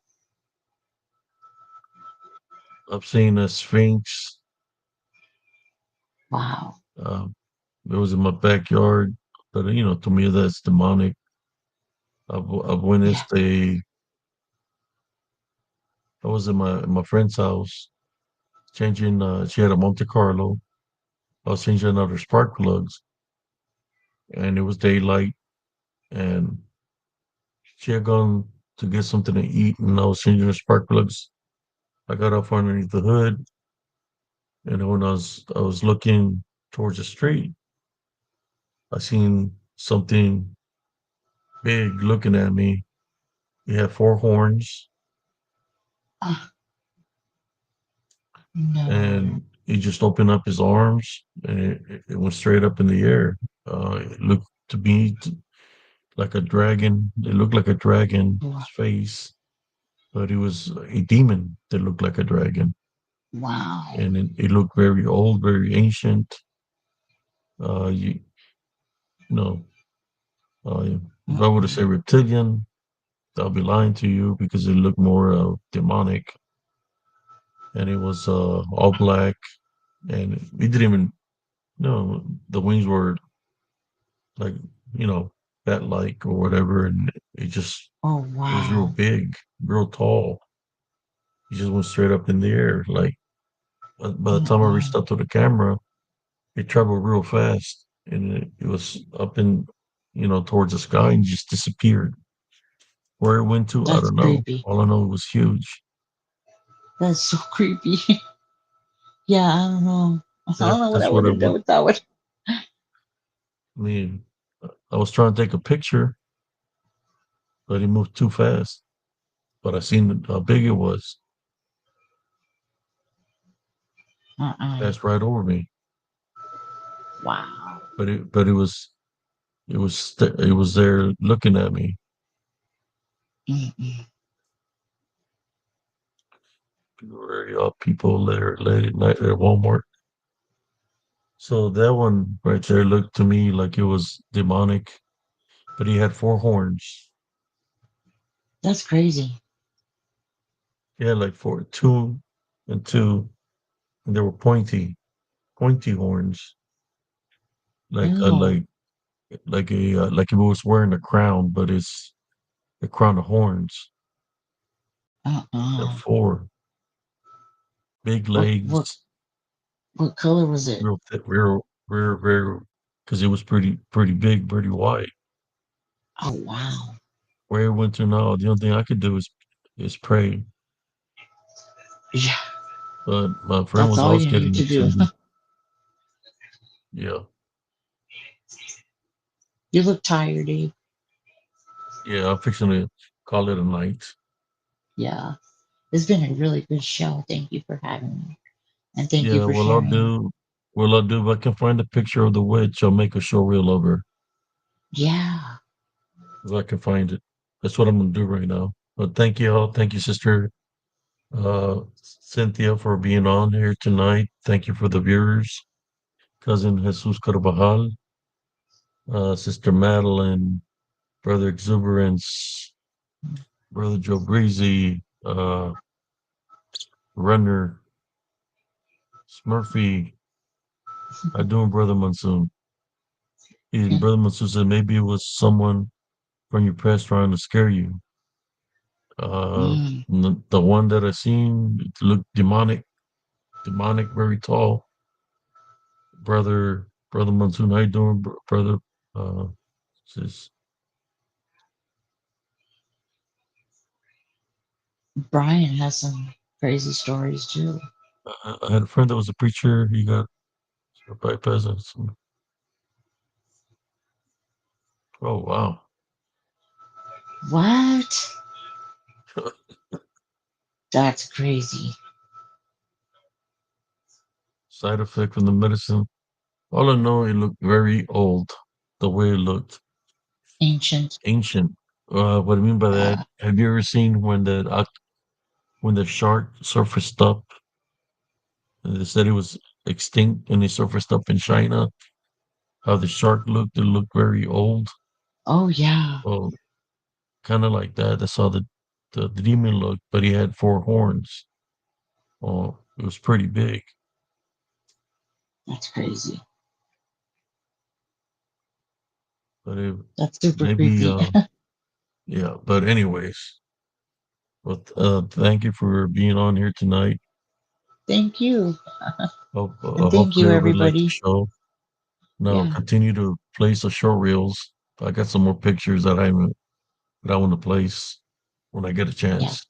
I've seen a sphinx. Wow. Um, it was in my backyard, but to me that's demonic. I've Yeah. witnessed a. I was in my friend's house changing. She had a Monte Carlo. I was changing out her spark plugs, and it was daylight, and she had gone to get something to eat, and I was changing her spark plugs. I got up underneath the hood, and when I was looking towards the street, I seen something big looking at me. He had four horns, Ah, no. and he just opened up his arms, and it went straight up in the air. It looked to me like a dragon. It looked like a dragon's face, but it was a demon that looked like a dragon, Wow. and it looked very old, very ancient. You know, if I were to say Mm-mm. reptilian, I'll be lying to you because it looked more demonic, and it was all black, and it didn't even, the wings were like, you know, bat like or whatever, and Oh, it was real wow. big, real tall. He just went straight up in the air. Like by the time I reached Mm-mm. up to the camera, it traveled real fast, and it was up in, towards the sky and just disappeared. Where it went to, I That's don't know. creepy. All I know, it was huge. That's so creepy. Yeah, I don't know. I don't That know what I that's what would it have done would. with that one. I mean, I was trying to take a picture, but he moved too fast. But I seen how big it was. Uh-uh. Passed right over me. Wow. But it was there looking at me. Mm-mm. People there late at night at Walmart. So that one right there looked to me like it was demonic, but he had four horns. That's crazy. He had like two and two, and they were pointy horns, like uh, Ew. like like if it was wearing a crown, but it's a crown of horns. And Uh-uh. four big What what legs, what color was it? real thick, real, because it was pretty big, pretty wide. Oh, wow. Where it went to now, the only thing I could do is pray. Yeah, But my friend that's was all always you need getting to it to do. me. Yeah, You look tired, Dave. yeah. I'm fixing to call it a night. Yeah. It's been a really good show. Thank you for having me. And thank you Yeah, for well, I'll sharing. do. Well, I'll do. If I can find a picture of the witch, I'll make a show reel of her. Yeah. If I can find it, that's what I'm gonna do right now. But thank you all. Thank you, sister Cynthia, for being on here tonight. Thank you for the viewers. Cousin Jesus Carvajal, Sister Madeline, Brother Exuberance, Brother Joe Breezy, Runner, Smurfy. How doing, Brother Monsoon? Brother Monsoon said maybe it was someone from your past trying to scare you. Mm. The one that I seen it looked demonic, very tall. Brother Monsoon, how you doing, brother? Uh, says Brian has some crazy stories too. I had a friend that was a preacher. He got bypassing Oh wow. What? That's crazy. Side effect from the medicine. All I know, it looked very old. The way it looked, Ancient. ancient. What I mean by that, Uh, have you ever seen when the shark surfaced up? And they said it was extinct, and it surfaced up in China. How the shark looked? It looked very old. oh, yeah. Well, kind of like that. That's how the demon looked, but he had four horns. Oh, it was pretty big. That's crazy. But it That's super maybe creepy. yeah. But anyways, well, thank you for being on here tonight. Thank you. And thank Hopefully you, everybody liked the everybody. show. Now Yeah. continue to place the show reels. I got some more pictures that I want to place when I get a Yeah. chance.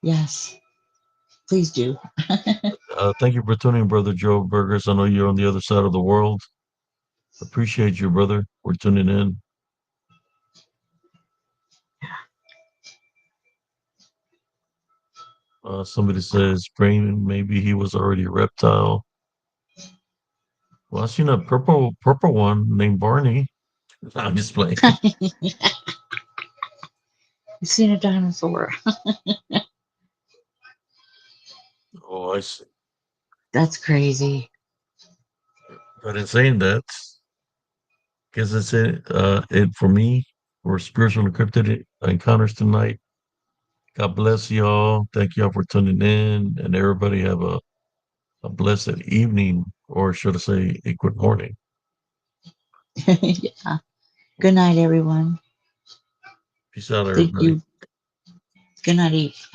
Yes. Please do. Thank you for tuning in, Brother Joe Burgers. I know you're on the other side of the world. Appreciate you, brother. We're tuning in. Somebody says brain, maybe he was already a reptile. Well, I seen a purple one named Barney. I'm just playing. You've seen a dinosaur. Oh, I see. That's crazy. But in saying that, guess that's it for me for spiritual encrypted encounters tonight. God bless y'all. Thank y'all for tuning in, and everybody have a blessed evening, or should I say, a good morning. Yeah. Good night, everyone. Peace out, Thank everybody. you. Good night, Eve.